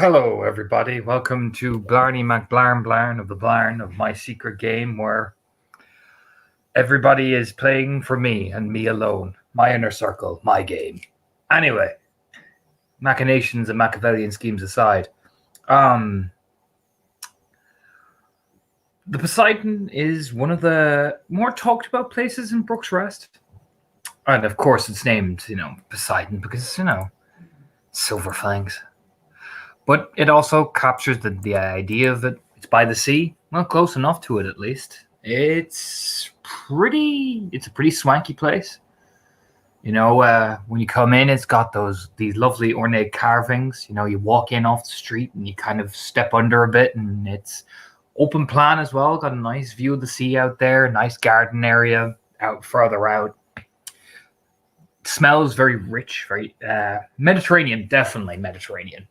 Hello, everybody. Welcome to Blarney McBlarn of the Blarn of my secret game where everybody is playing for me and me alone. My inner circle, my game. Anyway, machinations and Machiavellian schemes aside, the Poseidon is one of the more talked about places in Brooks Rest. And of course, it's named, Poseidon because, silver fangs. But it also captures the idea of it. It's by the sea. Well, close enough to it, at least. It's a pretty swanky place. When you come in, it's got these lovely ornate carvings. You walk in off the street and you kind of step under a bit, and it's open plan as well. Got a nice view of the sea out there, nice garden area out further out. Smells very rich, very Mediterranean, definitely Mediterranean.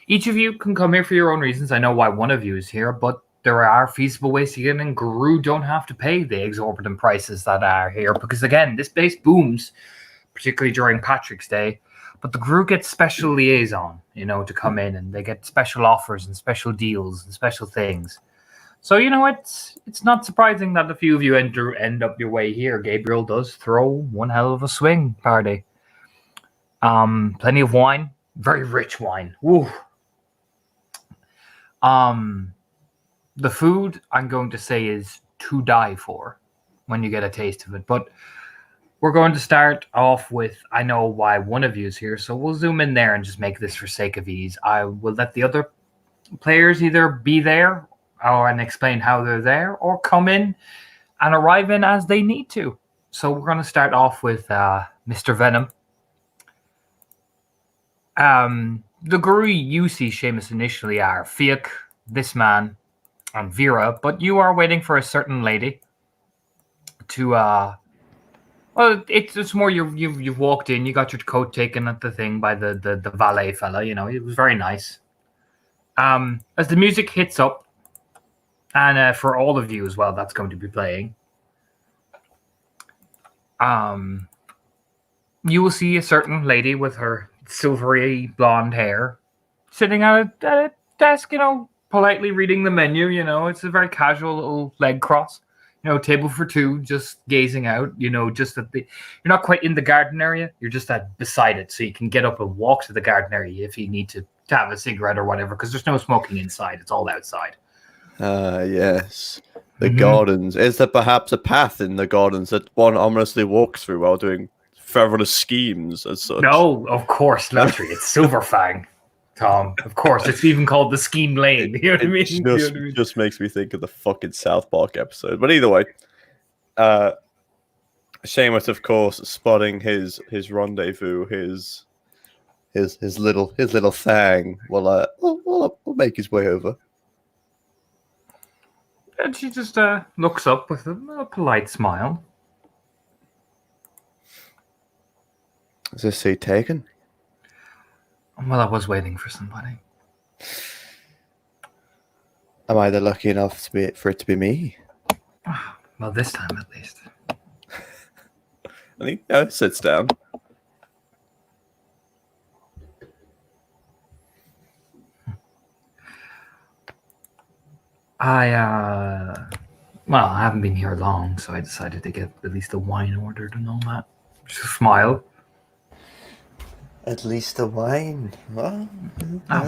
Each of you can come here for your own reasons. I know why one of you is here, but there are feasible ways to get in, and Guru don't have to pay the exorbitant prices that are here because, again, this base booms, particularly during Patrick's Day, but the Guru gets special liaison, to come in, and they get special offers and special deals and special things. So, it's not surprising that a few of you end up your way here. Gabriel does throw one hell of a swing party. Plenty of wine. Very rich wine. Woo. The food, I'm going to say, is to die for when you get a taste of it. But we're going to start off with, I know why one of you is here, so we'll zoom in there and just make this for sake of ease. I will let the other players either be there and explain how they're there, or come in and arrive in as they need to. So we're going to start off with Mr. Venom. The Guru you see, Seamus, initially are Fiach, this man, and Vera, but you are waiting for a certain lady to, well, it's more you've walked in, you got your coat taken at the thing by the valet fella, it was very nice. As the music hits up, and for all of you as well, that's going to be playing, you will see a certain lady with her silvery blonde hair sitting at a desk, politely reading the menu. It's a very casual little leg cross, table for two, just gazing out, just at you're not quite in the garden area, you're just beside it, so you can get up and walk to the garden area if you need to have a cigarette or whatever, because there's no smoking inside, it's all outside. Yes. The gardens. Is there perhaps a path in the gardens that one ominously walks through while doing frivolous schemes as such? No, of course, literally. It's Silverfang, Tom. Of course. It's even called the Scheme Lane. You know what I mean? Just makes me think of the fucking South Park episode. But either way, Seamus, of course, spotting his rendezvous, his little thing, will make his way over. And she just looks up with a polite smile. Is this seat taken? Well, I was waiting for somebody. Am I the lucky enough for it to be me? Well, this time at least. I think sits down. I haven't been here long, so I decided to get at least a wine ordered and all that. Just a smile. At least a wine. Well,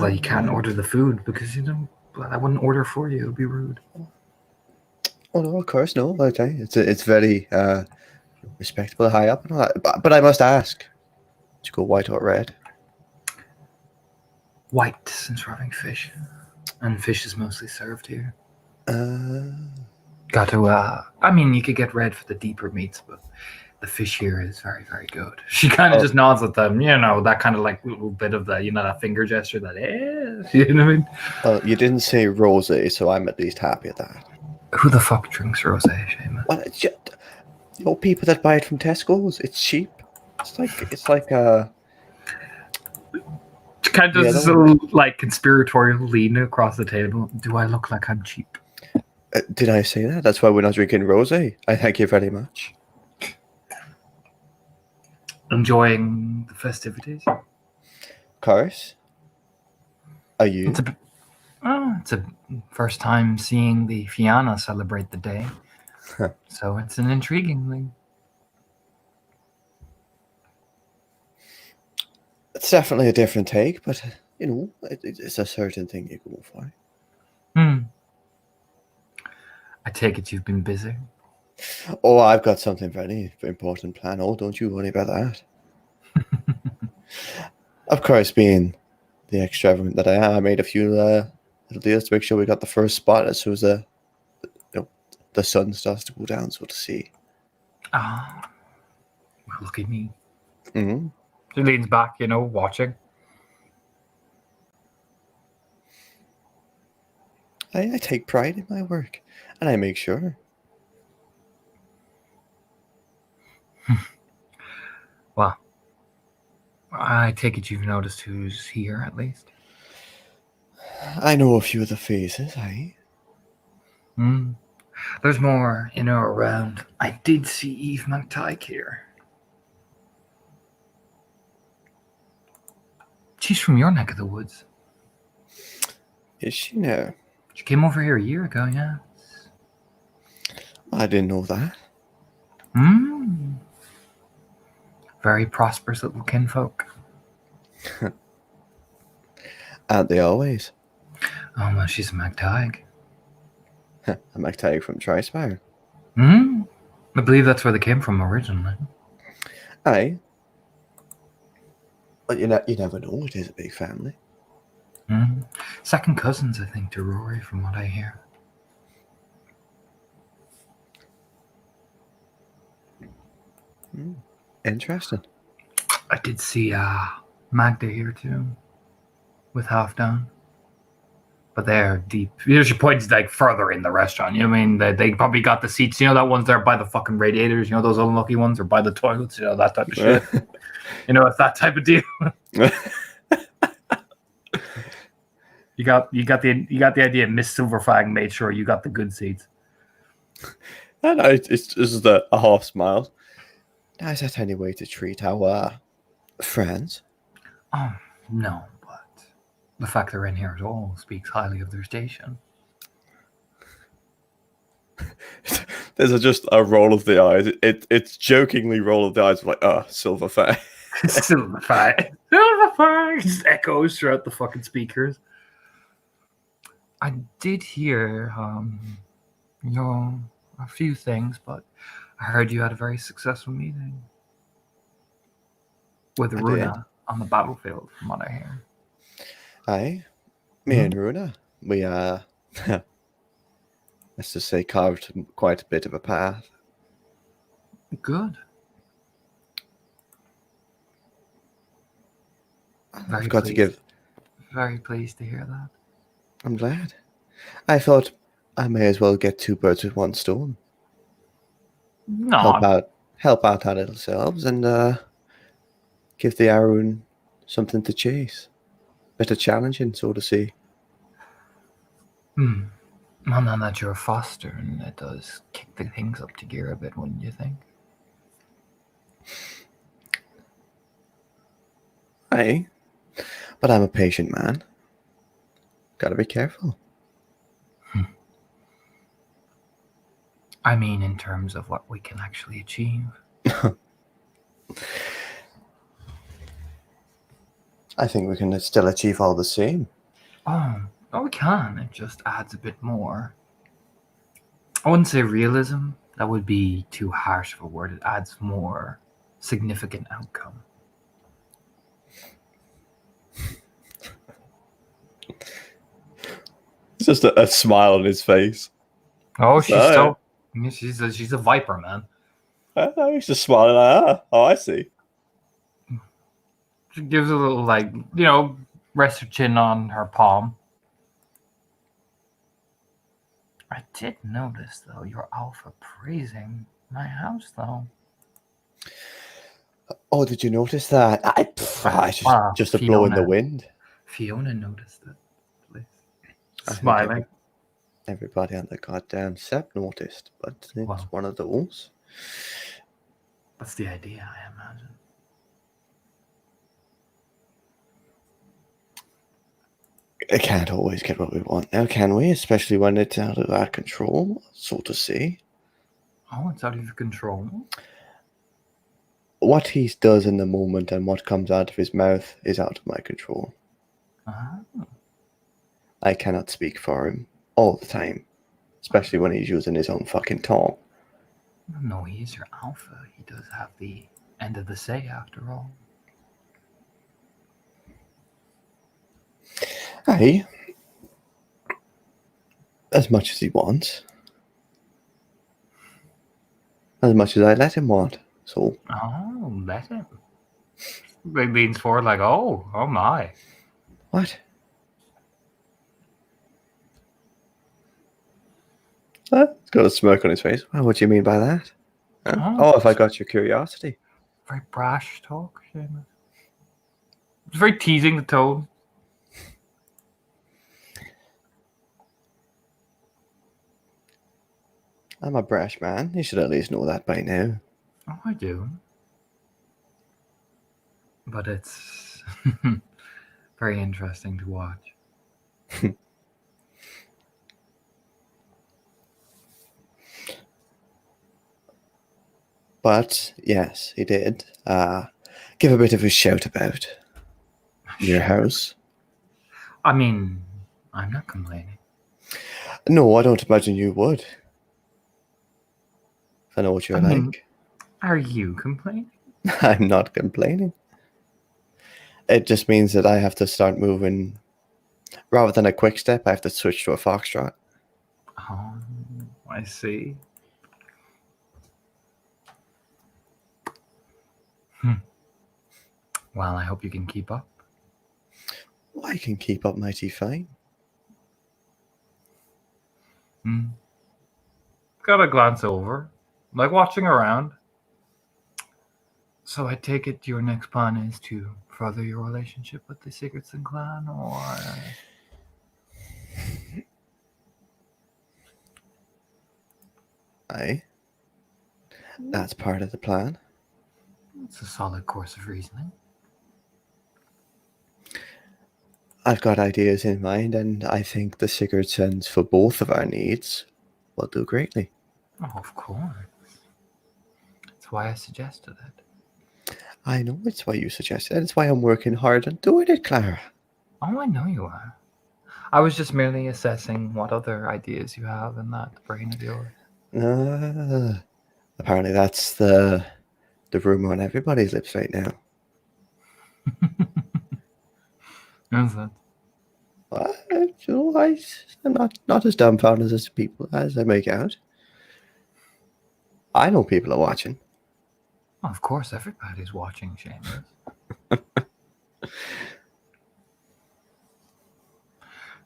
you can't order the food because I wouldn't order for you. It would be rude. Oh no, of course no. Okay, it's very respectable, high up and all that. But I must ask, did you go white or red? White, since we're having fish, and fish is mostly served here. Got to. You could get red for the deeper meats, but the fish here is very, very good. She kind of just nods at them, that kind of like little bit of the, that finger gesture that is, you know what I mean? Well, you didn't say rosé, so I'm at least happy at that. Who the fuck drinks rosé, Seamus? Well, it's just, people that buy it from Tesco's. It's cheap. It's like kind of this little like conspiratorial lean across the table. Do I look like I'm cheap? Did I say that? That's why we're not drinking rosé. I thank you very much. Enjoying the festivities? Of course. Are you? It's a first time seeing the Fianna celebrate the day, so it's an intriguing thing. It's definitely a different take, but it's a certain thing you go for. I take it you've been busy. Oh, I've got something very important planned. Oh, don't you worry about that. Of course, being the extravagant that I am, I made a few little deals to make sure we got the first spot as soon as the sun starts to go down, so to see. Ah, well, look at me. Mm-hmm. She leans back, watching. I take pride in my work, and I make sure. Well, I take it you've noticed who's here at least. I know a few of the faces, aye. There's more in or around. I did see Eve McTighe here. She's from your neck of the woods. Is she now? She came over here a year ago, yeah. I didn't know that. Very prosperous little kinfolk. Aren't they always? Oh, well, she's a McTighe. A McTighe from Trispire. I believe that's where they came from originally. Aye. But you never know. It is a big family. Second cousins, I think, to Rory, from what I hear. Interesting. I did see Magda here too, with Half Down. But they're deep. She points like further in the restaurant. You know what I mean? They probably got the seats. You know that one's there by the fucking radiators. You know those unlucky ones, or by the toilets. You know that type of shit. It's that type of deal. You got the idea. Miss Silverfang made sure you got the good seats. And it's just a half smile. Now, is that any way to treat our friends? Oh no, but the fact they're in here at all speaks highly of their station. There's just a roll of the eyes. It's jokingly roll of the eyes, like, Silverfang. Silverfang just echoes throughout the fucking speakers. I did hear, a few things, but I heard you had a very successful meeting with Runa on the battlefield, from what I hear. Aye, me and Runa, we let's just say carved quite a bit of a path. Good. I've got to give. Very pleased to hear that. I'm glad. I thought I may as well get two birds with one stone. No. Help out our little selves and give the Arun something to chase. Better challenging, so to say. Well, now that you're a foster, and it does kick the things up to gear a bit, wouldn't you think? Aye, but I'm a patient man. Gotta be careful. I mean, in terms of what we can actually achieve. I think we can still achieve all the same. Oh, we can. It just adds a bit more. I wouldn't say realism. That would be too harsh of a word. It adds more significant outcome. It's just a smile on his face. Oh, she's a viper, man. He's just smiling like, I see. She gives a little, rest her chin on her palm. I did notice, though, your alpha praising my house, though. Oh, did you notice that? Just a blow in the wind. Fiona noticed it. Please. Smiling. Everybody on the goddamn set noticed, but it's one of those. That's the idea, I imagine. I can't always get what we want now, can we? Especially when it's out of our control, so to say. Oh, it's out of your control. What he does in the moment and what comes out of his mouth is out of my control. Oh. I cannot speak for him all the time, especially when he's using his own fucking tongue. No, he's your alpha. He does have the end of the say, after all. Aye. As much as he wants. As much as I let him want. So. Oh, let him. He leans forward like, oh my. What? He's got a smirk on his face. Well, what do you mean by that? Huh? Oh, if I got your curiosity. Very brash talk, Seamus. It's very teasing, the tone. I'm a brash man. You should at least know that by now. Oh, I do. But it's very interesting to watch. But, yes, he did. Give a bit of a shout about your house. I mean, I'm not complaining. No, I don't imagine you would. I know what you're like. Are you complaining? I'm not complaining. It just means that I have to start moving. Rather than a quick step, I have to switch to a foxtrot. Oh, I see. Well, I hope you can keep up. Well, I can keep up mighty fine. Gotta glance over, like watching around. So I take it your next plan is to further your relationship with the Sigurdsson clan, or? Aye. That's part of the plan. It's a solid course of reasoning. I've got ideas in mind, and I think the Sigurdssons, for both of our needs, will do greatly. Oh, of course. That's why I suggested it. I know it's why you suggested it. It's why I'm working hard on doing it, Clara. Oh, I know you are. I was just merely assessing what other ideas you have in that brain of yours. Apparently that's the rumor on everybody's lips right now. Is it? I'm not as dumbfounded as people as I make out. I know people are watching. Well, of course, everybody's watching, Seamus.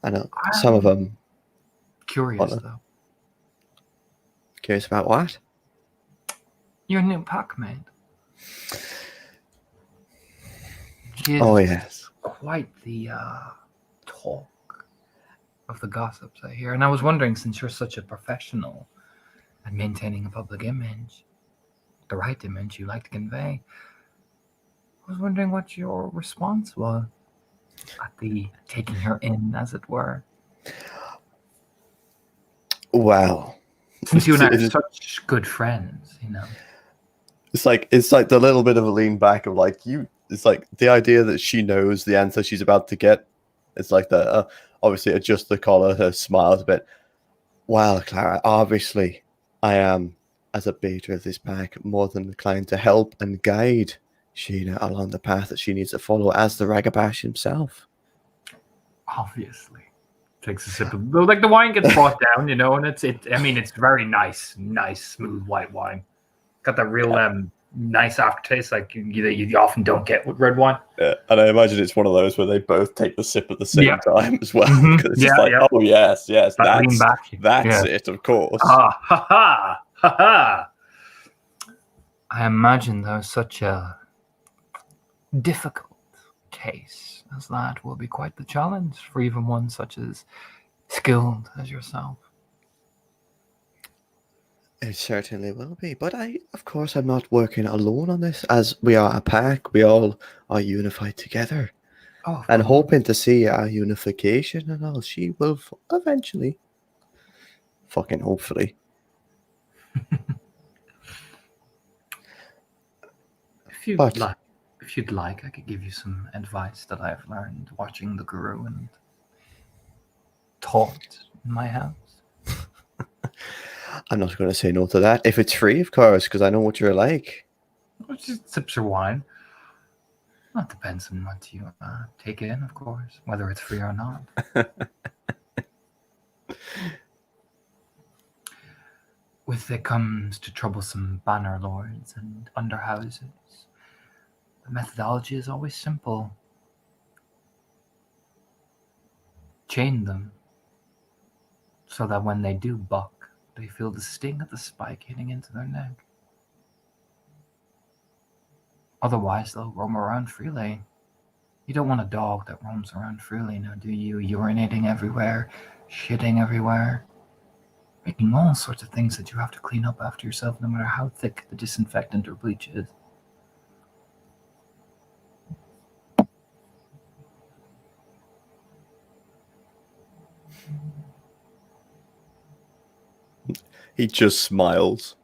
I know some of them. Curious though. Curious about what? Your new packmate. Oh yes. Quite the talk of the gossips I hear, and I was wondering, since you're such a professional at maintaining a public image, the right image you like to convey, I was wondering what your response was at the taking her in, as it were. Well, since you and I are such good friends, you know. It's like the little bit of a lean back of like you. It's like the idea that she knows the answer she's about to get. It's like the obviously adjust the collar, her smiles a bit. Well, Clara, obviously, I am, as a beta of this pack, more than inclined to help and guide Sheena along the path that she needs to follow as the Ragabash himself. Obviously. Takes a sip of, like, the wine gets brought down, you know, and it's very nice, smooth white wine. Got that real nice aftertaste like you often don't get with red wine. Yeah, and I imagine it's one of those where they both take the sip at the same time as well. Because it's just like, oh yes, that's it, of course. Ha ha ha ha. I imagine though such a difficult case as that will be quite the challenge for even one such as skilled as yourself. It certainly will be, but of course, I'm not working alone on this. As we are a pack, we all are unified together. Oh, of and course. hoping to see our unification and all. She will eventually, fucking hopefully. But If you'd like, I could give you some advice that I've learned watching the Guru and taught in my house. I'm not going to say no to that. If it's free, of course, because I know what you're like. Or just sips your wine. Well, it depends on what you take in, of course, whether it's free or not. With it comes to troublesome banner lords and underhouses, the methodology is always simple. Chain them so that when they do buck, they feel the sting of the spike hitting into their neck. Otherwise, they'll roam around freely. You don't want a dog that roams around freely, now do you? Urinating everywhere, shitting everywhere, making all sorts of things that you have to clean up after yourself, no matter how thick the disinfectant or bleach is. He just smiles.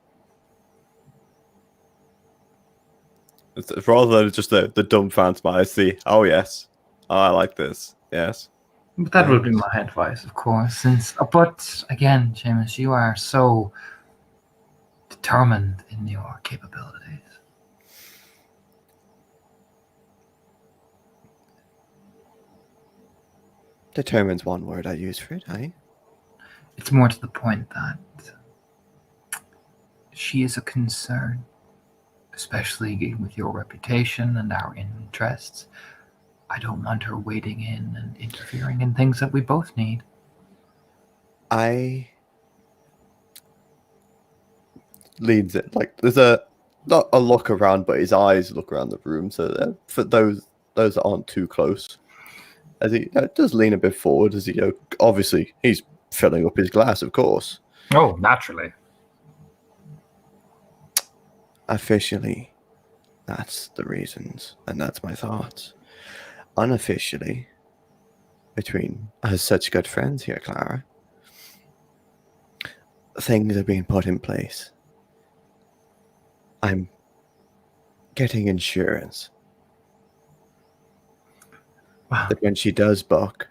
Rather than just the dumbfounded smile, it's the, oh yes, oh, I like this, yes. But that would be my advice, of course. But again, Seamus, you are so determined in your capabilities. Determines one word I use for it, eh? It's more to the point that she is a concern, especially with your reputation and our interests. I don't want her wading in and interfering in things that we both need. I leans it like there's not a look around, but his eyes look around the room. So for those that aren't too close, as he does lean a bit forward, as he obviously he's filling up his glass, of course. Oh, naturally. Officially, that's the reasons, and that's my thoughts. Unofficially, between us such good friends here, Clara, things are being put in place. I'm getting insurance. Wow. That when she does buck,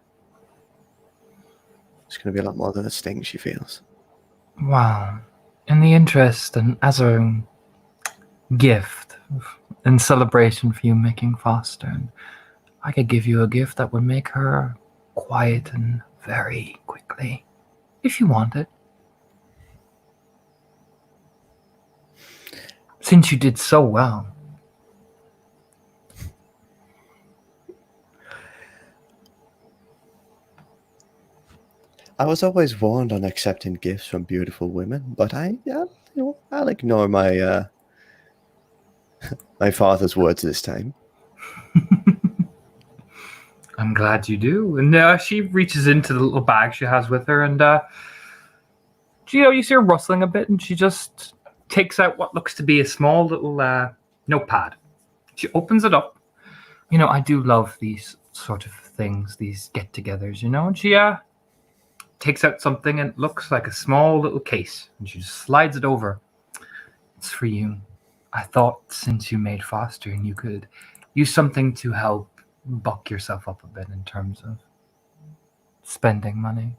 it's going to be a lot more than a sting she feels. Wow. In the interest and as a gift in celebration for you making Foster, I could give you a gift that would make her quieten very quickly, if you want it. Since you did so well. I was always warned on accepting gifts from beautiful women, but I'll ignore my my father's words this time. I'm glad you do. And she reaches into the little bag she has with her, and you see her rustling a bit, and she just takes out what looks to be a small little notepad. She opens it up. I do love these sort of things, these get-togethers, and she takes out something and it looks like a small little case, and she just slides it over. It's for you. I thought since you made fostering, you could use something to help buck yourself up a bit in terms of spending money.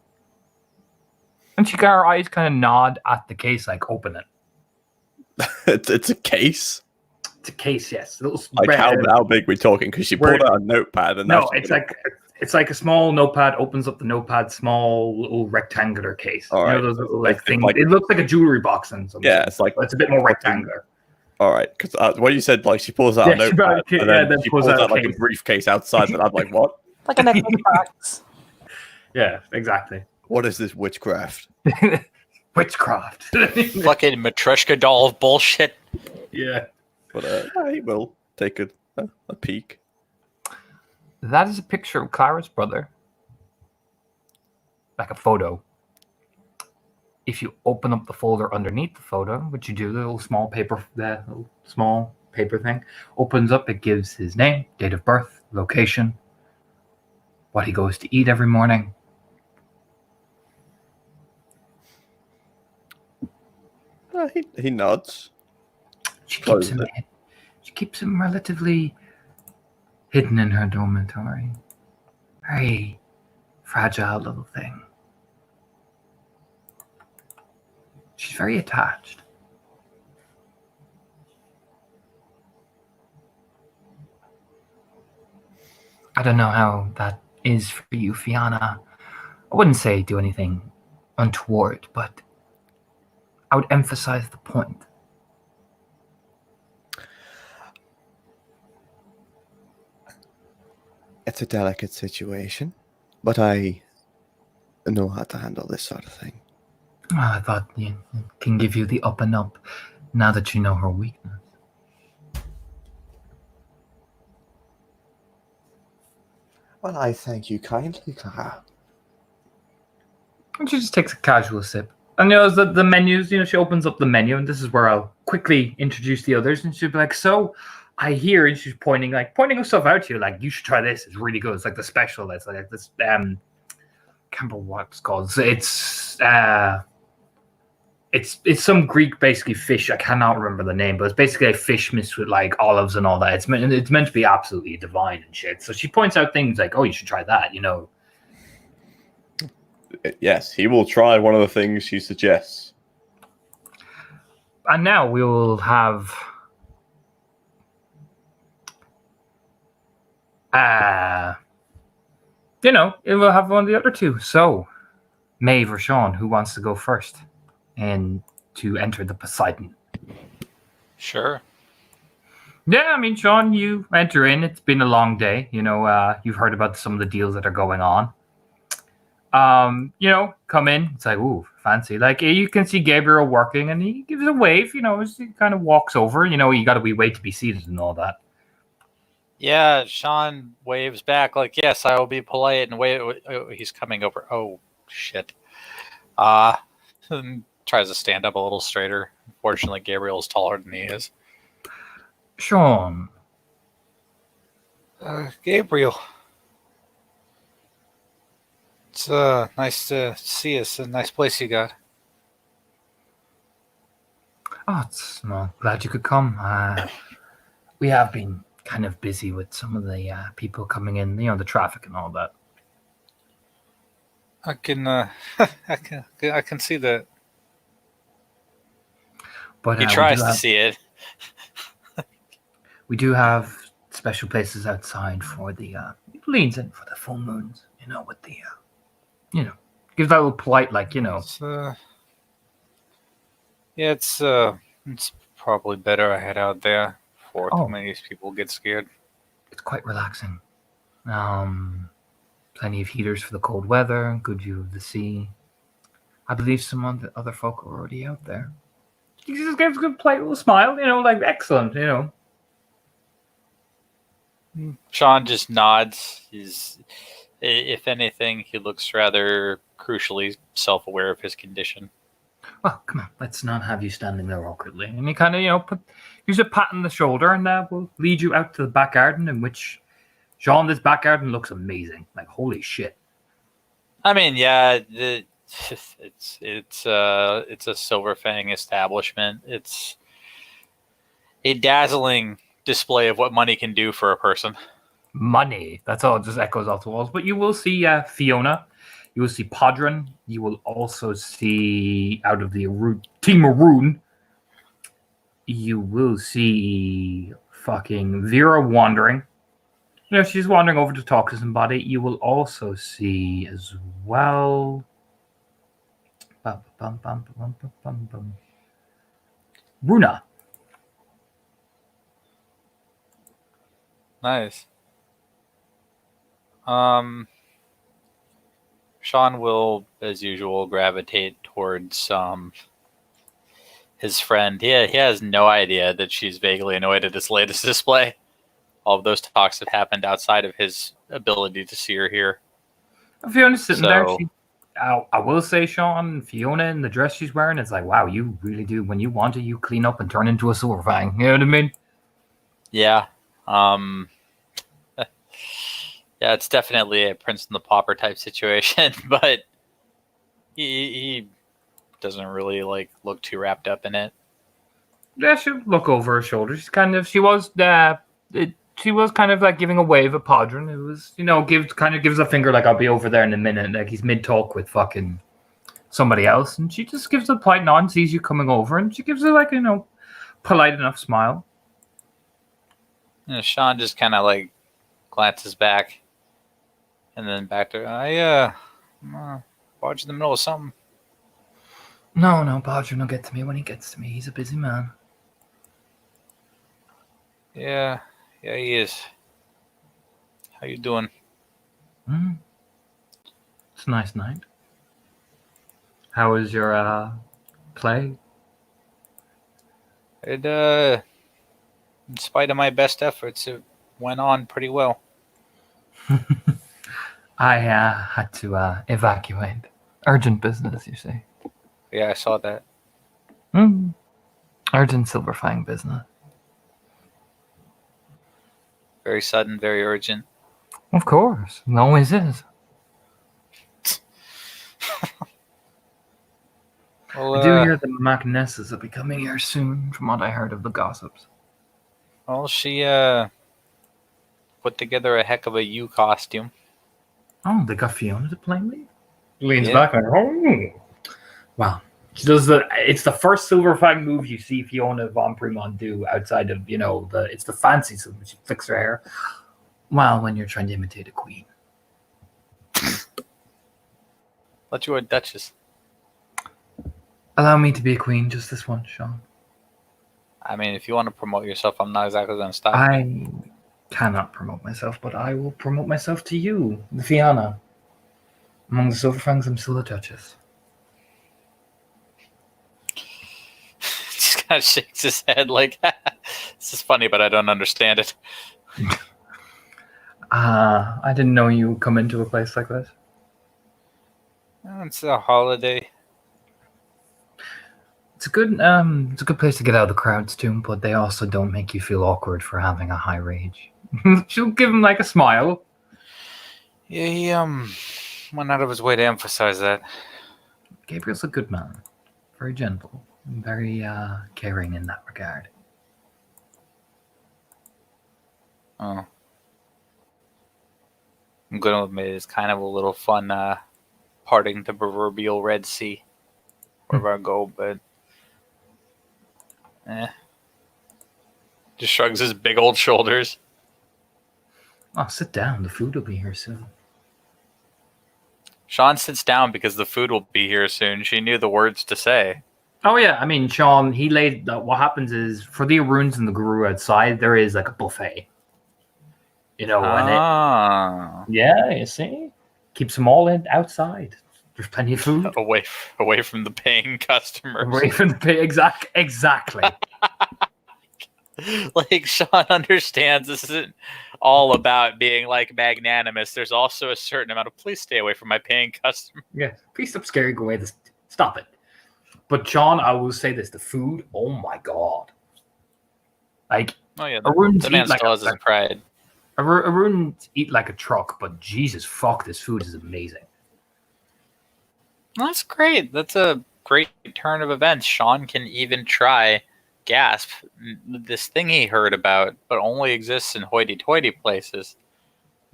And she got her eyes kind of nod at the case, like, open it. It's a case? It's a case, yes. Like how big are we talking? Because she pulled out a notepad. And no, it's like a small notepad, opens up the notepad, small little rectangular case. All right. Those little things. It looks like a jewelry box in some Yeah, it's like... But it's a bit more rectangular. All right, because when you said like she pulls out a notepad, and then she pulls out like a briefcase outside, and I'm like, what? Like a necklace box. Yeah, exactly. What is this witchcraft? Witchcraft. Fucking Matryoshka doll bullshit. Yeah. But I will take a peek. That is a picture of Clara's brother. Like a photo. If you open up the folder underneath the photo, which you do, the little small paper thing opens up, it gives his name, date of birth, location, what he goes to eat every morning. He nods. She Closes keeps him. it. She keeps him relatively hidden in her dormitory. Very fragile little thing. She's very attached. I don't know how that is for you, Fiona. I wouldn't say do anything untoward, but I would emphasize the point. It's a delicate situation, but I know how to handle this sort of thing. I thought you can give you the up and up now that you know her weakness. Well, I thank you kindly, Clara. And she just takes a casual sip. And the menus, she opens up the menu, and this is where I'll quickly introduce the others. And she'll be like, so I hear, and she's pointing stuff out to you, like, you should try this. It's really good. It's like the special. It's like this, can't remember what it's called. So it's some Greek, basically, fish. I cannot remember the name, but it's basically a fish mixed with, like, olives and all that. It's meant to be absolutely divine and shit. So she points out things like, oh, you should try that, Yes, he will try one of the things she suggests. And now we will have we'll have one of the other two. So, Maeve or Sean, who wants to go first and to enter the Poseidon? Sure. Yeah, I mean, Sean, you enter in. It's been a long day. You've heard about some of the deals that are going on. Come in. It's like, ooh, fancy. Like, you can see Gabriel working, and he gives a wave, as he kind of walks over. You got to wait to be seated and all that. Yeah, Sean waves back like, yes, I will be polite and wait. Oh, he's coming over. Oh, shit. And tries to stand up a little straighter. Unfortunately, Gabriel's taller than he is. Sean. Gabriel. It's nice to see us. A nice place you got. Oh, glad you could come. We have been kind of busy with some of the people coming in, the traffic and all that. I can see that. But he tries to see it. We do have special places outside for the leans in for the full moons. With the gives that little polite, like, It's probably better I head out there before too many people get scared. It's quite relaxing. Plenty of heaters for the cold weather, good view of the sea. I believe some of the other folk are already out there. He just gives a good polite little smile, like, excellent, Sean just nods. If anything, he looks rather crucially self-aware of his condition. Well, come on, let's not have you standing there awkwardly. And he kind of, use a pat on the shoulder, and we'll lead you out to the back garden, in which, Sean, this back garden looks amazing. Like, holy shit. I mean, yeah, it's a Silver Fang establishment. It's a dazzling display of what money can do for a person. Money. That's all. It just echoes off the walls. But you will see Fiona. You will see Podron. You will also see, out of the Team Maroon, you will see fucking Vera wandering. She's wandering over to talk to somebody. You will also see as well. Runa. Nice. Sean will, as usual, gravitate towards his friend. He has no idea that she's vaguely annoyed at his latest display. All of those talks have happened outside of his ability to see her here. Fiona's sitting there. I will say, Sean, Fiona in the dress she's wearing, it's like, wow, you really do. When you want to, you clean up and turn into a Silver Fang. You know what I mean? Yeah. Yeah, it's definitely a Prince and the Pauper type situation, but he doesn't really like look too wrapped up in it. Yeah, she look over her shoulder. She was kind of like giving a wave at Podrin. It was, gives a finger like I'll be over there in a minute. Like he's mid talk with fucking somebody else, and she just gives a polite nod and sees you coming over, and she gives a like polite enough smile. Sean just kind of like glances back, and then back to barge in the middle of something. No, Podrin will get to me when he gets to me. He's a busy man. Yeah, he is. How you doing? It's a nice night. How was your play? It in spite of my best efforts, it went on pretty well. I had to evacuate. Urgent business, you see. Yeah, I saw that. Urgent Silverfang business. Very sudden, very urgent. Of course. It always is. Well, I do hear the Macnesses will be coming here soon, from what I heard of the gossips. Well, she put together a heck of a U costume. Oh, they got Fiona to play me? Leans Yeah. back like, oh. Wow. She does it's the first Silverfang move you see Fiona von Primont do outside of, it's the fancy stuff. She flicks her hair. Well, when you're trying to imitate a queen. Thought you were a duchess. Allow me to be a queen just this once, Sean. I mean, if you want to promote yourself, I'm not exactly going to stop. I cannot promote myself, but I will promote myself to you, the Fiona. Among the Silverfangs, I'm still a duchess. Just kind of shakes his head like, this is funny, but I don't understand it. I didn't know you would come into a place like this. It's a holiday. It's a good place to get out of the crowds too, but they also don't make you feel awkward for having a high rage. She'll give him like a smile. Yeah, he went out of his way to emphasize that. Gabriel's a good man, very gentle, and very caring in that regard. Oh, I'm gonna admit it's kind of a little fun parting the proverbial Red Sea wherever I go, but just shrugs his big old shoulders. Oh, sit down. The food will be here soon. Sean sits down because the food will be here soon. She knew the words to say. Oh yeah, I mean, Sean, he laid. What happens is for the Aruns and the Guru outside, there is like a buffet. And yeah, you see, keeps them all outside. There's plenty of food away from the paying customers. Away from the pay. Exactly. Like Sean understands this isn't all about being like magnanimous. There's also a certain amount of please stay away from my paying customer. Yeah, please stop scaring away. Stop it. But Sean, I will say this: the food. Oh my god! Like, oh yeah, the man still has his pride. Aruns eat like a truck, but Jesus fuck, this food is amazing. That's great. That's a great turn of events. Sean can even try. Gasp, this thing he heard about, but only exists in hoity-toity places.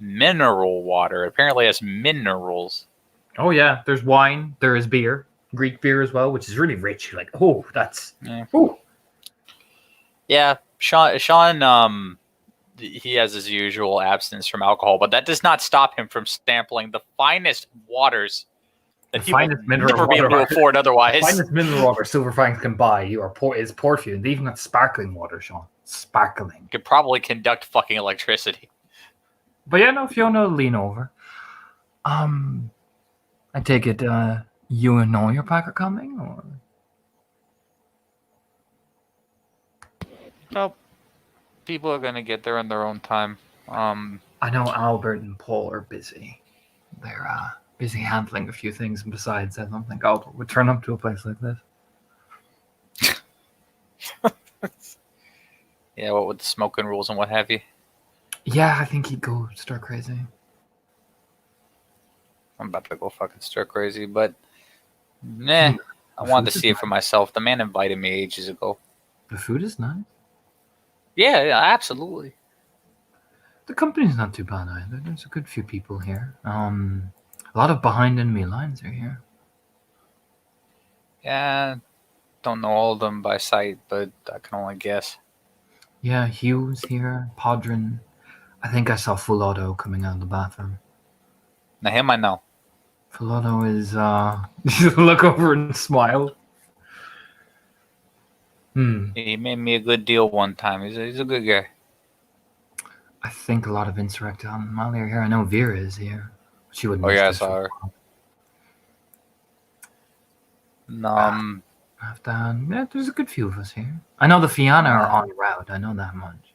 Mineral water. Apparently has minerals. Oh yeah, there's wine, there is beer. Greek beer as well, which is really rich. Like, oh, that's... Yeah, ooh. Yeah, Sean, he has his usual abstinence from alcohol, but that does not stop him from sampling the finest waters that he will never be able to afford otherwise. The finest mineral water Silverfangs can buy is poured for you. And they even got sparkling water, Sean. Sparkling. Could probably conduct fucking electricity. But yeah, no, Fiona will lean over. I take it you and all your pack are coming? Or? Well, people are going to get there in their own time. I know Albert and Paul are busy. They're busy handling a few things, and besides, I don't think Albert would turn up to a place like this. Yeah, what with the smoking rules and what have you? Yeah, I think he'd go stir crazy. I'm about to go fucking stir crazy, but nah. I The wanted to food is see it for myself. The man invited me ages ago. The food is nice. Yeah, absolutely. The company's not too bad either. There's a good few people here. A lot of behind enemy lines are here. Yeah, don't know all of them by sight, but I can only guess. Yeah, Hugh's here. Podrin. I think I saw Full Auto coming out of the bathroom. Now him I know. Full Auto is look over and smile. He made me a good deal one time. He's a good guy. I think a lot of Insurrect on Mali are here. I know Vera is here. She wouldn't Oh miss yeah, I this saw for- her. Yeah, there's a good few of us here. I know the Fianna are on route. I know that much.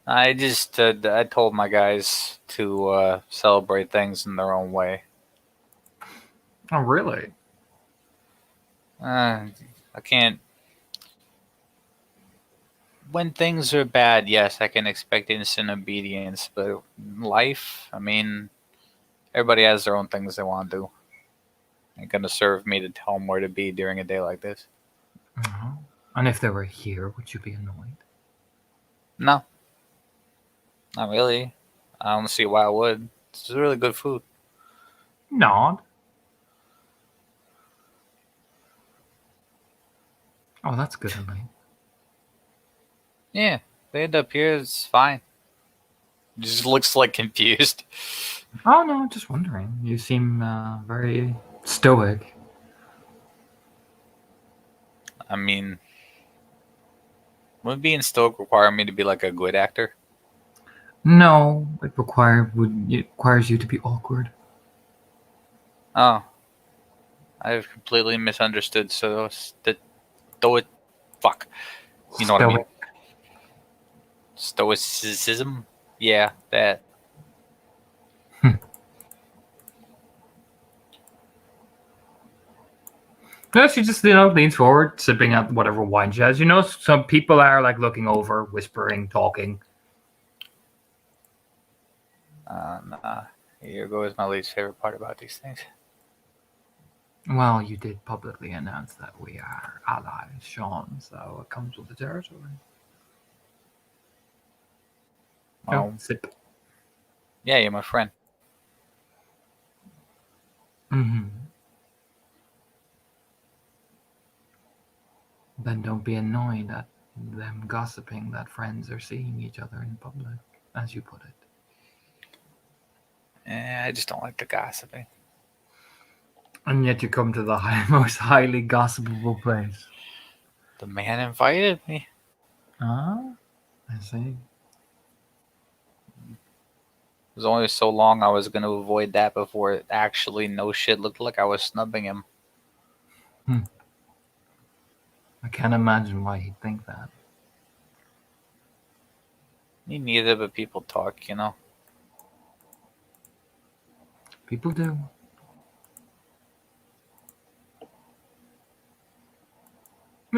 I just I told my guys to celebrate things in their own way. Oh, really? I can't. When things are bad, yes, I can expect instant obedience, but life, I mean, everybody has their own things they want to do. Ain't gonna serve me to tell them where to be during a day like this. Uh-huh. And if they were here, would you be annoyed? No, not really. I don't see why I would. It's really good food. Nod. Oh, that's good, Elaine. Yeah, they end up here. It's fine. Just looks like confused. Oh, no, just wondering. You seem very stoic. I mean, would being stoic require me to be like a good actor? No, it requires you to be awkward. Oh, I've completely misunderstood. So fuck. You know what I mean? Stoicism? Yeah, that. No, she just leans forward, sipping out whatever wine she has. Some people are like looking over, whispering, talking. Nah. Here goes my least favorite part about these things. Well, you did publicly announce that we are allies, Sean, so it comes with the territory. Well, Sip. yeah, you're my friend. Mm-hmm. Then don't be annoyed at them gossiping that friends are seeing each other in public, as you put it. I just don't like the gossiping. And yet you come to the most highly gossipable place. The man invited me. Ah, I see. It was only so long I was going to avoid that before it actually no shit looked like I was snubbing him. I can't imagine why he'd think that. Me neither, but people talk, People do.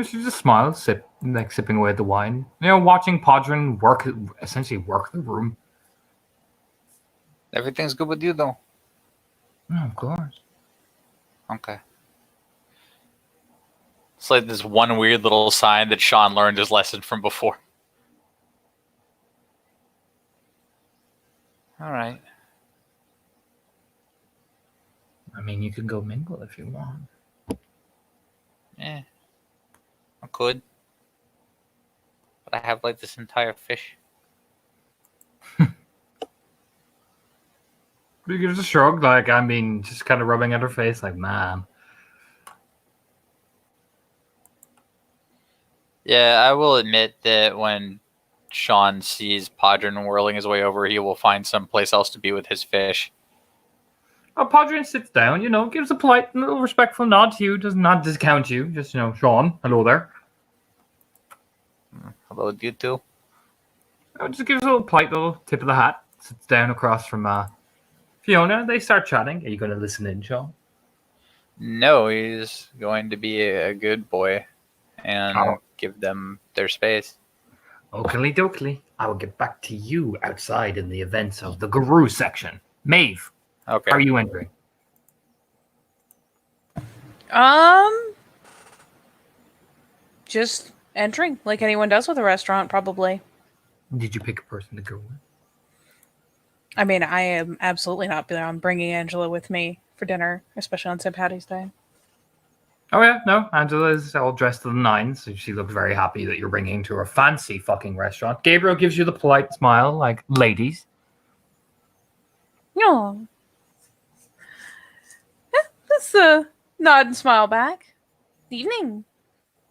She just smiles, sipping away at the wine. Watching Podrin essentially work the room. Everything's good with you, though. Oh, of course. Okay. It's like this one weird little sign that Sean learned his lesson from before. All right. I mean, you could go mingle if you want. I could. But I have like this entire fish. You could just shrug, just kind of rubbing at her face, like, man. Yeah, I will admit that when Sean sees Podrin whirling his way over, he will find someplace else to be with his fish. Podrin sits down, gives a polite, little respectful nod to you, does not discount you. Just, Sean, hello there. Hello, you two. Just gives a little polite little tip of the hat, sits down across from Fiona. They start chatting. Are you going to listen in, Sean? No, he's going to be a good boy and give them their space. Oakley dokley. I will get back to you outside in the events of the Guru section. Maeve, Okay. how are you entering? Just entering, like anyone does with a restaurant, probably. Did you pick a person to go with? I mean, I am absolutely not bringing Angela with me for dinner, especially on St. Patty's Day. Oh yeah, no. Angela's all dressed to the nines, so she looks very happy that you're bringing to her fancy fucking restaurant. Gabriel gives you the polite smile, like, ladies. No. Just a nod and smile back. Evening.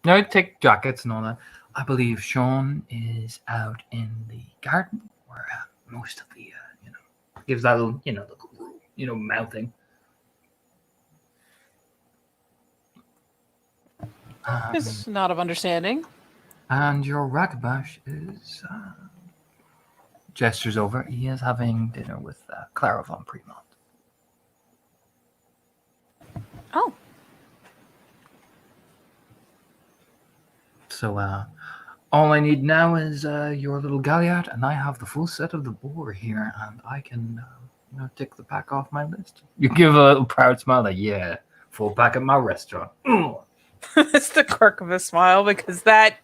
No, take jackets and all that. I believe Sean is out in the garden, where most of the, gives that little, mouthing. Just a nod of understanding. And your Ragabash is gestures over. He is having dinner with Clara von Premont. Oh. So all I need now is your little galliard, and I have the full set of the boar here, and I can tick the pack off my list. You give a little proud smile, like, yeah, full pack at my restaurant. It's the quirk of a smile, because that,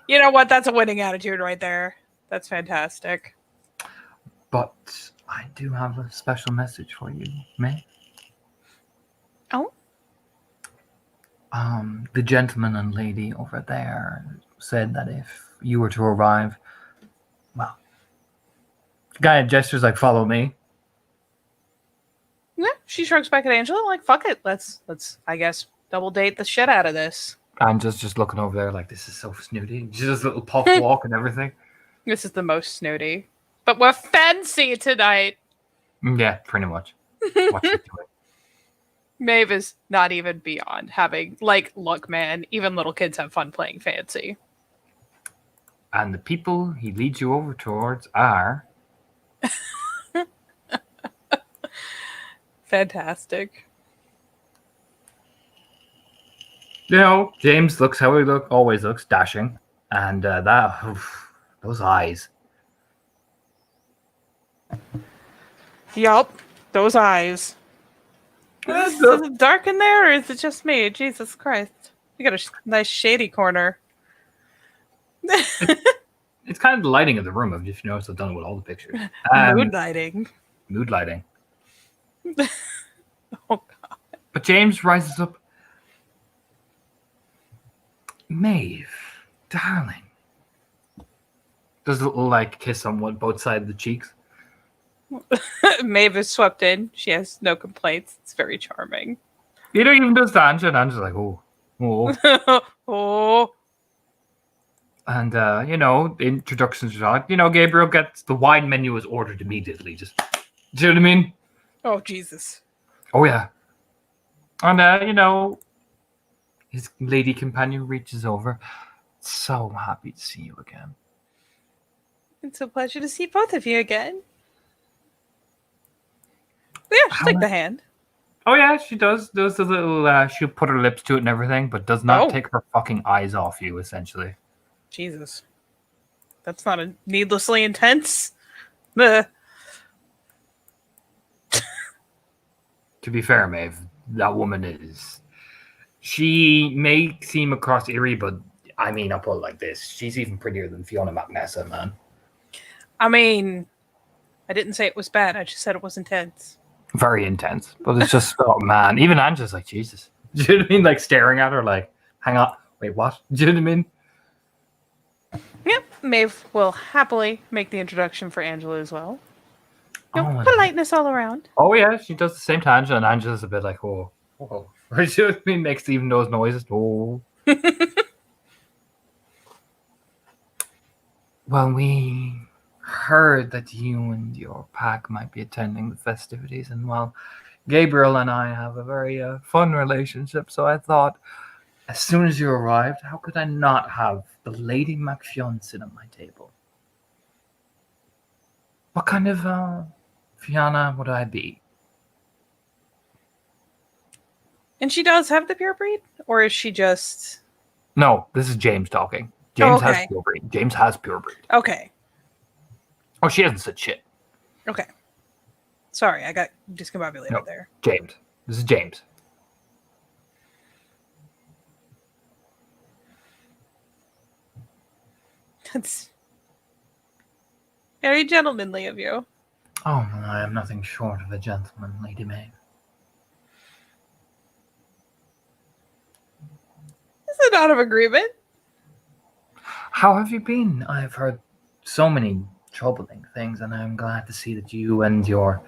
you know what, that's a winning attitude right there. That's fantastic. But I do have a special message for you, May. Oh? The gentleman and lady over there said that if you were to arrive, well, the guy gestures like, follow me. Yeah, she shrugs back at Angela, like, fuck it, let's I guess double date the shit out of this. And just looking over there like, this is so snooty. Just a little puff walk and everything. This is the most snooty. But we're fancy tonight. Yeah, pretty much. Watch it do it. Maeve is not even beyond having, like, look, man, even little kids have fun playing fancy. And the people he leads you over towards are... Fantastic. James looks how he always looks, dashing. And those eyes. Yup, those eyes. Is it dark in there, or is it just me? Jesus Christ. You got a nice shady corner. It's kind of the lighting of the room. If you notice, I've done it with all the pictures. Mood lighting. Mood lighting. Oh, God. But James rises up. Maeve, darling. Does a little, kiss on both sides of the cheeks. Maeve is swept in. She has no complaints. It's very charming. Even does to Angela, and Angela's like, oh. Oh. And, the introductions are on. Gabriel gets the wine menu is ordered immediately. Do you know what I mean? Oh, Jesus. Oh, yeah. And, his lady companion reaches over. So happy to see you again. It's a pleasure to see both of you again. Yeah, she'll take the hand. Oh, yeah, she does. Does the little, she'll put her lips to it and everything, but does not take her fucking eyes off you, essentially. Jesus. That's not a needlessly intense. To be fair, Maeve, that woman is... She may seem across eerie, but I mean, I'll put it like this. She's even prettier than Fiona McNessa, man. I mean, I didn't say it was bad. I just said it was intense. Very intense. But it's just, oh, man. Even Angela's like, Jesus. Do you know what I mean? Like, staring at her like, hang on. Wait, what? Do you know what I mean? Yep. Maeve will happily make the introduction for Angela as well. Politeness all around. Oh, yeah. She does the same to Angela, and Angela's a bit like, oh. Do you know what I mean? Makes even those noises. Oh. Well, we heard that you and your pack might be attending the festivities, and well, Gabriel and I have a very fun relationship, so I thought, as soon as you arrived, how could I not have the Lady MacFionn sit at my table? What kind of Fiona would I be? And she does have the pure breed? Or is she just... No, this is James talking. James has pure breed. James has pure breed. Okay. Oh, she hasn't said shit. Okay. Sorry, I got discombobulated there. James. This is James. That's very gentlemanly of you. Oh, I am nothing short of a gentleman, Lady May. Is it out of agreement? How have you been? I've heard so many troubling things, and I'm glad to see that you and your...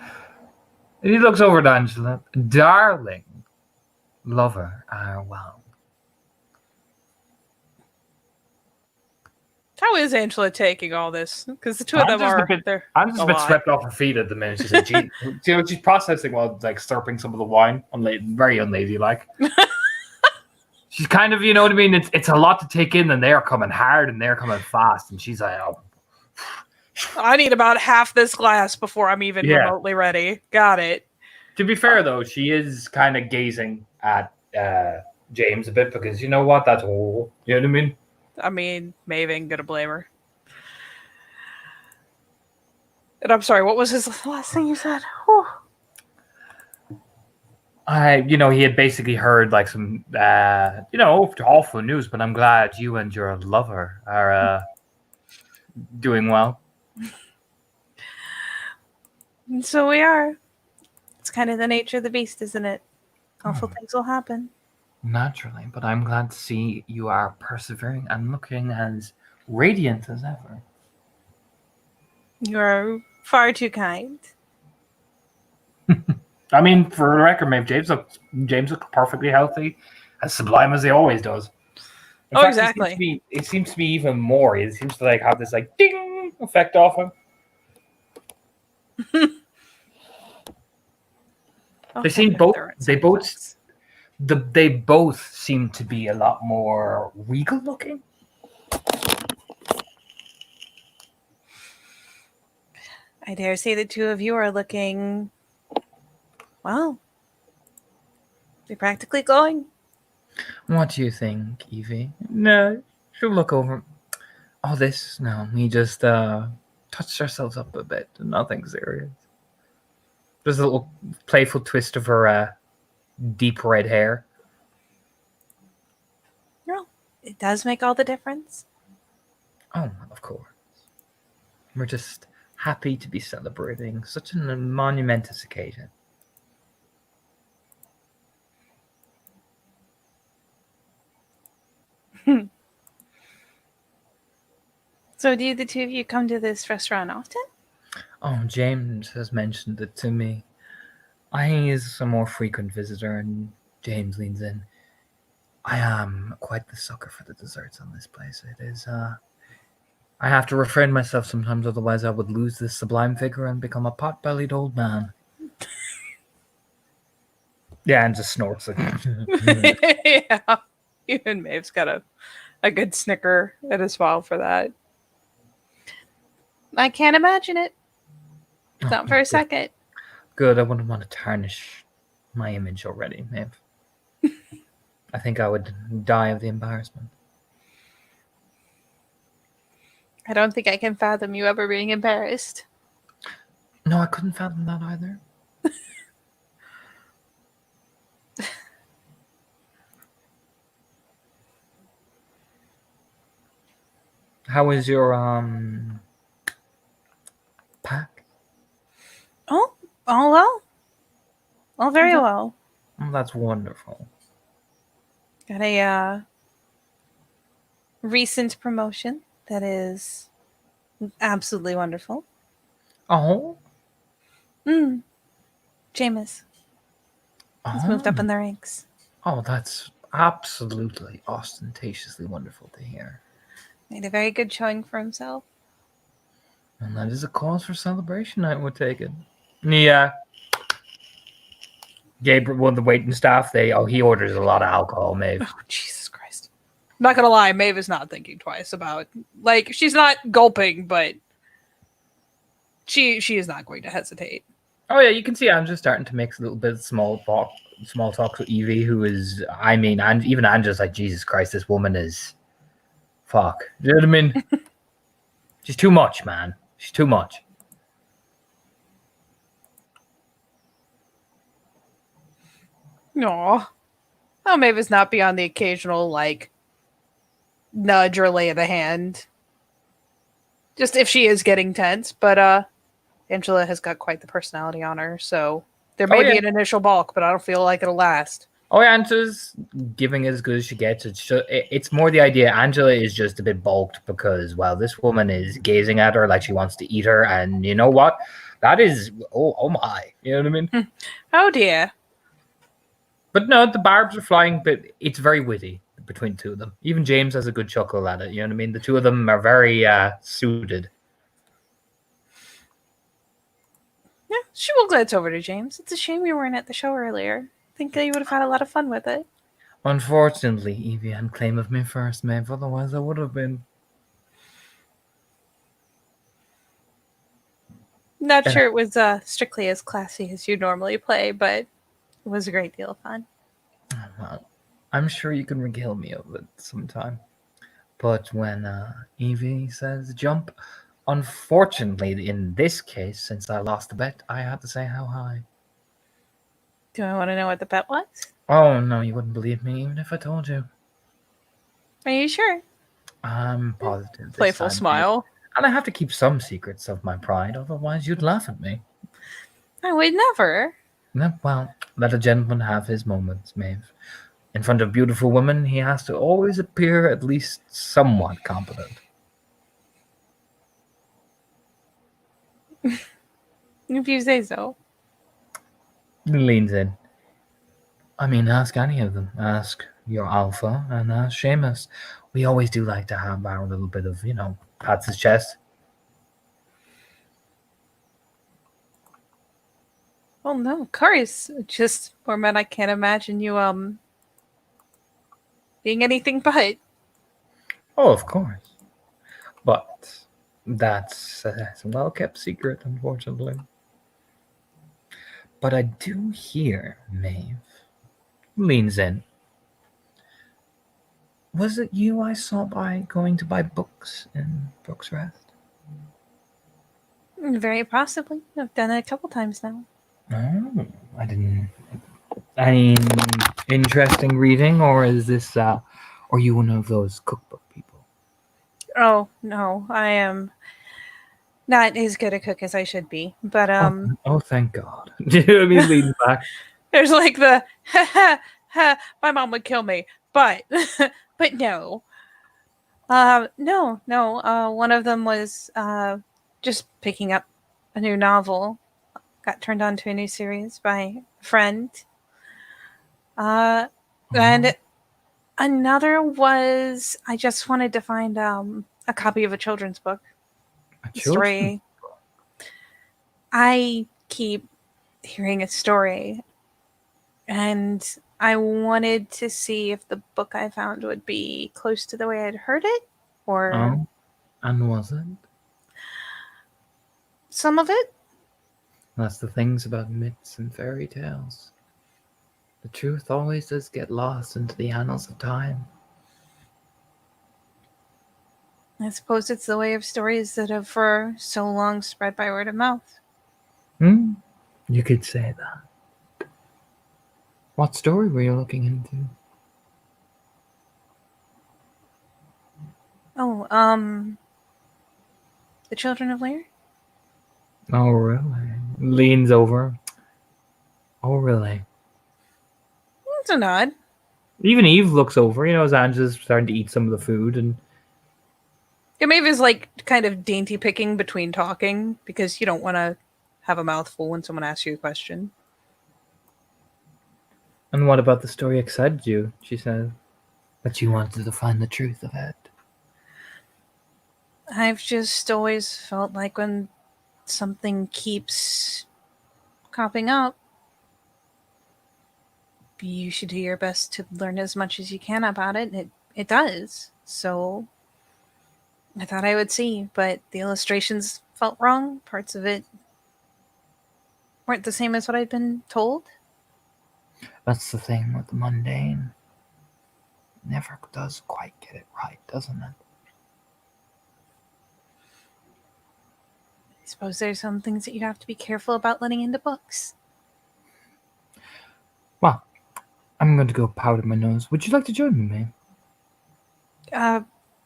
He looks over at Angela. Darling lover are well. How is Angela taking all this? Because the two of them are they're I'm just a bit alive. swept off her feet at the minute. She's like, gee, she's processing while like slurping some of the wine. Very unladylike. She's kind of, you know what I mean? It's a lot to take in, and they're coming hard and they're coming fast. And she's like, oh. I need about half this glass before I'm even remotely ready. Got it. To be fair, though, she is kind of gazing at James a bit because you know what? That's all. You know what I mean? I mean, Maeve ain't gonna blame her. And I'm sorry, what was his last thing you said? Whew. He had basically heard like some, awful news, but I'm glad you and your lover are doing well. And so we are. It's kind of the nature of the beast, isn't it? Awful things will happen. Naturally, but I'm glad to see you are persevering and looking as radiant as ever. You're far too kind. I mean, for the record, Maeve, James looks perfectly healthy, as sublime as he always does. In fact, exactly. It seems to be even more. It seems to like have this like ding effect off him. They both seem to be a lot more regal looking. I dare say the two of you are looking, well, they're practically glowing. What do you think, Evie? No, she'll look over. Oh, this? No, we just touched ourselves up a bit. Nothing serious. There's a little playful twist of her deep red hair. No, it does make all the difference. Oh, of course. We're just happy to be celebrating such a monumentous occasion. So do the two of you come to this restaurant often? Oh, James has mentioned it to me. He is a more frequent visitor, and James leans in. I am quite the sucker for the desserts on this place. It is, I have to refrain myself sometimes, otherwise I would lose this sublime figure and become a pot-bellied old man. Yeah, and just snorts. Yeah. Even Maeve's got a good snicker at his swallow for that. I can't imagine it. Not for a second. Good, I wouldn't want to tarnish my image already, Maeve. I think I would die of the embarrassment. I don't think I can fathom you ever being embarrassed. No, I couldn't fathom that either. How is your pack? Oh, all well. All very well. Oh, that's wonderful. Got a recent promotion that is absolutely wonderful. Oh? Jameis. He's moved up in the ranks. Oh, that's absolutely ostentatiously wonderful to hear. Made a very good showing for himself. And that is a cause for celebration, I would take it. Yeah. Gabriel, one of the waiting staff, he orders a lot of alcohol, Maeve. Oh, Jesus Christ. I'm not gonna lie, Maeve is not thinking twice about, like, she's not gulping, but she is not going to hesitate. Oh yeah, you can see I'm just starting to mix a little bit of small talk with Evie, who is, I mean, and even Angela's like, Jesus Christ, this woman is, fuck. You know what I mean? She's too much, man. She's too much. Aw. How Mavis not be on the occasional, like, nudge or lay of the hand? Just if she is getting tense, but Angela has got quite the personality on her, so there may be yeah. an initial balk, but I don't feel like it'll last. Oh, yeah, Angela's giving as good as she gets. It's more the idea Angela is just a bit balked because, well, this woman is gazing at her like she wants to eat her, and you know what? That is, oh my. You know what I mean? Oh dear. But no, the barbs are flying, but it's very witty between the two of them. Even James has a good chuckle at it. You know what I mean? The two of them are very suited. Yeah, she will glance over to James. It's a shame you weren't at the show earlier. I think you would have had a lot of fun with it. Unfortunately, Evie had claim of me first, Maeve. Otherwise, I would have been. Not Yeah. sure it was strictly as classy as you normally play, but it was a great deal of fun. Well, I'm sure you can regale me of it sometime. But when Evie says jump, unfortunately, in this case, since I lost the bet, I had to say how high. Do I want to know what the bet was? Oh, no, you wouldn't believe me even if I told you. Are you sure? I'm positive. This Playful time, smile. and I have to keep some secrets of my pride, otherwise you'd laugh at me. I would never. Well, let a gentleman have his moments, Maeve. In front of beautiful women, he has to always appear at least somewhat competent. If you say so. He leans in. I mean, ask any of them. Ask your alpha and ask Seamus. We always do like to have our little bit of, pats his chest. Oh no, of course. Just for men, I can't imagine you being anything but. Oh, of course. But that's a well-kept secret, unfortunately. But I do hear, Maeve leans in. Was it you I saw going to buy books in Brooks Rest? Very possibly. I've done it a couple times now. Oh, I didn't. Any interesting reading, or is this, are you one of those cookbook people? Oh no, I am not as good a cook as I should be. But Oh, thank God. Do you know what I mean? Leaning back. there's like the my mom would kill me, but but no. No. One of them was just picking up a new novel. Got turned on to a new series by a friend. And another was I just wanted to find a copy of a children's book. A Story. I keep hearing a story, and I wanted to see if the book I found would be close to the way I'd heard it, or Oh, and was it? some of it. That's the things about myths and fairy tales. The truth always does get lost into the annals of time. I suppose it's the way of stories that have for so long spread by word of mouth. You could say that. What story were you looking into? Oh, The Children of Lear? Oh, really? Leans over. Oh, really? It's a nod. Even Eve looks over, as Angela's starting to eat some of the food, and Maeve is like kind of dainty picking between talking because you don't want to have a mouthful when someone asks you a question. and what about the story excited you? She said that you wanted to find the truth of it. I've just always felt like when something keeps cropping up, you should do your best to learn as much as you can about it. It does. So I thought I would see, but the illustrations felt wrong. Parts of it weren't the same as what I'd been told. That's the thing with the mundane. Never does quite get it right, doesn't it? I suppose there's some things that you have to be careful about letting into books. Well, I'm going to go powder my nose. Would you like to join me, ma'am?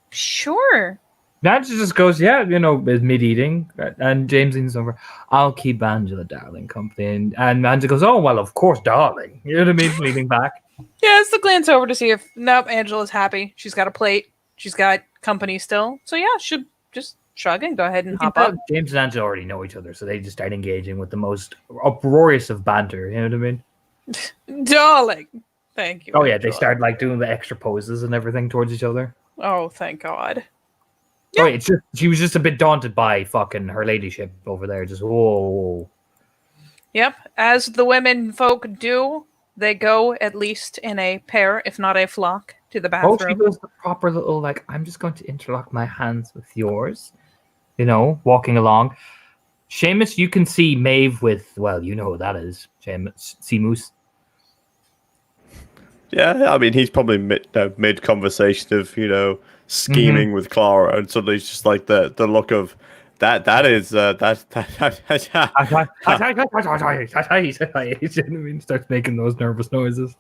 Sure. Angela just goes, yeah, is mid-eating, and James leans over. I'll keep Angela, darling, company, and Angela goes, oh well, of course, darling. You know what I mean? Leaning back. Yeah, it's the glance over to see if nope, Angela's happy. She's got a plate. She's got company still. So yeah, should just shrug and go ahead and hop up. James and Angela already know each other, so they just start engaging with the most uproarious of banter. You know what I mean? Darling. Thank you. Oh yeah, they Angela. start like doing the extra poses and everything towards each other. Oh, thank God. Oh, it's just she was just a bit daunted by fucking her ladyship over there. Just whoa. Yep. As the women folk do, they go at least in a pair, if not a flock, to the Oh, she bathroom. does the proper little like. I'm just going to interlock my hands with yours. Walking along. Seamus, you can see Maeve with, well, you know who that is. Seamus. Yeah, I mean, he's probably mid conversation of scheming with Clara, and suddenly it's just like the look of that is that. Starts making those nervous noises.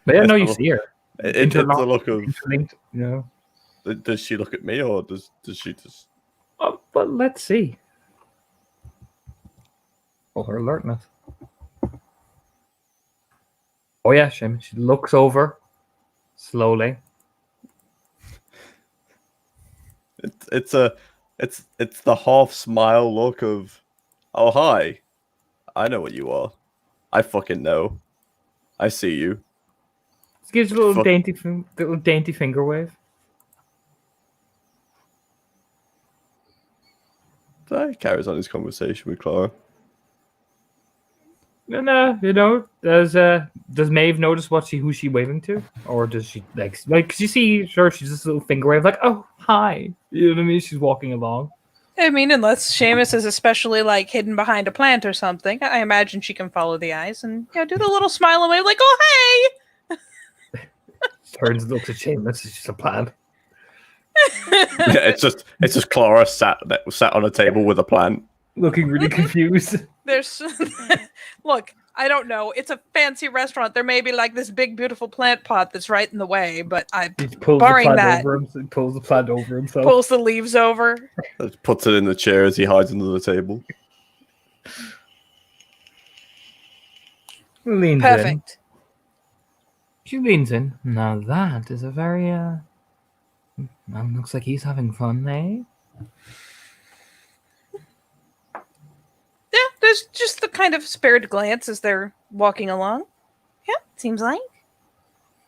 But yeah, no, you see her. It's the look of Interlinked, Does she look at me, or does she just? Oh, but let's see. Oh, her alertness. Oh yeah, she looks over slowly. It's the half smile look of, oh hi, I know what you are. I fucking know. I see you. Just gives a little dainty finger wave. So he carries on his conversation with Clara. And does Maeve notice who she waving to, or does she like? Cause you see, sure, she's just a little finger wave, like, oh hi, you know what I mean? She's walking along. I mean, unless Seamus is especially like hidden behind a plant or something, I imagine she can follow the eyes and do the little smile and wave, like, oh hey. Turns and looks at Seamus. It's just a plant. Yeah, it's just Clara sat on a table with a plant, looking really confused. There's look, I don't know. It's a fancy restaurant. There may be like this big, beautiful plant pot that's right in the way, but he pulls barring the plant that, over him. So he pulls the plant over himself. Pulls the leaves over. puts it in the chair as he hides under the table. Leans Perfect. in. She leans in. Now that is a very looks like he's having fun, eh? Yeah, there's just the kind of spared glance as they're walking along. Yeah, seems like.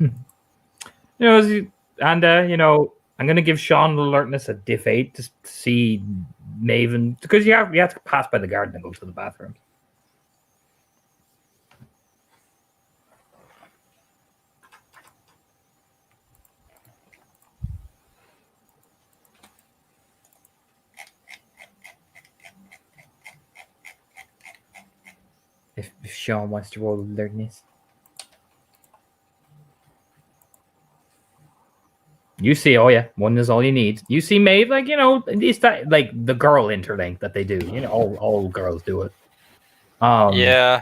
I'm gonna give Sean alertness a diff 8 to see Maven, because you have to pass by the garden and go to the bathroom. If Sean wants to roll alertness. You see, oh yeah, one is all you need. You see Maeve, it's that like the girl interlink that they do. All girls do it. Yeah.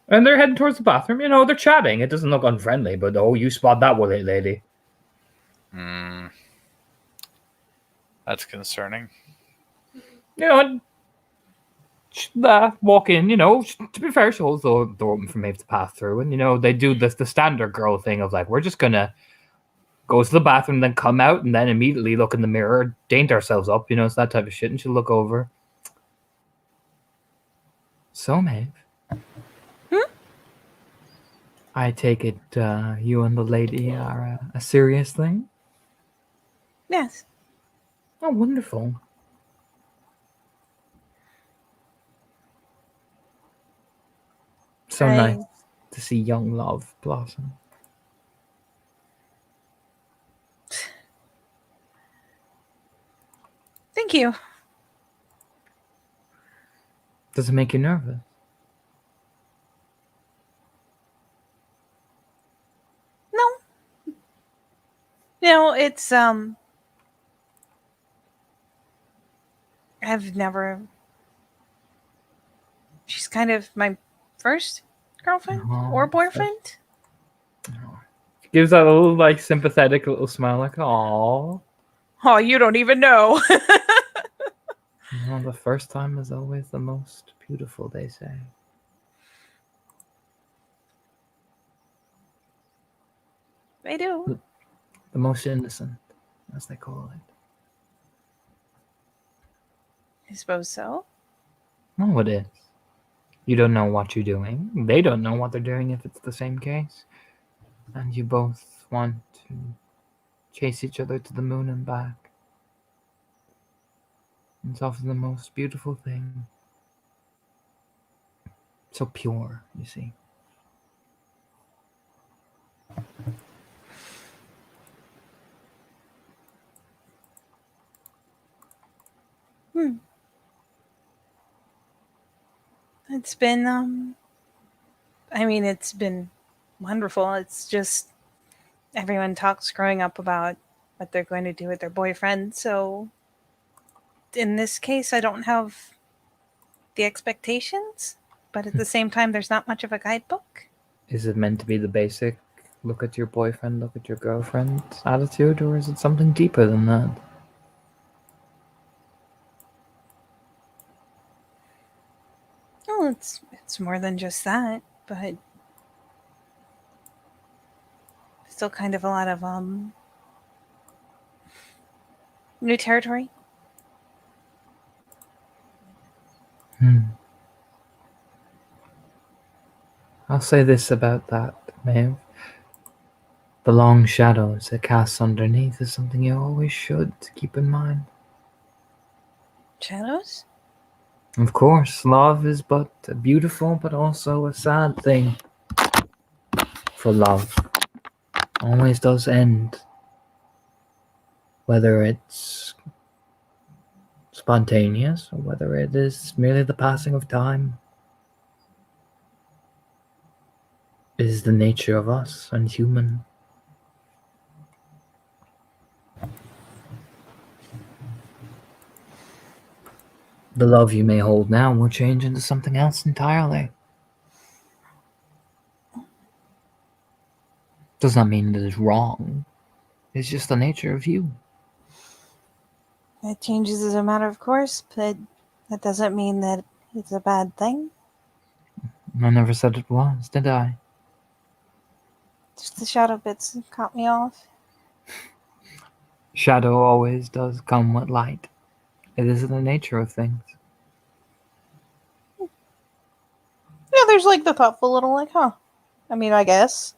And they're heading towards the bathroom. They're chatting. It doesn't look unfriendly, but you spot that one lady. That's concerning. Walk in. To be fair, she holds the door open for Maeve to pass through, and they do the standard girl thing of like, we're just gonna go to the bathroom, then come out, and then immediately look in the mirror, daint ourselves up. It's that type of shit, and she'll look over. So, Maeve. I take it you and the lady are a serious thing? Yes. Oh, wonderful. So nice to see young love blossom. Thank you. Does it make you nervous? No, it's I've never. She's kind of my first girlfriend or boyfriend. Gives that little like sympathetic little smile, like "Aw." Oh, you don't even know. Well, the first time is always the most beautiful, they say. They do. The most innocent, as they call it. I suppose so. Oh, it is. You don't know what you're doing. They don't know what they're doing if it's the same case. And you both want to chase each other to the moon and back. It's often the most beautiful thing. So pure, you see. Hmm. It's been it's been wonderful. It's just everyone talks growing up about what they're going to do with their boyfriend. So in this case, I don't have the expectations, but at the same time, there's not much of a guidebook. Is it meant to be the basic look at your boyfriend, look at your girlfriend attitude, or is it something deeper than that? Oh, it's more than just that, but still kind of a lot of new territory. I'll say this about that, Maeve. The long shadows it casts underneath is something you always should keep in mind. Shadows? Of course, love is but a beautiful but also a sad thing. For love always does end, whether it's spontaneous or whether it is merely the passing of time. It is the nature of us and human. The love you may hold now will change into something else entirely. Does not mean it is wrong. It's just the nature of you. It changes as a matter of course, but that doesn't mean that it's a bad thing. I never said it was, did I? Just the shadow bits caught me off. Shadow always does come with light. It is the nature of things. Yeah, there's like the thoughtful little like, huh. I guess.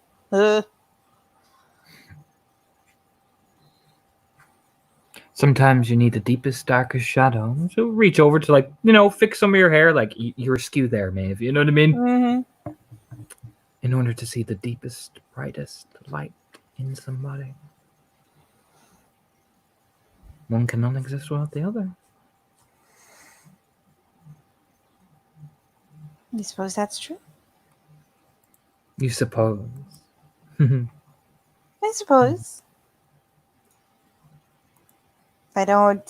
Sometimes you need the deepest, darkest shadow. So reach over to fix some of your hair, like you're askew there, Maeve. You know what I mean? Mm-hmm. In order to see the deepest, brightest light in somebody. One cannot exist without the other. I suppose that's true. You suppose. I suppose. I don't,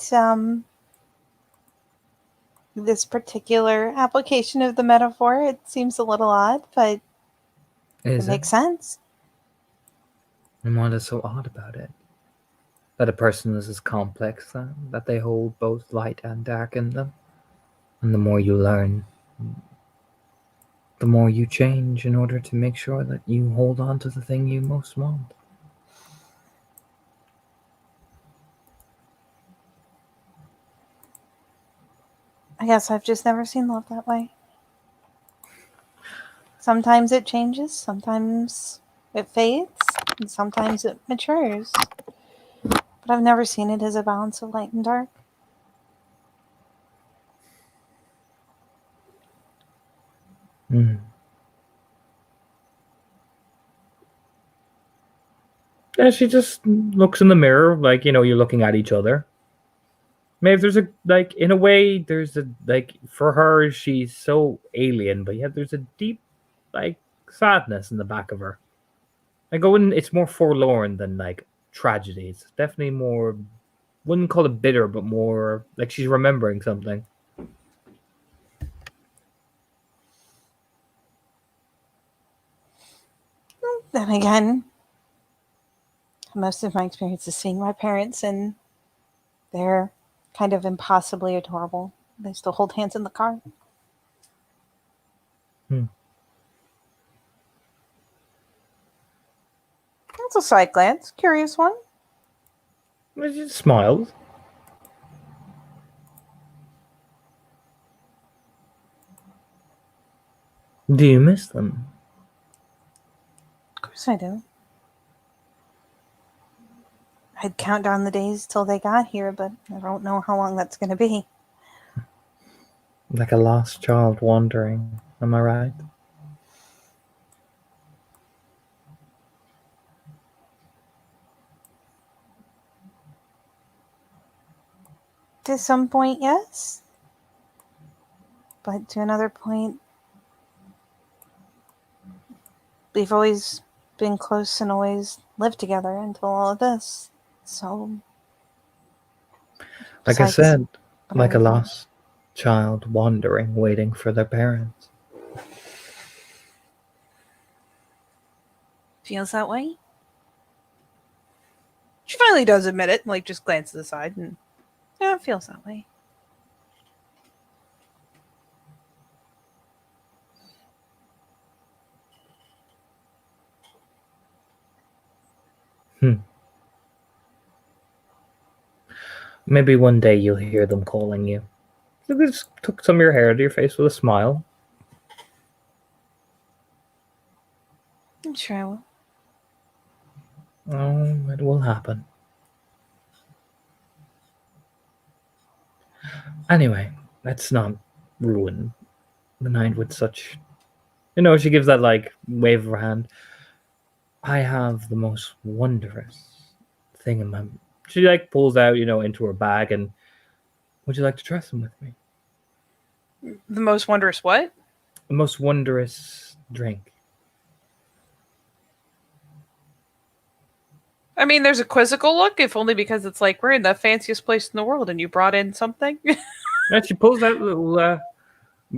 this particular application of the metaphor, it seems a little odd, but it makes sense. And what is so odd about it? That a person is as complex that they hold both light and dark in them. And the more you learn, the more you change in order to make sure that you hold on to the thing you most want. I guess I've just never seen love that way. Sometimes it changes, sometimes it fades, and sometimes it matures. But I've never seen it as a balance of light and dark. Mm. Yeah, she just looks in the mirror, like, you're looking at each other. Maybe there's in a way, there's for her, she's so alien, but yet there's a deep, sadness in the back of her. It's more forlorn than, tragedy. It's definitely more, wouldn't call it bitter, but more like she's remembering something. Then again, most of my experience is seeing my parents, and they're kind of impossibly adorable. They still hold hands in the car. That's a side glance. Curious one. She just smiles. Do you miss them? Of course I do. I'd count down the days till they got here, but I don't know how long that's going to be. Like a lost child wandering, am I right? To some point, yes. But to another point, we've always been close and always lived together until all of this. So, Like I besides said, like a whatever. lost child wandering, waiting for their parents. Feels that way? She finally does admit it, like just glances aside and yeah, it feels that way. Maybe one day you'll hear them calling you. You just took some of your hair out of your face with a smile. I'm sure I will. Oh, it will happen. Anyway, let's not ruin the night with such. She gives that like wave of her hand. I have the most wondrous thing in my. She like pulls out, into her bag and. Would you like to try some with me? The most wondrous what? The most wondrous drink. I mean, there's a quizzical look, if only because it's like we're in the fanciest place in the world and you brought in something. And she pulls out a little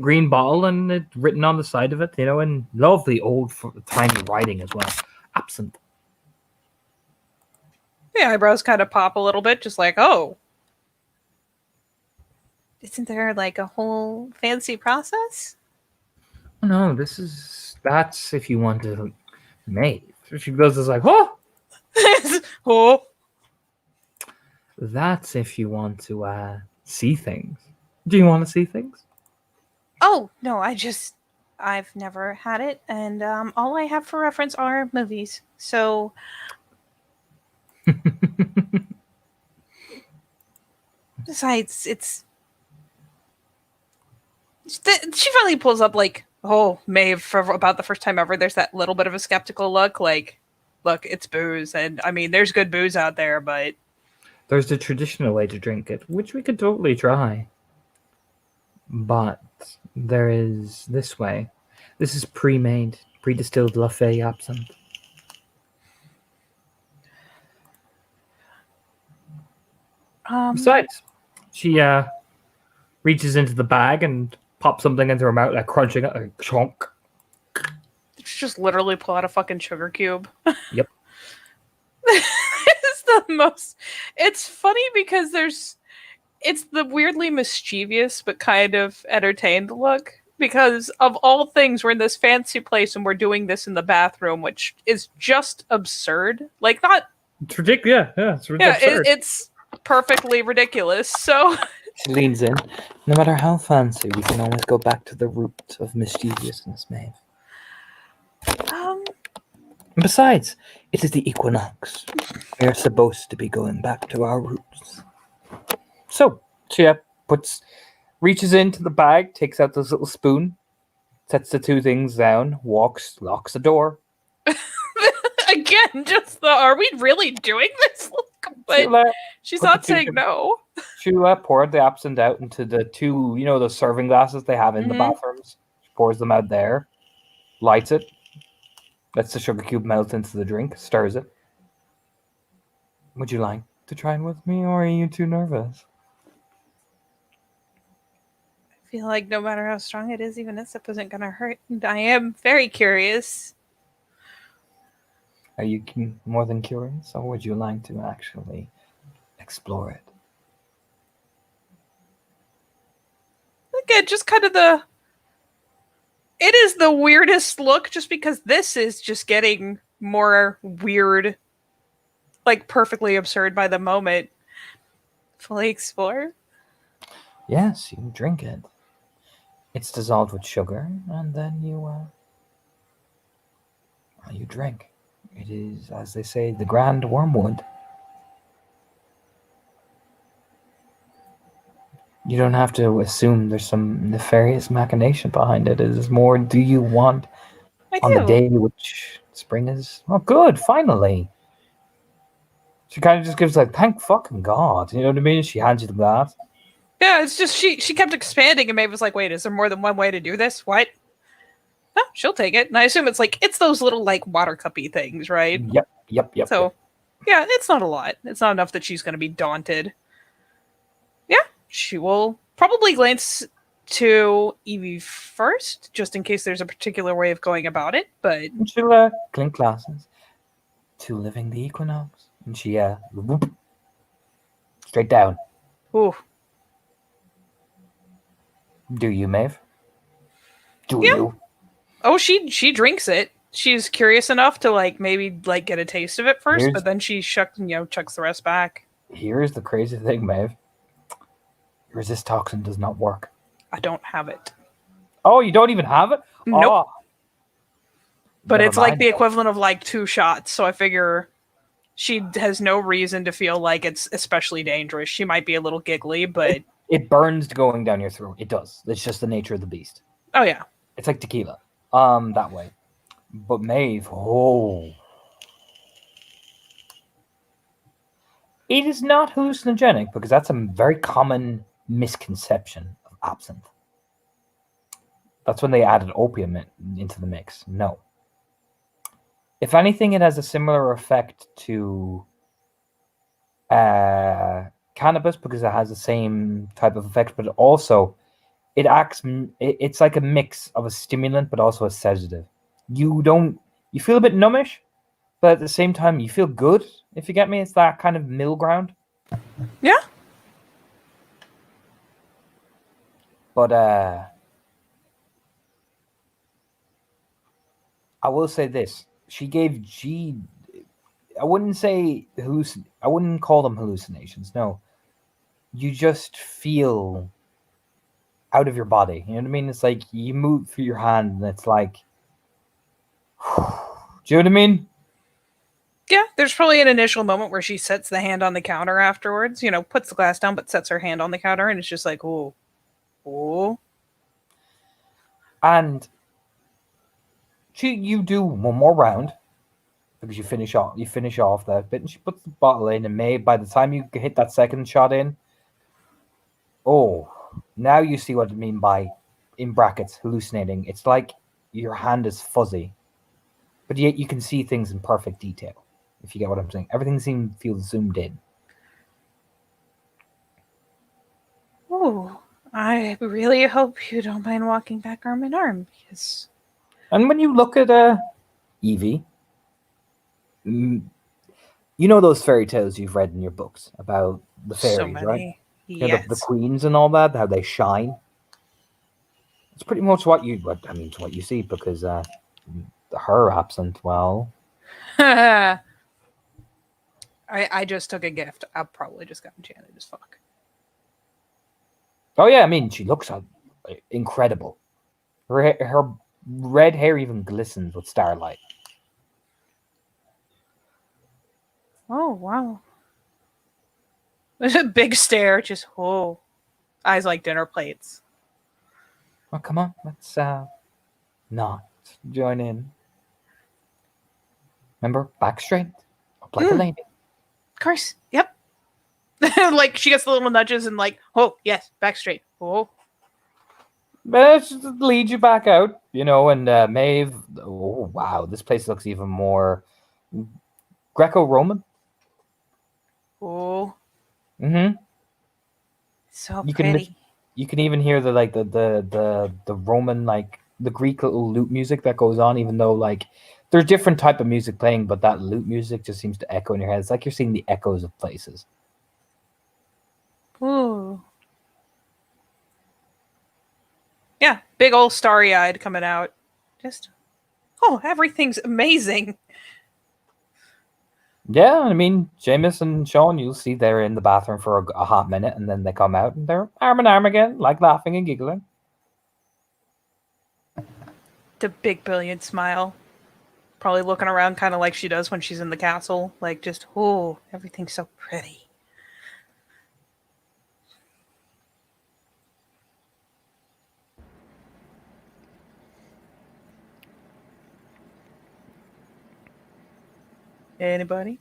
green bottle and it's written on the side of it, in lovely old tiny writing as well. Absinthe. The eyebrows kind of pop a little bit, just like, oh. Isn't there like a whole fancy process? Oh, no, that's if you want to make. So she goes, is like, oh! Oh. That's if you want to see things. Do you want to see things? Oh, no, I've never had it, and all I have for reference are movies. So, besides, she finally pulls up like, oh, Maeve, for about the first time ever, there's that little bit of a skeptical look, like, look, it's booze, and I mean, there's good booze out there, but There's the traditional way to drink it, which we could totally try. But there is this way. This is pre-made, pre-distilled Lafay absinthe. Besides, she reaches into the bag and pops something into her mouth, like crunching it, like chonk. she just literally pull out a fucking sugar cube. Yep. It's the most. It's funny because it's the weirdly mischievous but kind of entertained look. Because of all things, we're in this fancy place and we're doing this in the bathroom, which is just absurd. Like, not. It's ridiculous. Yeah, it's Yeah, absurd. it's perfectly ridiculous. So. She leans in. No matter how fancy, we can always go back to the root of mischievousness, Maeve. And besides, it is the equinox. We are supposed to be going back to our roots. So, she reaches into the bag, takes out this little spoon, sets the two things down, locks the door. Again, just are we really doing this? But she's not saying no. She poured the absinthe out into the two, the serving glasses they have in the bathrooms. She pours them out there, lights it, lets the sugar cube melt into the drink, stirs it. Would you like to try it with me, or are you too nervous? I feel like no matter how strong it is, even a sip isn't going to hurt. And I am very curious. Are you more than curious, or would you like to actually explore it? Again, just kind of the. It is the weirdest look, just because this is just getting more weird, like perfectly absurd by the moment. Fully explore. Yes, you drink it. It's dissolved with sugar, and then you drink. It is, as they say, the grand wormwood. You don't have to assume there's some nefarious machination behind it. It is more, do you want I on the do. day which spring is? Oh, good, finally. She kind of just gives like, thank fucking God. You know what I mean? She hands you the glass. Yeah, it's just she kept expanding, and Maeve was like, "Wait, is there more than one way to do this? What?" No, she'll take it, and I assume it's those little like water cuppy things, right? Yep. So, yeah, it's not a lot. It's not enough that she's going to be daunted. Yeah, she will probably glance to Evie first, just in case there's a particular way of going about it. But And she'll clink glasses to living the equinox. And she whoop, straight down. ooh, Do you, Maeve? Do Yeah. you? oh, she drinks it. She's curious enough to like maybe like get a taste of it first, but then she chucks the rest back. Here's the crazy thing, Maeve. Resist toxin does not work. I don't have it. Oh, you don't even have it? Nope. Oh. But Never it's like mind. the equivalent of like 2 shots, so I figure she has no reason to feel like it's especially dangerous. She might be a little giggly, but It burns going down your throat. It does. It's just the nature of the beast. oh yeah. It's like tequila. That way. But Maeve, it is not hallucinogenic because that's a very common misconception of absinthe. That's when they added opium into the mix. No. If anything, it has a similar effect to cannabis because it has the same type of effect, but also it acts. It's like a mix of a stimulant, but also a sedative. You feel a bit numbish, but at the same time, you feel good. If you get me, it's that kind of middle ground. Yeah. But I will say this: she gave G. I wouldn't say I wouldn't call them hallucinations. No, you just feel out of your body. You know what I mean? It's like you move through your hand, and it's like, do you know what I mean? Yeah, there's probably an initial moment where she sets the hand on the counter afterwards, puts the glass down, but sets her hand on the counter, and it's just like, ooh. And you do one more round because you finish off that bit, and she puts the bottle in, and by the time you hit that second shot in, now you see what I mean by, in brackets, hallucinating. It's like your hand is fuzzy, but yet you can see things in perfect detail. If you get what I'm saying, everything feels zoomed in. Ooh, I really hope you don't mind walking back arm in arm, because... And when you look at Evie, you know those fairy tales you've read in your books about the fairies, so many. right? Yes. The queens and all that, how they shine. It's pretty much what you see, because her absent, well, I just took a gift. I'll probably just got enchanted as fuck. oh yeah, I mean, she looks incredible. Her red hair even glistens with starlight. Oh, wow. There's a big stare, just, eyes like dinner plates. Oh, come on, let's not join in. Remember, back straight, up like a lady. Of course, yep. Like, she gets the little nudges and like, oh, yes, back straight. Oh. But it just leads you back out, and Maeve, oh wow, this place looks even more Greco-Roman. Oh. Mm-hmm. So You pretty. you can even hear the Roman, like the Greek little lute music that goes on, even though like There's different type of music playing, but that lute music just seems to echo in your head. It's like you're seeing the echoes of places. Ooh. Yeah, big old starry-eyed coming out. Just, oh, everything's amazing. Yeah, I mean, Seamus and Sean, you'll see they're in the bathroom for a hot minute, and then they come out and they're arm in arm again, like laughing and giggling. The big brilliant smile. Probably looking around kind of like she does when she's in the castle. Like, just, oh, everything's so pretty. Anybody?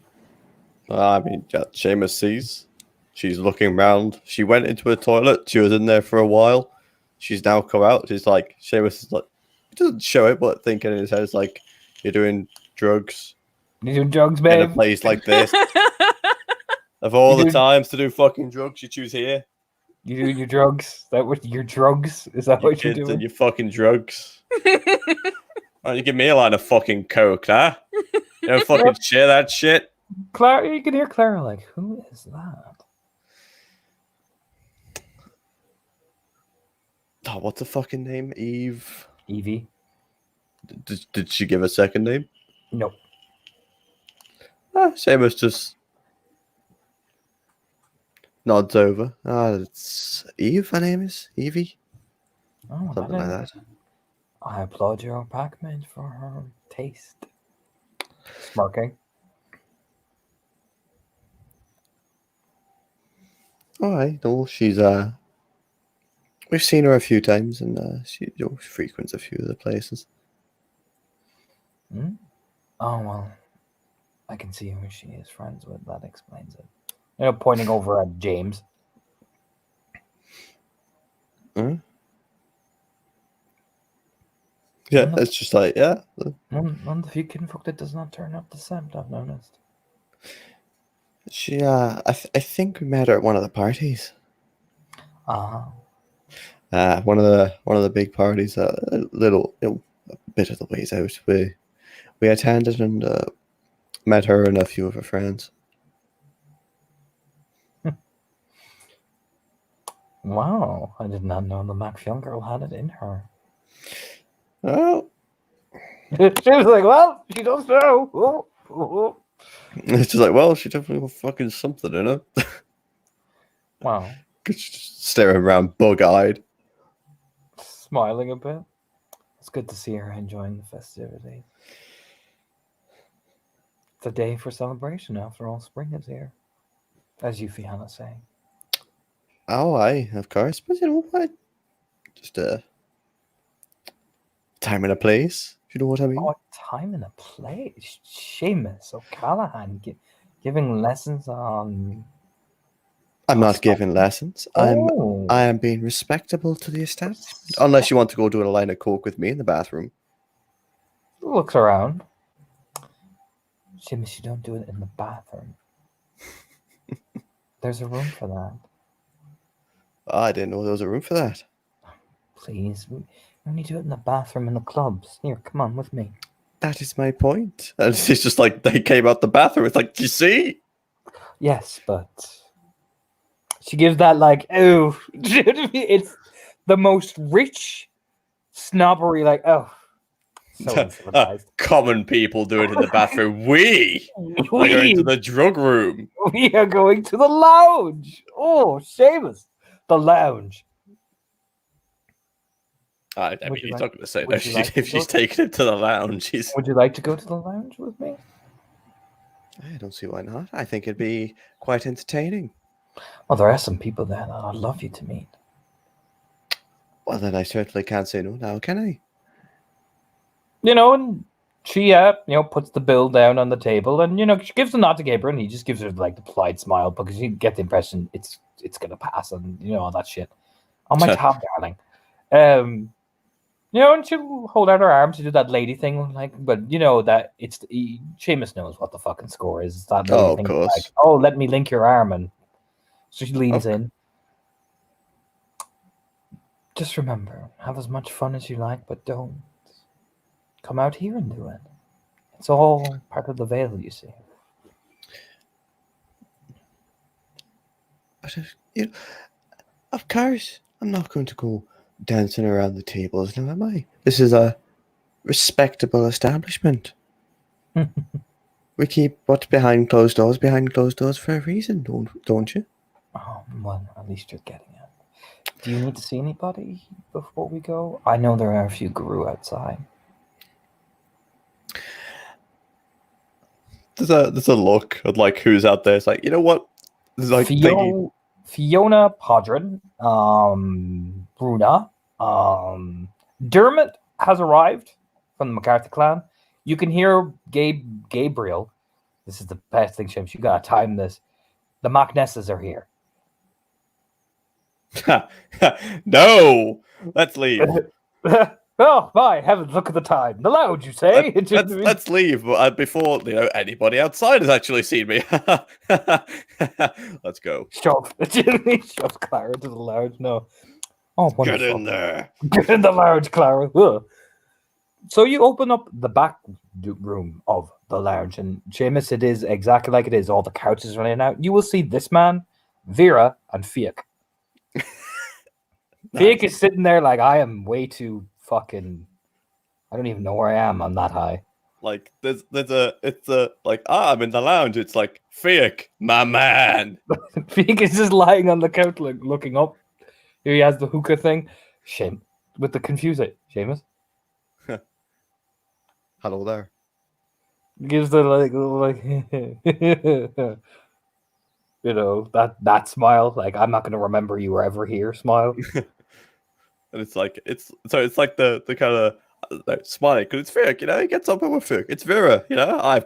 I mean, yeah, Seamus sees. She's looking around. She went into a toilet. She was in there for a while. She's now come out. She's like, Seamus is like, he doesn't show it, but thinking in his head is like, you're doing drugs You doing drugs, in a babe? place like this. Of all You the do- times to do fucking drugs, you choose here. You doing your drugs? Is that what your drugs? Is that Your what you're kids doing? and your fucking drugs. Why don't you give me a line of fucking coke, huh? You don't fucking share that shit. Clara, you can hear Clara like, who is that? Oh, what's the fucking name? Eve. Evie? Did she give a second name? Nope. Seamus just nods over. It's Eve, her name is? Evie? Oh, Something like that. I applaud your Pac-Man for her taste. Smirking. Alright, no, she's we've seen her a few times and she frequents a few of the places. Hmm? Oh, well. I can see who she is friends with. That explains it. You know, pointing over at James. Yeah, Mm. it's just like, yeah. None of the few kinfolk that does not turn up the scent, I've noticed. She I think we met her at one of the parties. Ah. One of the big parties, a little, a bit of the ways out. We attended and met her and a few of her friends. Wow. I did not know the MacPhion girl had it in her. Oh, She was like, well, she does know. Oh, oh. it's just like, well, she definitely got fucking something in her. Wow. Just staring around, bug-eyed. Smiling a bit. It's good to see her enjoying the festivities. It's a day for celebration. After all, spring is here. As you, Fiona, say. Oh, aye, of course. But you know what? Just time and a place. If you know what I mean. Oh, time and a place. Seamus O'Callaghan giving lessons on. I'm not giving lessons. Oh. I am being respectable to the establishment. Unless you want to go do a line of coke with me in the bathroom. Looks around. Seamus, you don't do it in the bathroom. There's a room for that. Oh, I didn't know there was a room for that. Please. We only do it in the bathroom in the clubs. Here, come on with me. That is my point. And it's just like they came out the bathroom. It's like, you see? Yes, but she gives that like, oh, it's the most rich snobbery, like, oh, so uncivilized. Common people do it in the bathroom. We are going to the drug room. We are going to the lounge. Oh, Seamus, the lounge. I Would mean, you he's like- not going to say would that you like if to she's go? taking him to the lounge. Would you like to go to the lounge with me? I don't see why not. I think it'd be quite entertaining. Well, there are some people there that I'd love you to meet. Well, then I certainly can't say no now, can I? And she, puts the bill down on the table, and she gives a nod to Gabriel, and he just gives her like the polite smile because you get the impression it's gonna pass, and all that shit. On my tab, darling. And she'll hold out her arms to do that lady thing, like, but that Seamus knows what the fucking score is. It's that lady Oh, of thing, course. like, oh, let me link your arm, and so she leans in. Just remember, have as much fun as you like, but don't come out here and do it. It's all part of the veil, you see. But of course, I'm not going to go dancing around the tables now, am I? This is a respectable establishment. We keep what's behind closed doors for a reason, don't you? Oh, well, at least you're getting it. Do you need to see anybody before we go? I know there are a few guru outside. There's a look at like who's out there. It's like, you know what? It's like thinking, Fiona Podrin, Bruna, Dermot has arrived from the McCarthy clan. You can hear Gabriel. This is the best thing, James. You gotta time this. The Macnesses are here. no, let's leave. Oh my heavens! Look at the time. The lounge, you say? Let's leave before anybody outside has actually seen me. Let's go. Shove. Jimmy shoves Clara into the lounge. No. Oh, wonderful. Get in there. Get in the lounge, Clara. Ugh. So you open up the back room of the lounge, and Seamus, it is exactly like it is. All the couches are laying out. You will see this man, Vera, and Fiak. Fiak is sitting there like, I am way too fucking. I don't even know where I am. I'm that high. Like I'm in the lounge. It's like Fiak, my man. Fiak is just lying on the couch, like, looking up. Here he has the hookah thing. Shame with the confuser, Seamus. Hello there. Gives the that smile. Like, I'm not gonna remember you were ever here. Smile. And it's like the kind of smiling because it's Fiak, he gets up with Fiak. It's Vera, I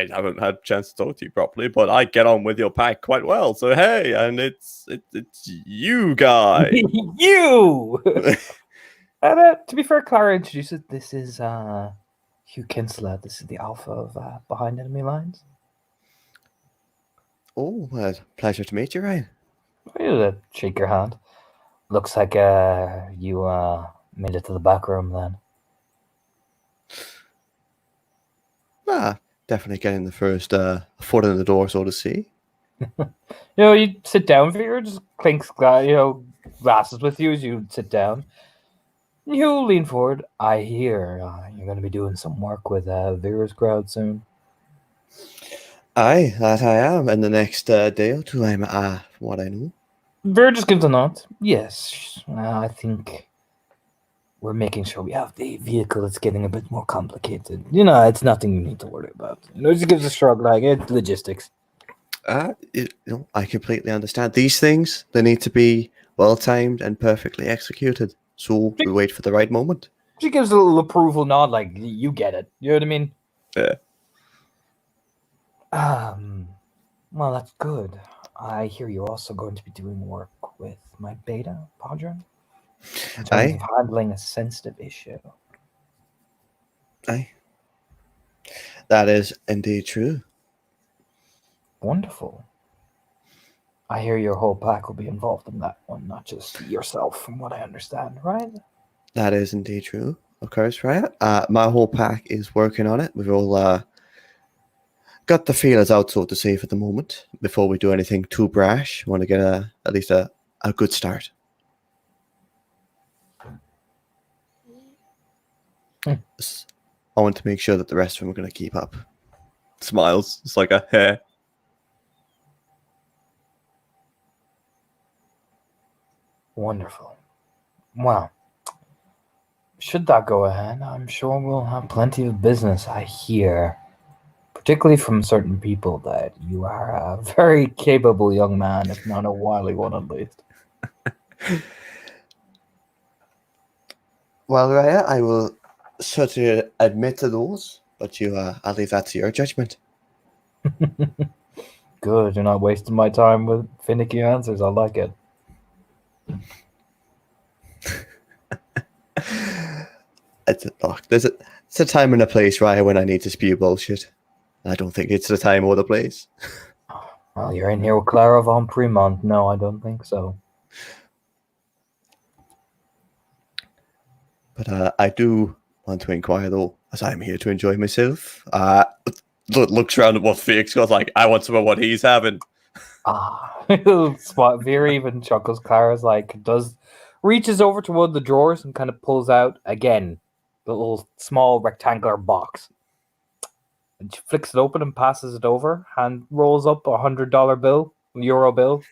haven't had a chance to talk to you properly, but I get on with your pack quite well. So hey, and it's you guy. You. And to be fair, Clara introduces. This is Hugh Kinsler. This is the alpha of Behind Enemy Lines. Oh, well, pleasure to meet you, Ryan. I'll shake your hand. Looks like you made it to the back room then. Definitely getting the first foot in the door, so to see. You sit down, Vera, just clinks glasses with you as you sit down. You lean forward. I hear you're going to be doing some work with Vera's crowd soon. Aye, that I am. In the next day or two, I'm from what I know. Vera just gives a nod. Yes, I think we're making sure we have the vehicle. It's getting a bit more complicated. It's nothing you need to worry about. Just gives a shrug, like, it's logistics. I completely understand. These things, they need to be well-timed and perfectly executed. So we wait for the right moment. She gives a little approval nod, like, you get it. You know what I mean? Yeah. Well, that's good. I hear you're also going to be doing work with my beta, Padron, in terms of handling a sensitive issue. Aye. That is indeed true. Wonderful. I hear your whole pack will be involved in that one, not just yourself, from what I understand, right? That is indeed true, of course, right? My whole pack is working on it. We've all got the feelers out, so to say, for the moment. Before we do anything too brash, we want to get at least a good start. I want to make sure that the rest of them are going to keep up. Smiles. It's like a hair. Wonderful. Well, should that go ahead, I'm sure we'll have plenty of business. I hear, particularly from certain people, that you are a very capable young man, if not a wily one at least. Well, Raya, I will certainly admit to those, but I'll leave that to your judgment. Good, you're not wasting my time with finicky answers. I like it. It's a time and a place, Raya, when I need to spew bullshit. I don't think it's the time or the place. Well, you're in here with Clara von Fremont. No, I don't think so. But I do want to inquire though, as I'm here to enjoy myself. Looks around at what Felix goes like. I want some of what he's having. Spot Vera even chuckles. Clara's like reaches over to one of the drawers and kind of pulls out again the little small rectangular box. And she flicks it open and passes it over. Hand rolls up $100 bill, euro bill.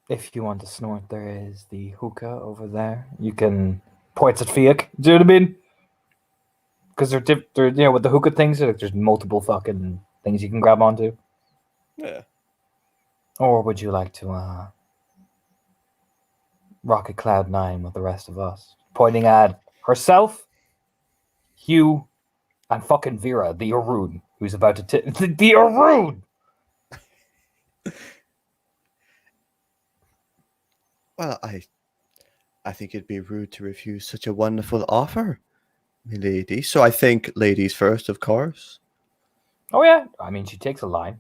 If you want to snort, there is the hookah over there. You can points at Fiat. Do you know what I mean? Because they're with the hookah things, there's multiple fucking things you can grab onto. Yeah. Or would you like to rock a cloud nine with the rest of us? Pointing at herself, Hugh, and fucking Vera, the Arun, who's about to the Arun. Well, I think it'd be rude to refuse such a wonderful offer, milady. So I think ladies first, of course. Oh yeah, I mean she takes a line,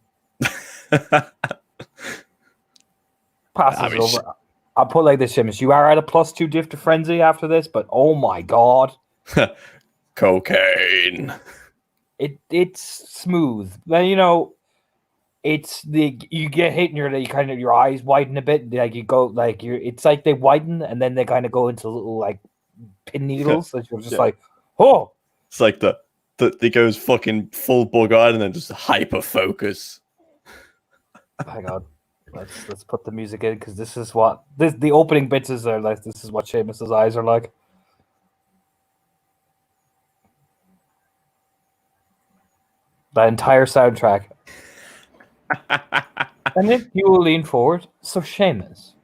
passes it over. I'll put it like this, Seamus. You are at a +2 diff to frenzy after this, but oh my god, cocaine. It's smooth. Then it's you get hit and your eyes widen a bit. Like you go like it's like they widen and then they kind of go into little like pin needles. So you're just like, oh, it's like the it goes fucking full bug on and then just hyper focus. Hang on, let's put the music in because this is what the opening bits are like. This is what Seamus's eyes are like. The entire soundtrack. And then you will lean forward. So, Seamus.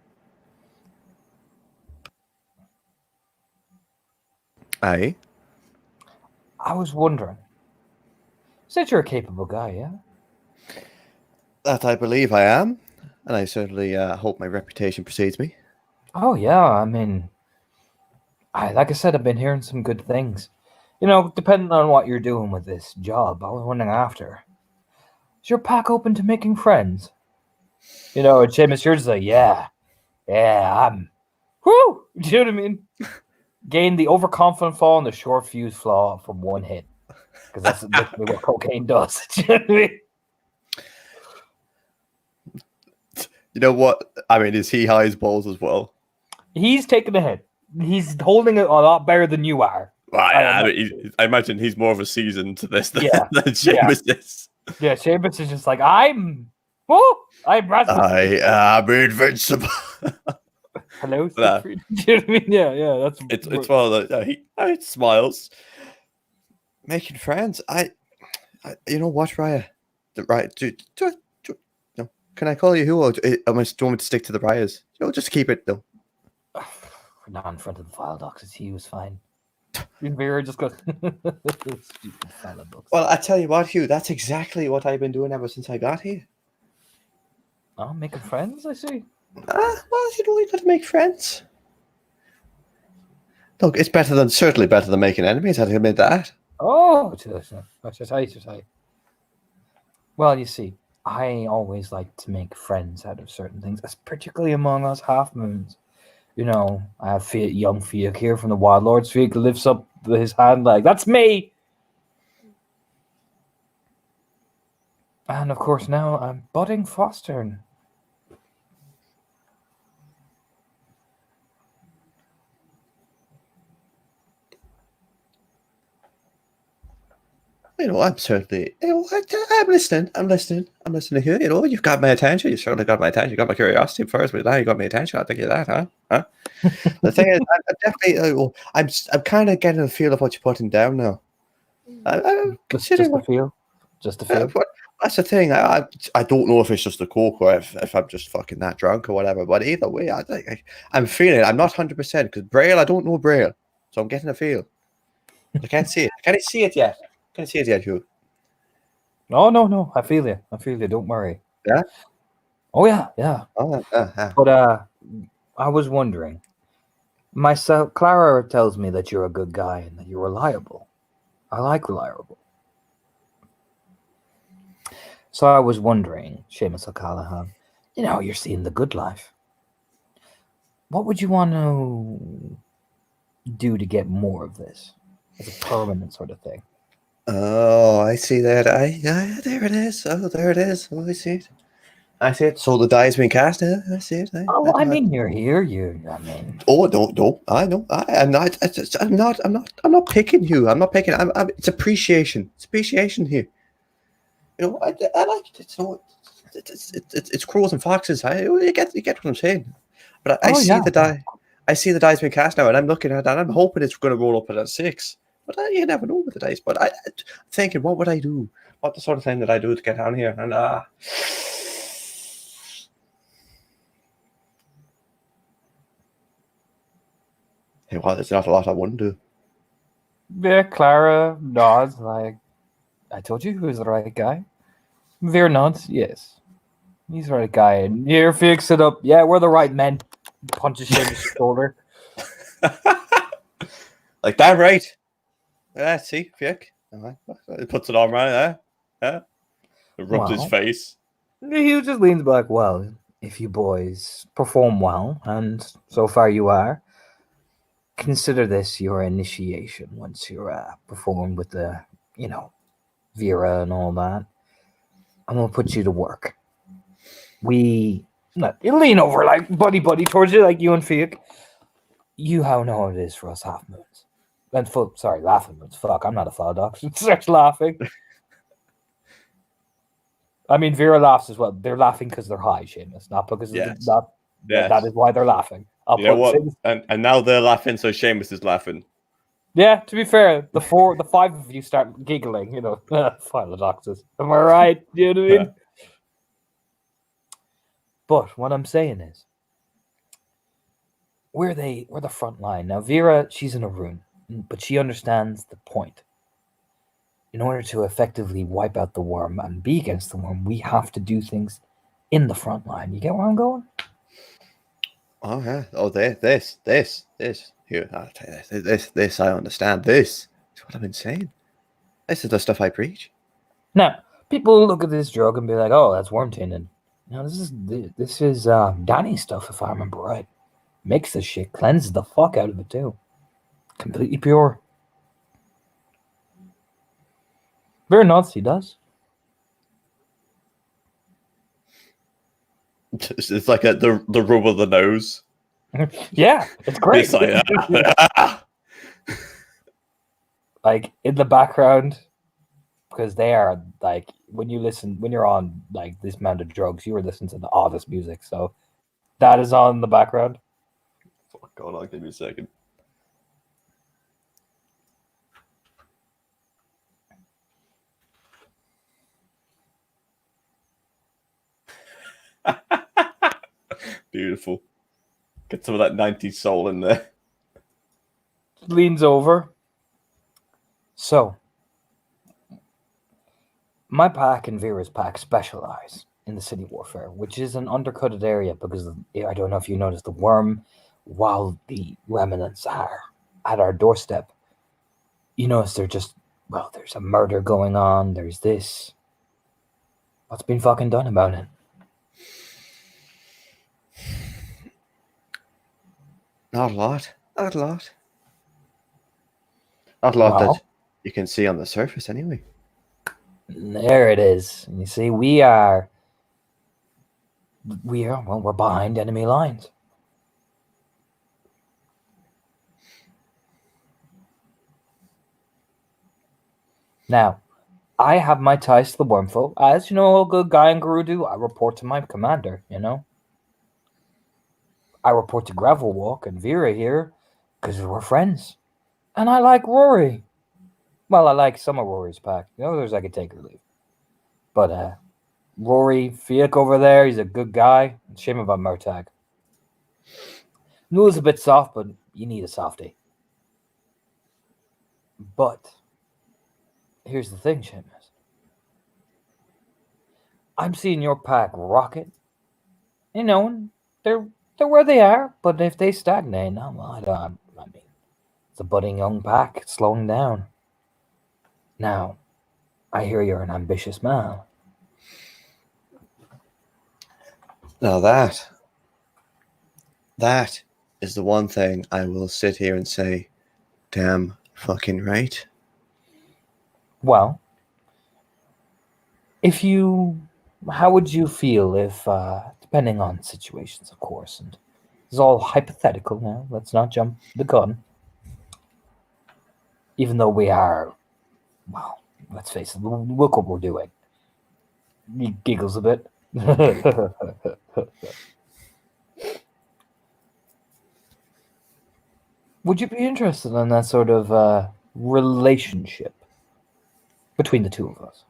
Aye? I was wondering. Said you're a capable guy, yeah? That I believe I am. And I certainly hope my reputation precedes me. Oh, yeah. I mean, like I said, I've been hearing some good things. Depending on what you're doing with this job, I was wondering after. Is your pack open to making friends? And Seamus, you're just like, yeah, I'm, whoo! Do you know what I mean? Gain the overconfident fall and the short fuse flaw from one hit. Because that's literally what cocaine does. Do you know what I mean? You know what? I mean, is he high as balls as well? He's taking a hit. He's holding it a lot better than you are. Well, I imagine he's more of a season to this than Seamus is. Yeah, Seamus is just like, I'm Rasmus. I am invincible. Hello, Siegfried. Do you know what I mean? Yeah, that's it's one of the he smiles, making friends. I you know what, Raya? Right? No, can I call you who? Or do you want me to stick to the Rayas? Just keep it though. Not in front of the file docs. He was fine. Vera just goes, stupid file books. Well, I tell you what, Hugh, that's exactly what I've been doing ever since I got here. Oh, making friends, I see. Well, you got to make friends. Look, it's certainly better than making enemies. I'd admit that. Oh, well, you see, I always like to make friends out of certain things, particularly among us half moons. I have young Fiat here from the Wild Lords. Fiat lifts up his hand like, that's me! And of course now I'm budding Foster. I'm certainly, I'm listening. I'm listening to you. You've got my attention. You certainly got my attention. You got my curiosity first, but now you got my attention. I'll take you that, huh? The thing is, I'm definitely, I'm kind of getting a feel of what you're putting down now. I'm considering just a feel. That's the thing. I don't know if it's just the coke or if I'm just fucking that drunk or whatever. But either way, I'm feeling it. I'm not 100% because Braille. I don't know Braille, so I'm getting a feel. I can't see it. Can I see it yet? Can I see it yet, Hugh? No. I feel you. Don't worry. Yeah? Oh, yeah. Oh, But I was wondering. Clara tells me that you're a good guy and that you're reliable. I like reliable. So I was wondering, Seamus O'Callaghan, You're seeing the good life. What would you want to do to get more of this as a permanent sort of thing? Oh, I see that. There it is. Oh, there it is. Oh, I see it. I see it. So the die's been cast. I see it. You're here. I mean, Oh, no. I know. I'm not. I'm not picking you. I'm not picking. It's appreciation. It's appreciation here. I like it. It's crows and foxes. You get what I'm saying. But I see the die. I see the die's been cast now, and I'm looking at it, and I'm hoping it's going to roll up at a 6. But you never know with the dice. But I'm thinking, what would I do? What the sort of thing that I do to get down here? And hey, well, there's not a lot I wouldn't do. yeah, Clara nods like, I told you he was the right guy. Veer nods, yes. He's the right guy. And here, fix it up. Yeah, we're the right men. Punches him in the shoulder. Like that, right? Yeah, see, Fick. It puts it on right there. Yeah. It rubs his face. He just leans back. Well, if you boys perform well, and so far you are, consider this your initiation once you're performed with the, Vera and all that. I'm going to put you to work. You lean over like buddy towards you, like you and Fiat. You how know it is for us half moons. And laughing moons. Fuck, I'm not a file doc. Starts laughing. I mean, Vera laughs as well. They're laughing because they're high, Seamus, not because of that is why they're laughing. And now they're laughing, so Seamus is laughing. Yeah, to be fair, the 5 of you start giggling, file doxes. Am I right? You know what I mean? But what I'm saying is, we're the front line. Now, Vera, she's in a room, but she understands the point. In order to effectively wipe out the worm and be against the worm, we have to do things in the front line. You get where I'm going? Oh, yeah. Oh, this. Here, I'll tell you this, I understand. This is what I've been saying. This is the stuff I preach. Now, people look at this drug and be like, oh, that's worm tinted. Now, this is Danny's stuff, if I remember right. Makes this shit, cleanses the fuck out of it, too. Completely pure. Very nuts, he does. It's like the rub of the nose. Yeah, it's great. It's like, like in the background, because they are like when you're on like this amount of drugs, you are listening to the oddest music. So that is on in the background. Fuck, hold on, give me a second. Beautiful. Get some of that 90s soul in there. Leans over. So, my pack and Vera's pack specialize in the city warfare, which is an undercutted area because I don't know if you noticed the worm, while the remnants are at our doorstep, you notice there's a murder going on. There's this. What's been fucking done about it? Not a lot. That you can see on the surface anyway. There it is. You see, we're behind enemy lines. Now, I have my ties to the wormfolk. As you know, a good guy in Guru do, I report to my commander, I report to Gravelwalk and Vera here because we're friends. And I like Rory. Well, I like some of Rory's pack. There's I could take or leave. But Rory Fiak over there, he's a good guy. Shame about Murtag. Nua's a bit soft, but you need a softie. But here's the thing, Seamus. I'm seeing your pack rocket. And they're where they are, but if they stagnate, I mean, it's a budding young pack. It's slowing down. Now, I hear you're an ambitious man. Now that is the one thing I will sit here and say, damn fucking right. Well, how would you feel if, depending on situations, of course, and it's all hypothetical now, let's not jump the gun, even though we are, well, let's face it, look what we're doing. He giggles a bit. Would you be interested in that sort of relationship between the two of us?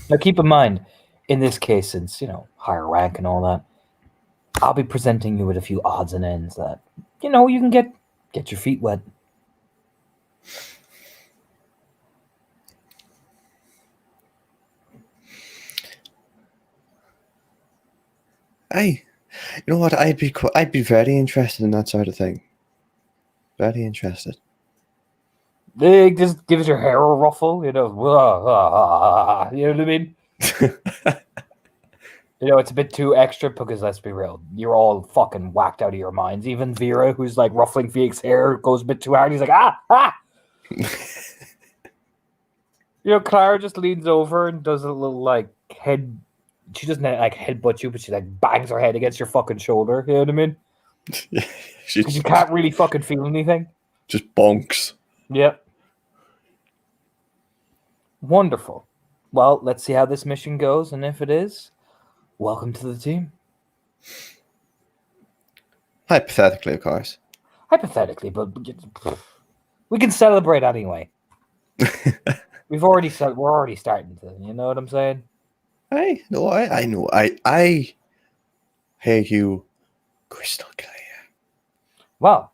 Now, keep in mind, in this case, since, higher rank and all that, I'll be presenting you with a few odds and ends that, you can get your feet wet. You know what? I'd be very interested in that sort of thing. Very interested. Just gives your hair a ruffle, you know what I mean? It's a bit too extra because, let's be real, you're all fucking whacked out of your minds. Even Vera, who's like ruffling Felix's hair, goes a bit too hard. He's like, ah! Clara just leans over and does a little like head. She doesn't like headbutt you, but she like bangs her head against your fucking shoulder. You know what I mean? Because you can't really fucking feel anything. Just bonks. Yep. Wonderful. Well, let's see how this mission goes, and if it is, welcome to the team. Hypothetically, of course. Hypothetically, but we can celebrate anyway. We're already starting to. You know what I'm saying? I know. I hear you crystal clear. Well,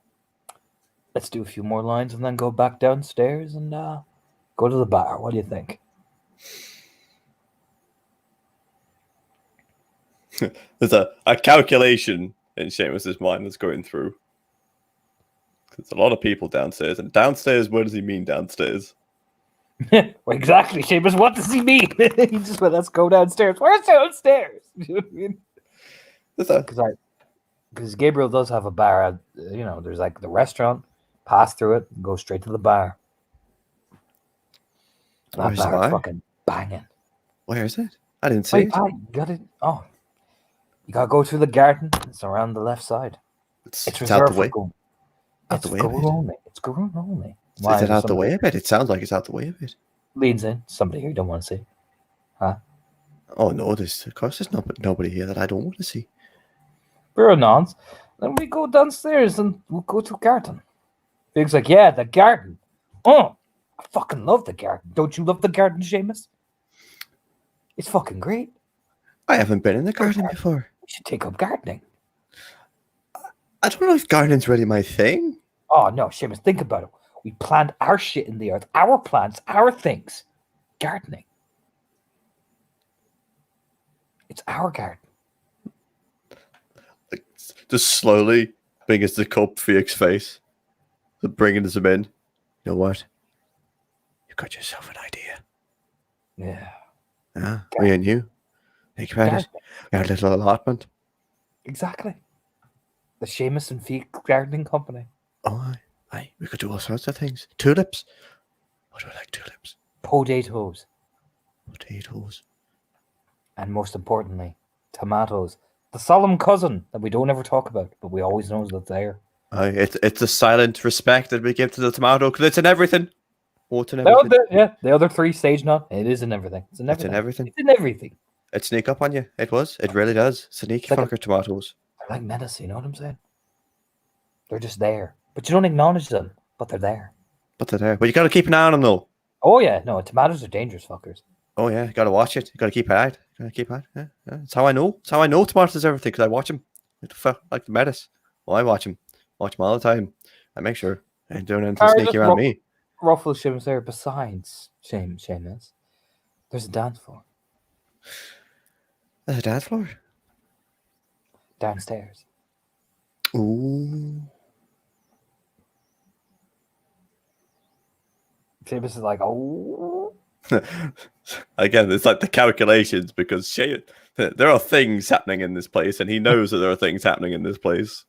let's do a few more lines and then go back downstairs and go to the bar. What do you think? There's a calculation in Seamus's mind that's going through. There's a lot of people downstairs. And downstairs, what does he mean downstairs? Well, exactly, Seamus. What does he mean? He just went, let's go downstairs. Where's downstairs? You know what I mean? Because Gabriel does have a bar. There's like the restaurant, pass through it, go straight to the bar. That bar is fucking banging. Where is it? I didn't see it. You got it. Oh, you gotta go through the garden. It's around the left side. It's reserved for going. Out the way of it. Only. It's Garoon only. Is it out the way of it? It sounds like it's out the way of it. Leans in. Somebody here you don't want to see. Huh? Oh no, of course there's nobody here that I don't want to see. We're nods. Then we go downstairs and we'll go to the garden. Big's like, yeah, the garden. Oh, I fucking love the garden. Don't you love the garden, Seamus? It's fucking great. I haven't been in the garden before. We should take up gardening. I don't know if gardening's really my thing. Oh no, Seamus, think about it. We plant our shit in the earth, our plants, our things. Gardening. It's our garden. Like, just slowly brings the cup Felix's face. Bringing them in. You know what? You got yourself an idea. Yeah. Yeah, me and you. Take credit. Our little allotment. Exactly. The Seamus and Felix Gardening Company. Oh, aye. We could do all sorts of things. Tulips. What do I like? Tulips. Potatoes. And most importantly, tomatoes. The solemn cousin that we don't ever talk about, but we always know that's there. It's a silent respect that we give to the tomato because it's in everything. Oh, it's in everything. The other three stage not. It is in everything. It's in everything. It's in everything. It sneak up on you. It really does. Sneaky fucker tomatoes. They're like menace, you know what I'm saying? They're just there. But you don't acknowledge them, but they're there. But you gotta keep an eye on them though. Oh yeah, no, tomatoes are dangerous fuckers. Oh yeah, you gotta watch it. You gotta keep an eye. Yeah. That's how I know. That's how I know tomatoes is everything, because I watch them. Like the menace. Well, I watch them. Watch them all the time. I make sure I ain't doing anything sneaky around me. Ruffle Seamus there besides Seamus. There's a dance floor. There's a dance floor? Downstairs. Ooh. Seamus is like, oh. Again, it's like the calculations because there are things happening in this place, and he knows that there are things happening in this place.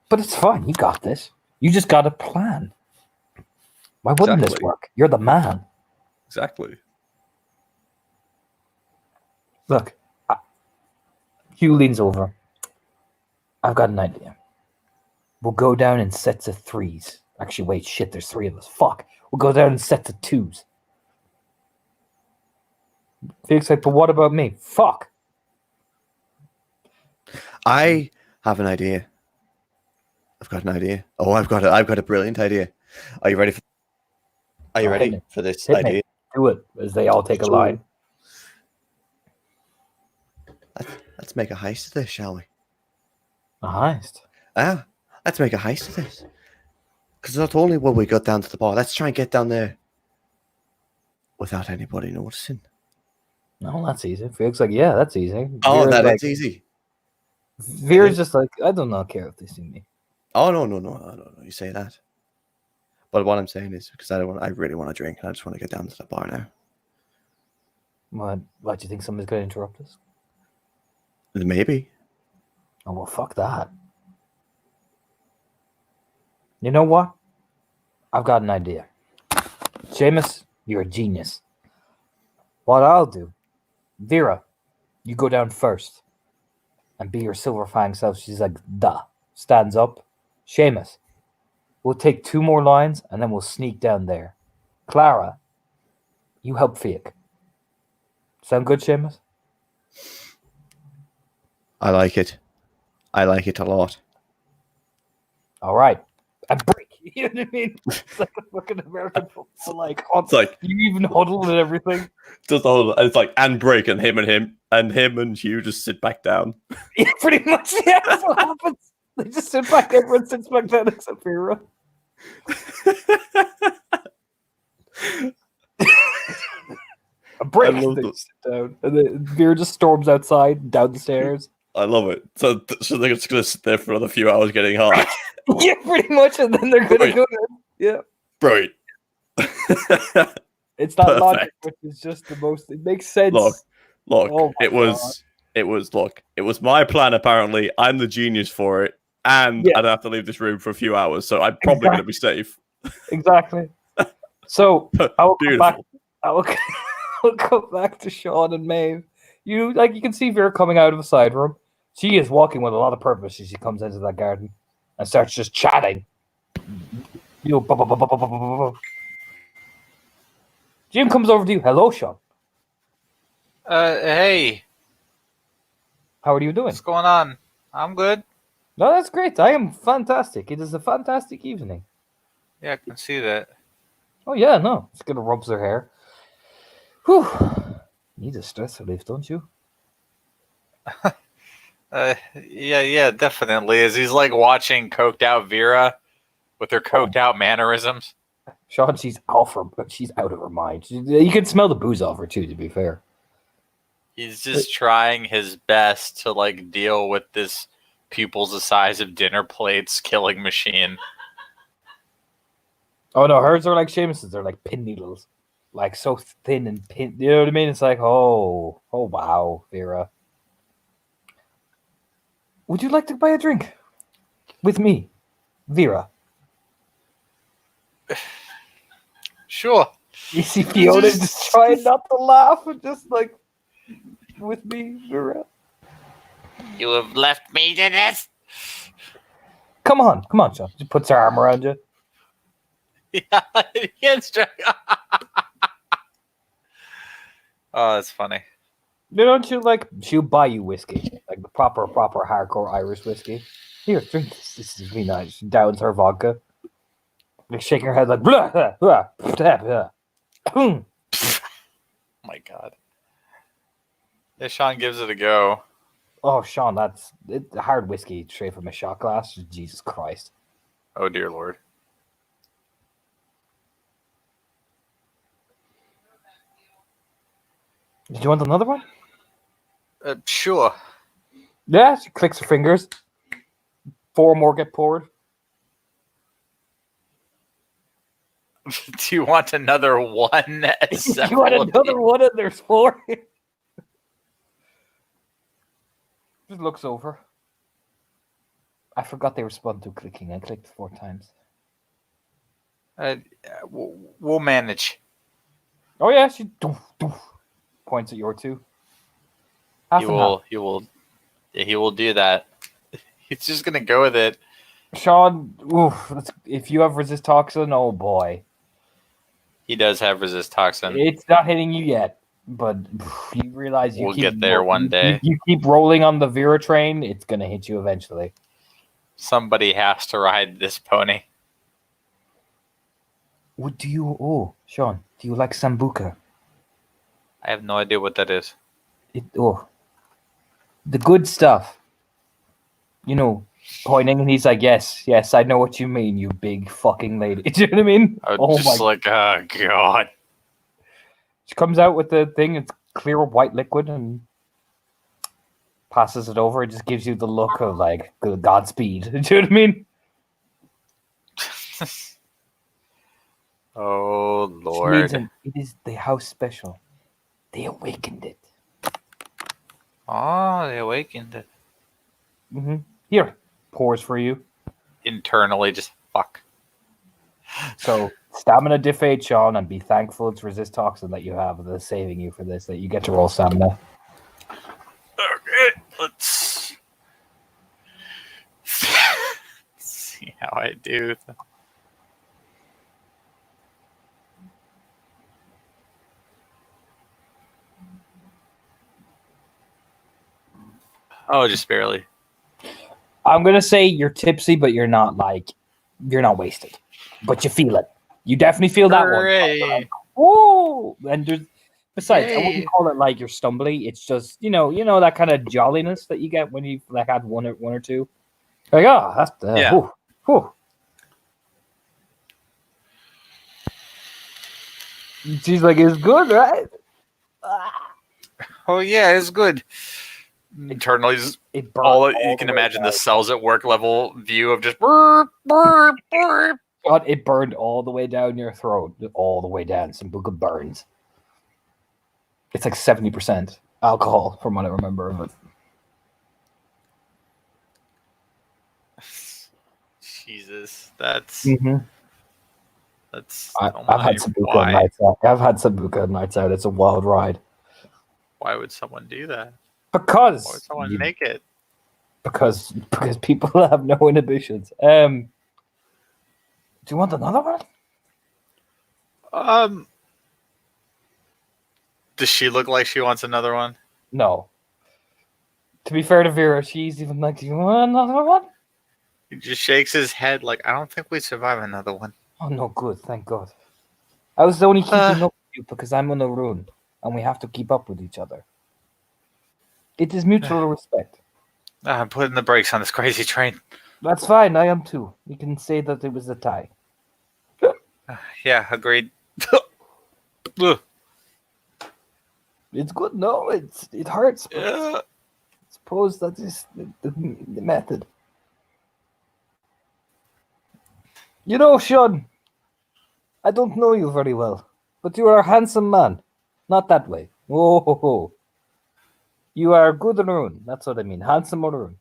But it's fine. You got this. You just got a plan. Why wouldn't this Exactly. work? You're the man. Exactly. Look, Hugh leans over. I've got an idea. We'll go down in sets of threes. Actually, wait, shit, there's three of us. Fuck. We'll go down in sets of twos. Felix like, but what about me? Fuck. I have an idea. I've got an idea. Oh, I've got a brilliant idea. Are you ready for this Hit idea? me. Do it as they all take a Sure. line. Let's make a heist of this, shall we? A heist. Let's make a heist of this. Because not only will we go down to the bar, let's try and get down there without anybody noticing. No, that's easy. Felix like, yeah, that's easy. Oh, Vera's that's like, easy. Vera's just like, I do not care if they see me. Oh no! You say that. But what I'm saying is because I really want to drink. I just want to get down to the bar now. Why do you think somebody's going to interrupt us? Maybe. Oh, well, fuck that. You know what? I've got an idea. Seamus, you're a genius. What I'll do, Vera, you go down first and be your Silver Fang self. She's like, duh. Stands up. Seamus, we'll take 2 more lines and then we'll sneak down there. Clara, you help Fiak. Sound good, Seamus? I like it. I like it a lot. All right. And break. You know what I mean? It's like a fucking American football. Like, It's like you even huddle and everything. just the whole. It's like and break and him and Hugh just sit back down. Yeah, pretty much. Yeah, that's what happens. They just sit back. Everyone sits back down except Vera. A break. I love They that. just sit down, and then Vera just storms outside, down the stairs. I love it. So they're just gonna sit there for another few hours getting high. Yeah, pretty much, and then they're gonna Right. go. In. Yeah, Brilliant. it's not logic, Perfect. which is just the most. It makes sense. Look, Oh my it was my plan. Apparently, I'm the genius for it, and Yeah. I'd have to leave this room for a few hours, so I'm probably gonna be safe. Exactly. So I will come back. Beautiful. I will, I'll come back to Sean and Maeve. You can see Vera coming out of a side room. She is walking with a lot of purpose as she comes into that garden and starts just chatting. You know, Jim comes over to you. Hello, Sean. Hey, How are you doing? what's going on? I'm good. No, that's great. I am fantastic. It is a fantastic evening. Yeah, I can see that. Oh yeah, no. It's gonna rubs her hair. Whew. Need a stress relief, don't you? Yeah, definitely. As he's like watching coked out Vera with her coked out mannerisms. Sean, she's she's out of her mind. You can smell the booze off her too, to be fair. He's just trying his best to like deal with this pupils the size of dinner plates killing machine. Oh no, hers are like Seamus's. They're like pin needles, like so thin and pin. You know what I mean? It's like, oh wow, Vera. Would you like to buy a drink with me, Vera? Sure. You see Fiona just trying not to laugh and just like with me, Vera. You have left me to this. Come on, Sean. She puts her arm around you. Yeah, it's oh, that's funny. No, don't you like? She'll buy you whiskey, like the proper hardcore Irish whiskey. Here, drink this. This is really nice. She downs her vodka, like shaking her head, like blah blah blah blah. Blah. Oh my god. Yeah, Sean gives it a go. Oh, Sean, that's hard whiskey straight from a shot glass. Jesus Christ. Oh dear lord. Did you want another one? Sure. Yeah, she clicks her fingers. 4 more get poured. Do you want another one? You want another one and there's 4? Just looks over. I forgot they respond to clicking. I clicked 4 times. We'll manage. Oh yeah, she points at your 2. Half and half. He will do that. He's just gonna go with it. Sean, if you have resist toxin, oh boy. He does have resist toxin. It's not hitting you yet, but you realize We'll get there one day. You keep rolling on the Vera train, it's gonna hit you eventually. Somebody has to ride this pony. What do you? Sean, do you like sambuca? I have no idea what that is. The good stuff. You know, pointing, and he's like, yes, I know what you mean, you big fucking lady. Do you know what I mean? Oh God. She comes out with the thing, it's clear white liquid, and passes it over. It just gives you the look of, like, Godspeed. Do you know what I mean? Oh, Lord. It is the house special. They awakened it. Oh, they awakened it. Mm-hmm. Here, pours for you. Internally, just fuck. So, stamina diff 8, Sean, and be thankful it's resist toxin that you have that's saving you for this, that you get to roll stamina. Okay, let's see how I do. Oh, just barely. I'm gonna say you're tipsy, but you're not wasted. But you feel it. You definitely feel that one. Whoa! And there's besides, I wouldn't call it like you're stumbly. It's just you know that kind of jolliness that you get when you like had one or two. Like that's yeah. Whew. She's like, it's good, right? Oh yeah, it's good. Internally, all you can imagine the cells at work level view of just burp, burp, burp. God, it burned all the way down your throat, all the way down. Sambuca burns. It's like 70% alcohol, from what I remember of it. Jesus, that's. I've had Sambuca nights out. I've had Sambuca nights out. It's a wild ride. Why would someone do that? Because why would someone make it? Because people have no inhibitions. Do you want another one? Does she look like she wants another one? No. To be fair to Vera, she's even like, do you want another one? He just shakes his head like, I don't think we survive another one. Oh, no, good. Thank God. I was only keeping up with you because I'm on a rune, and we have to keep up with each other. It is mutual respect. I'm putting the brakes on this crazy train. That's fine. I am too. We can say that it was a tie. Yeah, agreed. It's good. No, it hurts. But Yeah. I suppose that is the method. You know, Sean, I don't know you very well, but you are a handsome man. Not that way. Oh. You are good Rune. That's what I mean. Handsome Rune.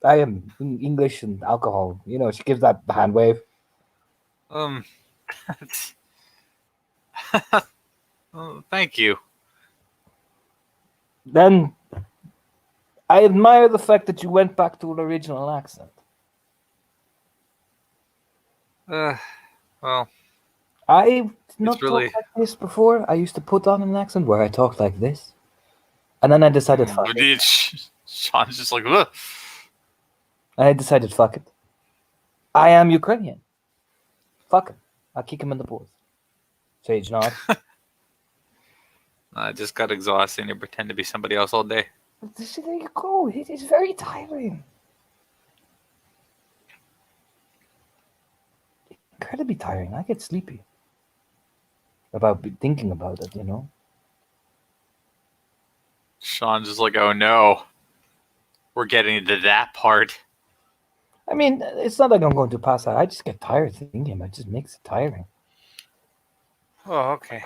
I am English and alcohol. You know, she gives that hand wave. Thank you. Then I admire the fact that you went back to an original accent. Well, I've not really... talked like this before. I used to put on an accent where I talked like this. And then I decided, fuck it. Sean's just like, ugh. And I decided, fuck it. I am Ukrainian. Fuck him. I'll kick him in the balls. Sage nod. I just got exhausting to pretend to be somebody else all day. There you go. It is very tiring. Incredibly tiring. I get sleepy about thinking about it, you know? Sean's just like, oh no. We're getting into that part. I mean, it's not like I'm going to pass out. I just get tired thinking about it. It just makes it tiring. Oh, okay.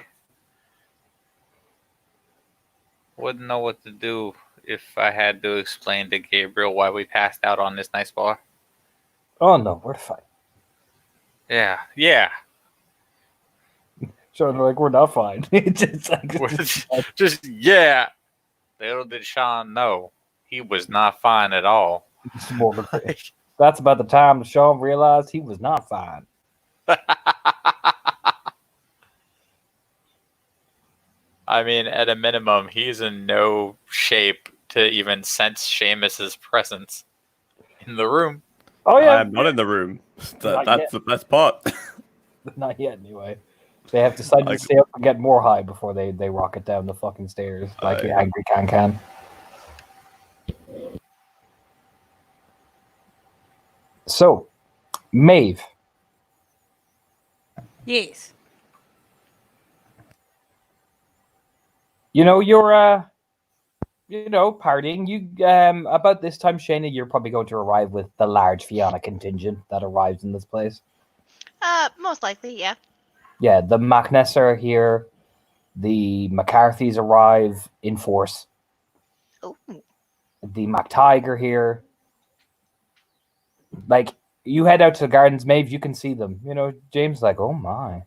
Wouldn't know what to do if I had to explain to Gabriel why we passed out on this nice bar. Oh no, we're fine. Yeah. So like we're not fine. It's just like Just yeah. Little did Sean know he was not fine at all. it's more of a- that's about the time Sean realized he was not fine. I mean, at a minimum, he's in no shape to even sense Seamus's presence in the room. Oh I yeah, am not in the room. Not That's yet. the best part. not yet anyway. They have decided Like- to stay up and get more high before they rocket down the fucking stairs like Aye. angry can. So, Maeve, Yes. you know you're partying. You about this time, Shayna, you're probably going to arrive with the large Fianna contingent that arrives in this place. Most likely, yeah. Yeah, the Macness are here. The McCarthys arrive in force. Oh, The MacTiger are here. Like, you head out to the gardens, Maeve, you can see them. You know, James is like, oh my.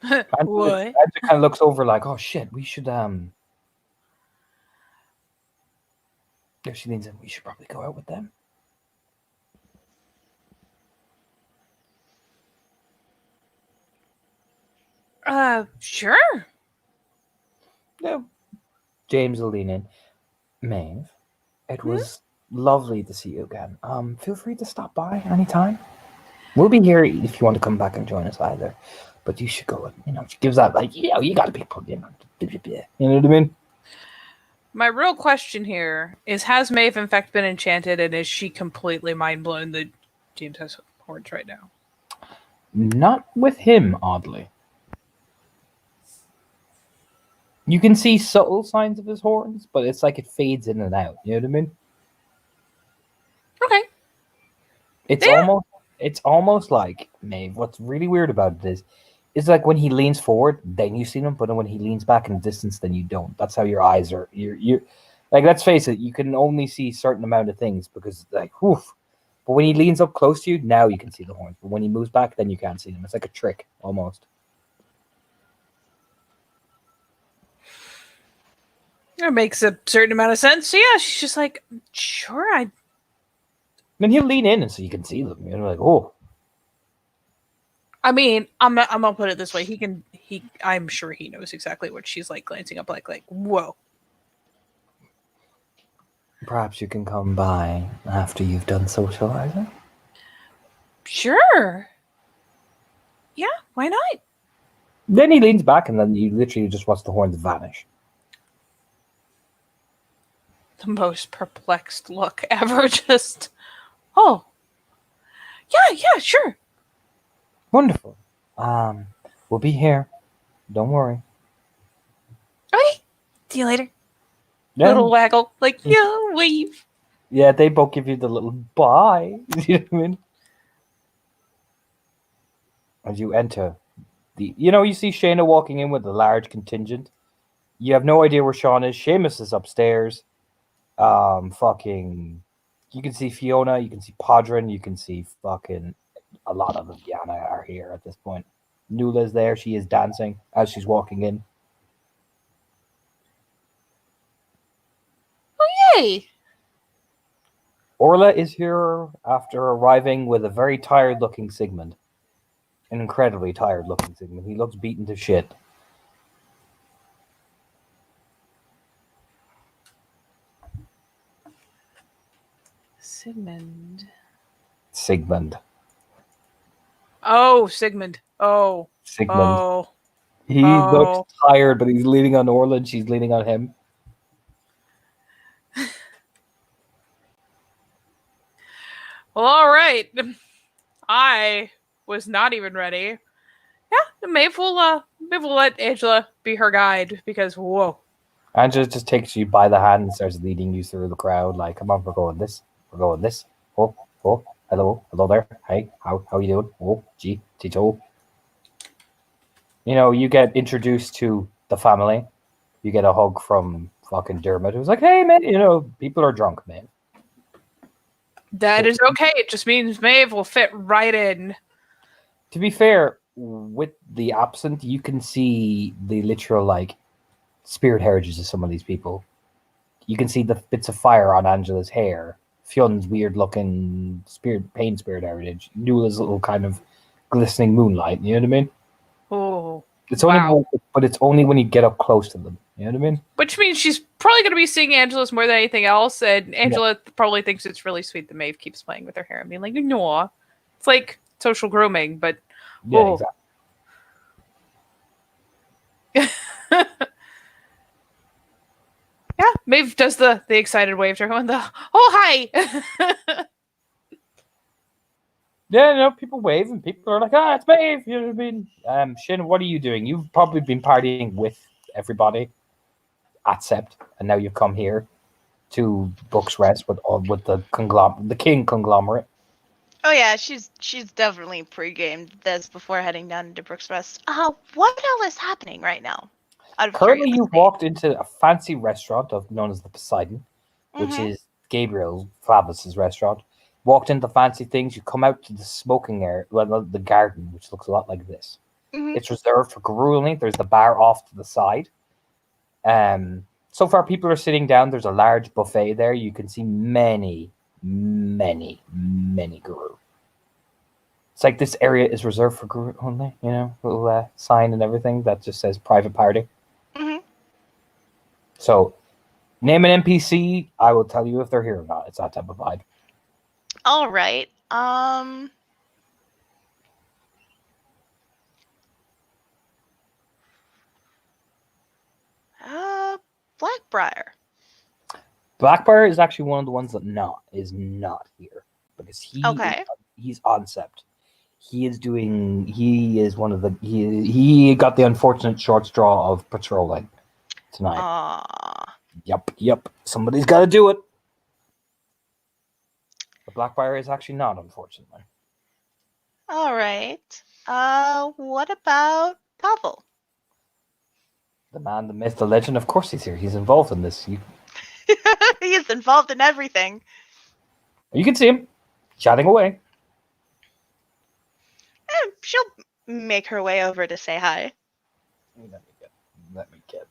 And What? Andrew kind of looks over like, oh shit, we should if she leans in, we should probably go out with them. Sure. No. James will lean in. Maeve, it was lovely to see you again. Feel free to stop by anytime. We'll be here if you want to come back and join us either. But you should go and, she gives that, like, you gotta be put in. You know what I mean? My real question here is: has Maeve in fact been enchanted, and is she completely mind blown that James has horns right now? Not with him, oddly. You can see subtle signs of his horns, but it's like it fades in and out. You know what I mean? Okay. It's almost like, Maeve, what's really weird about it is like when he leans forward, then you see him, but when he leans back in the distance, then you don't. That's how your eyes are. You're like, let's face it, you can only see a certain amount of things because, like, whew. But when he leans up close to you, now you can see the horns. But when he moves back, then you can't see them. It's like a trick, almost. That makes a certain amount of sense. So yeah, she's just like, sure, I. Then he'll lean in, and so you can see them. You're like, oh. I mean, I'm gonna put it this way: I'm sure he knows exactly what she's like, glancing up, like, whoa. Perhaps you can come by after you've done socializing. Sure. Yeah, why not? Then he leans back, and then you literally just watch the horns vanish. The most perplexed look ever. Just, oh, yeah, sure. Wonderful. We'll be here. Don't worry. Okay, see you later. Yeah, Little waggle, like, yeah, wave. yeah, they both give you the little bye. You know what I mean? As you enter you see Shayna walking in with a large contingent. You have no idea where Sean is. Seamus is upstairs. You can see Fiona, you can see Podrin, you can see fucking a lot of the Fianna are here at this point. Nula's there. She is dancing as she's walking in. Yay! Orla is here after arriving with a very tired-looking Sigmund. An incredibly tired-looking Sigmund. He looks beaten to shit. Sigmund. Sigmund. Sigmund. Oh. Sigmund. He looks tired, but he's leaning on Orla and she's leaning on him. Well, all right. I was not even ready. Yeah, maybe we'll let Angela be her guide because whoa. Angela just takes you by the hand and starts leading you through the crowd. Like, come on, we're going this. We're going this. Oh, oh. hello there. Hey, how you doing? Oh, gee, Tito. You know, you get introduced to the family. You get a hug from fucking Dermot, who's like, "Hey, man, you know, people are drunk, man." That is okay. It just means Maeve will fit right in. To be fair, with the absent, you can see the literal like spirit heritage of some of these people. You can see the bits of fire on Angela's hair, Fion's weird looking pain spirit heritage, Nula's little kind of glistening moonlight. You know what I mean? Oh, It's wow. only, but it's only when you get up close to them. You know what I mean? Which means she's probably going to be seeing Angela's more than anything else, and Angela probably thinks it's really sweet that Maeve keeps playing with her hair and being like, "No, it's like social grooming." But Yeah, exactly. yeah, Maeve does the excited wave to everyone. The hi. Yeah, you know, people wave and people are like, "Ah, it's Maeve." You know what I mean? Shin, what are you doing? You've probably been partying with everybody at Sept, and now you've come here to Brooks Rest with the king conglomerate. Oh yeah, she's definitely pre-gamed this before heading down to Brooks Rest. What hell is happening right now? Out of Currently, you've curiosity. walked into a fancy restaurant known as the Poseidon, which Mhm. is Gabriel Flavis's restaurant. Walked into fancy things. You come out to the smoking area, well, the garden, which looks a lot like this. Mhm. It's reserved for grueling. There's the bar off to the side. So far, people are sitting down. There's a large buffet there. You can see many, many, many guru. It's like this area is reserved for guru only. You know, little sign and everything that just says private party. Mhm. So, name an NPC. I will tell you if they're here or not. It's that type of vibe. All right. Blackbriar. Blackbriar is actually one of the ones that is not here because Okay. he's on Sept. He is one of the he got the unfortunate short straw of patrolling tonight. Yep. Somebody's got to do it. The Blackbriar is actually not, unfortunately. All right. What about Pavel? The man, the myth, the legend. Of course, he's here. He's involved in this. You He's involved in everything. can see him chatting away. She'll make her way over to say hi. Let me get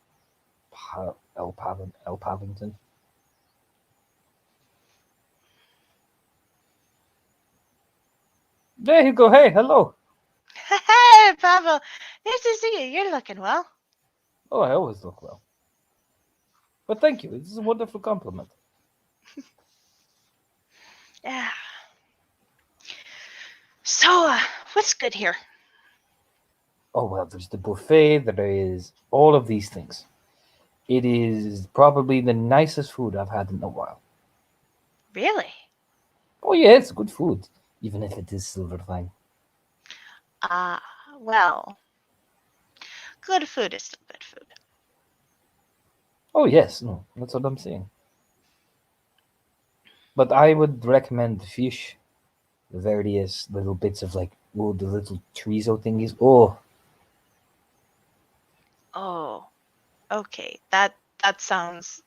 El Pavington. There you go. Hey, hello. Hey, Pavel. Nice to see you. You're looking well. Oh, I always look well. But thank you. This is a wonderful compliment. Yeah. So, what's good here? Oh, well, there's the buffet. There is all of these things. It is probably the nicest food I've had in a while. Really? Oh, yeah, it's good food, even if it is silver thing. Well, good food is still good food. Oh, yes. No, that's what I'm saying. But I would recommend the fish, the various little bits of the little chorizo thingies. Oh, Oh, okay. That sounds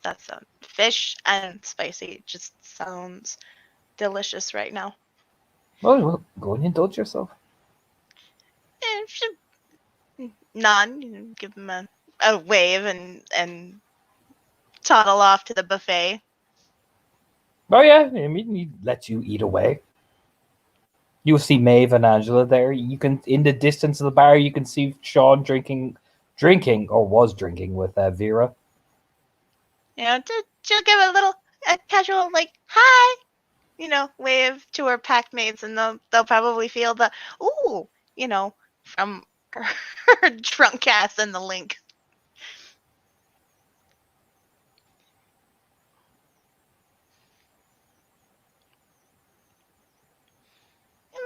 fish and spicy. Just sounds delicious right now. well, go and indulge yourself. None. Give him a wave and toddle off to the buffet. Oh, yeah. I mean, he lets you eat away. You'll see Maeve and Angela there. You can, in the distance of the bar, you can see Sean drinking, or was drinking with Vera. You know, she'll give a casual hi, wave to her pack mates, and they'll probably feel the ooh, from her drunk ass in the link.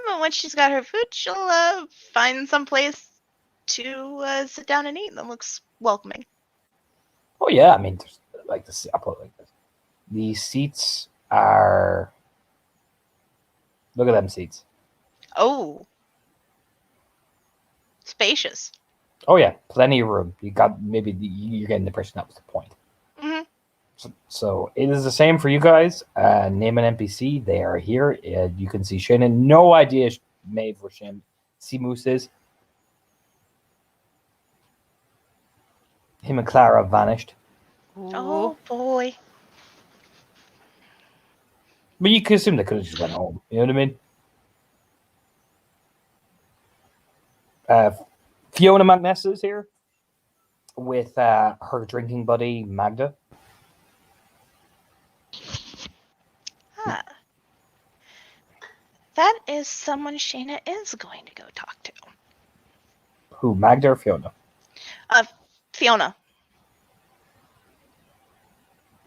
But once she's got her food, she'll find some place to sit down and eat that looks welcoming. Oh yeah, I mean, there's I'll put it like this: the seats are Look at them seats. Oh, spacious. Oh yeah, plenty of room. You got you're getting the impression that was the point. Hmm. So it is the same for you guys. Name an NPC. They are here. You can see Shannon. No idea, Maeve, where Sea Moose is. Him and Clara vanished. Oh boy. But you could assume they could have just went home. You know what I mean? Fiona McNess is here with her drinking buddy Magda. Ah. That is someone Shayna is going to go talk to. Who, Magda or Fiona? Fiona.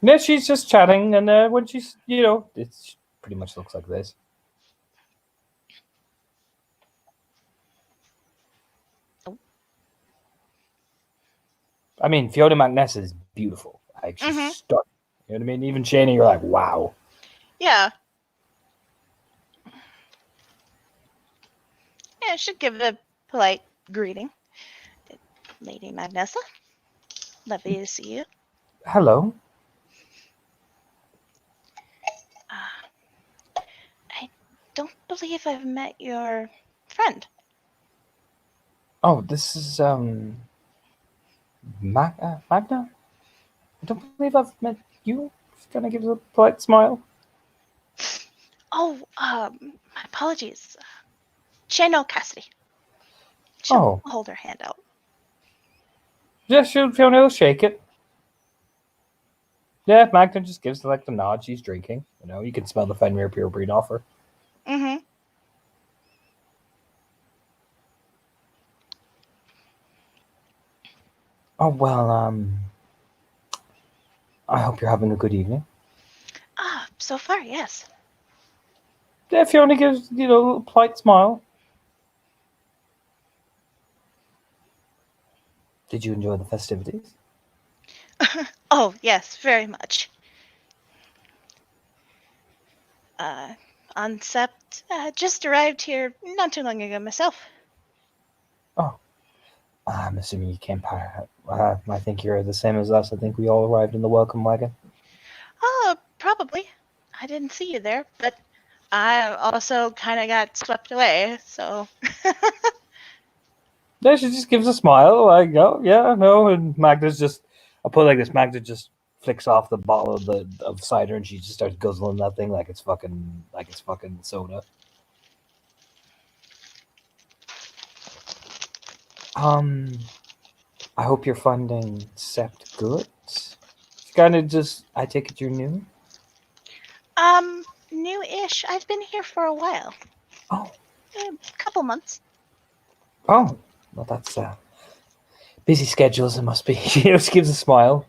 Yeah, she's just chatting, and when she's, it pretty much looks like this. Oh. I mean, Fiona McNess is beautiful. Like, she's stunning. You know what I mean? Even Shayna, you're like, wow. Yeah. Yeah, I should give a polite greeting. Lady Magnessa. Lovely to see you. Hello. I don't believe I've met your friend. Oh, this is, Magda? I don't believe I've met you. Just gonna give a polite smile. Oh, my apologies. Shayna Cassidy. She'll hold her hand out. Yeah, Fiona will shake it. Yeah, Magda just gives like the nod. She's drinking. You can smell the Fenrir pure breed off her. Mm-hmm. Oh well, I hope you're having a good evening. So far, yes. Yeah, Fiona gives a little polite smile. Did you enjoy the festivities? Oh, yes, very much. On Sept, just arrived here not too long ago myself. Oh, I'm assuming you came by. I think you're the same as us. I think we all arrived in the welcome wagon. Oh, probably. I didn't see you there, but I also kind of got swept away, so. Yeah, she just gives a smile, like, oh, yeah, no. And Magda's just, I'll put it like this, Magda just flicks off the bottle of cider and she just starts guzzling that thing like it's fucking soda. I hope you're finding Sept good. It's kind of just, I take it you're new? New-ish. I've been here for a while. Oh. A couple months. Oh, well, that's busy schedules. It must be. She just gives a smile.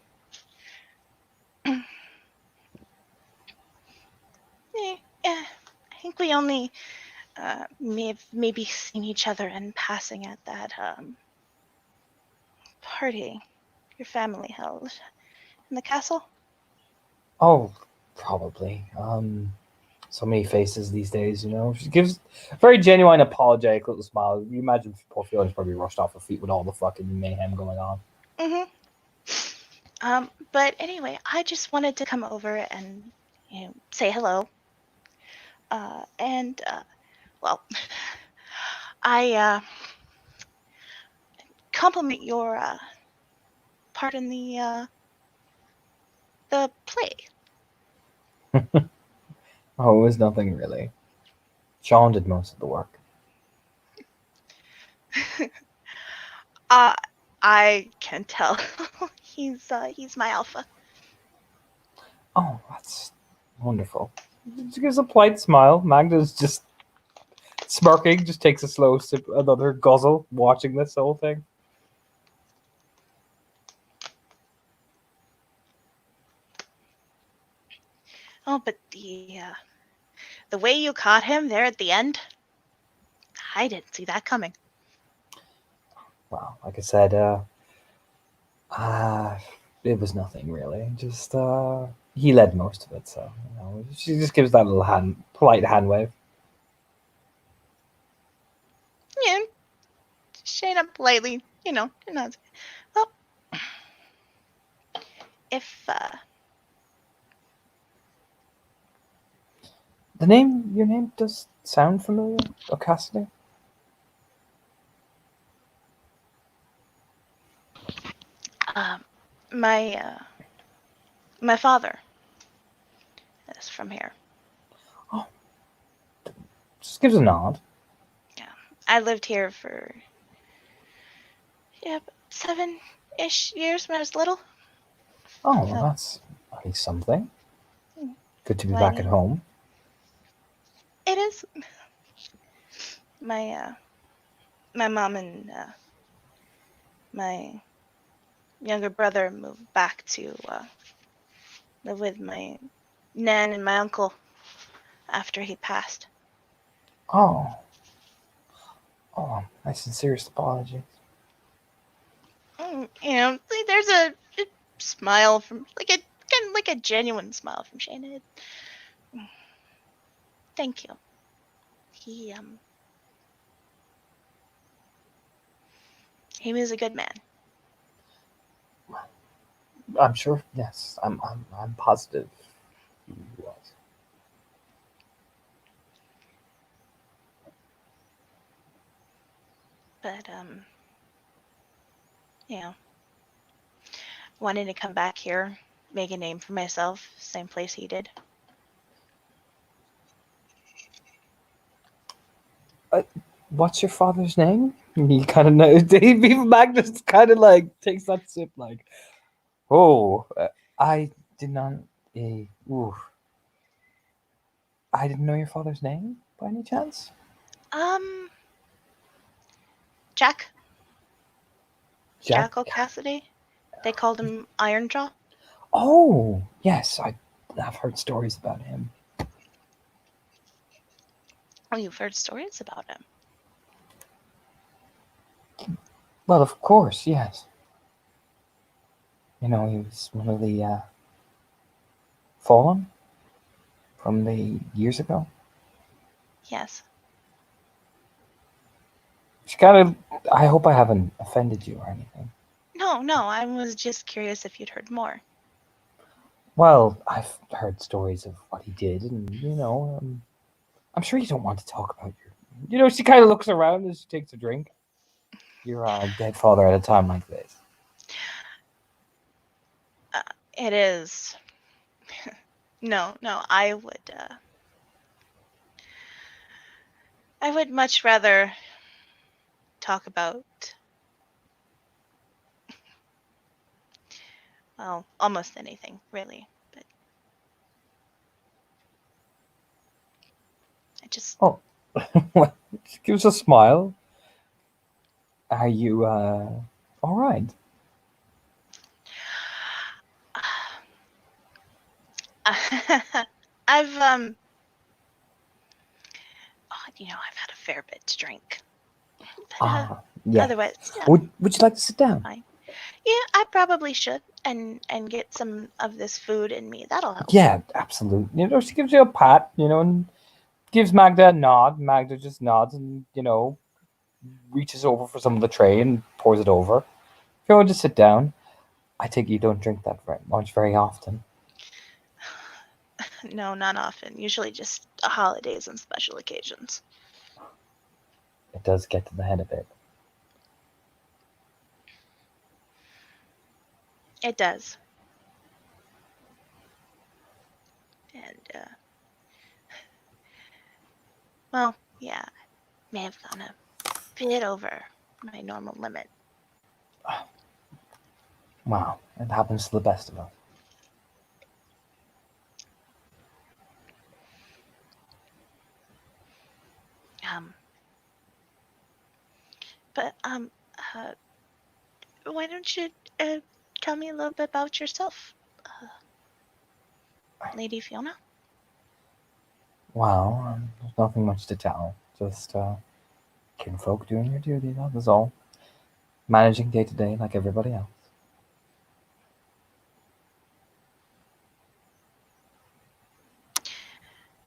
I think we only maybe seen each other in passing at that party your family held in the castle. Oh, probably. So many faces these days, She gives a very genuine, apologetic little smile. You imagine poor Fiona's probably rushed off her feet with all the fucking mayhem going on. But anyway, I just wanted to come over and say hello. Well, I compliment your part in the play. Oh, it was nothing really. Sean did most of the work. I can tell. He's my alpha. Oh, that's wonderful. She gives a polite smile. Magda's just smirking, just takes a slow sip, another guzzle, watching this whole thing. Oh, but the way you caught him there at the end, I didn't see that coming. Well, like I said, it was nothing really. Just he led most of it, so she just gives that little polite hand wave. Shayna politely, nods. Well, if Your name does sound familiar, Cassidy. my my father is from here. Just gives a nod. I lived here for 7-ish years when I was little. Oh, well, So, that's at least something. Good to be Why back do at you- home. It is. My mom and my younger brother moved back to live with my nan and my uncle after he passed. Oh. Oh, my sincerest apologies. There's a smile from kind of like a genuine smile from Shayna. Thank you. He was a good man. I'm sure. Yes, I'm positive he was. But wanting to come back here, make a name for myself, same place he did. What's your father's name? He kind of knows. Even Magnus kind of like takes that sip, like, oh, I did not. Ooh, I didn't know your father's name by any chance. Jack Jack. Cassidy. They called him Ironjaw. Oh, yes, I've heard stories about him. Oh, you've heard stories about him. Well, of course, yes. He was one of the fallen from the years ago. Yes. She kind of. I hope I haven't offended you or anything. No, I was just curious if you'd heard more. Well, I've heard stories of what he did, and I'm sure you don't want to talk about your. She kind of looks around as she takes a drink. Your dead father at a time like this. It is. No, I would much rather talk about, well, almost anything, really. But I just, Oh, she gives a smile. Are you all right? I've I've had a fair bit to drink. But Yeah. otherwise, Would you like to sit down? fine. Yeah, I probably should, and get some of this food in me. That'll help. Yeah, absolutely. She gives you a pat, and gives Magda a nod. Magda just nods and, reaches over for some of the tray and pours it over. If you want to sit down, I take it you don't drink that very much very often. No, not often. Usually just holidays and special occasions. It does get to the head a bit. It does. And, well, yeah, may have gone a bit over my normal limit. Wow, it happens to the best of us. But, why don't you tell me a little bit about yourself, Lady Fiona? Wow, there's nothing much to tell. Just kinfolk doing your duty, that was all. Managing day to day like everybody else.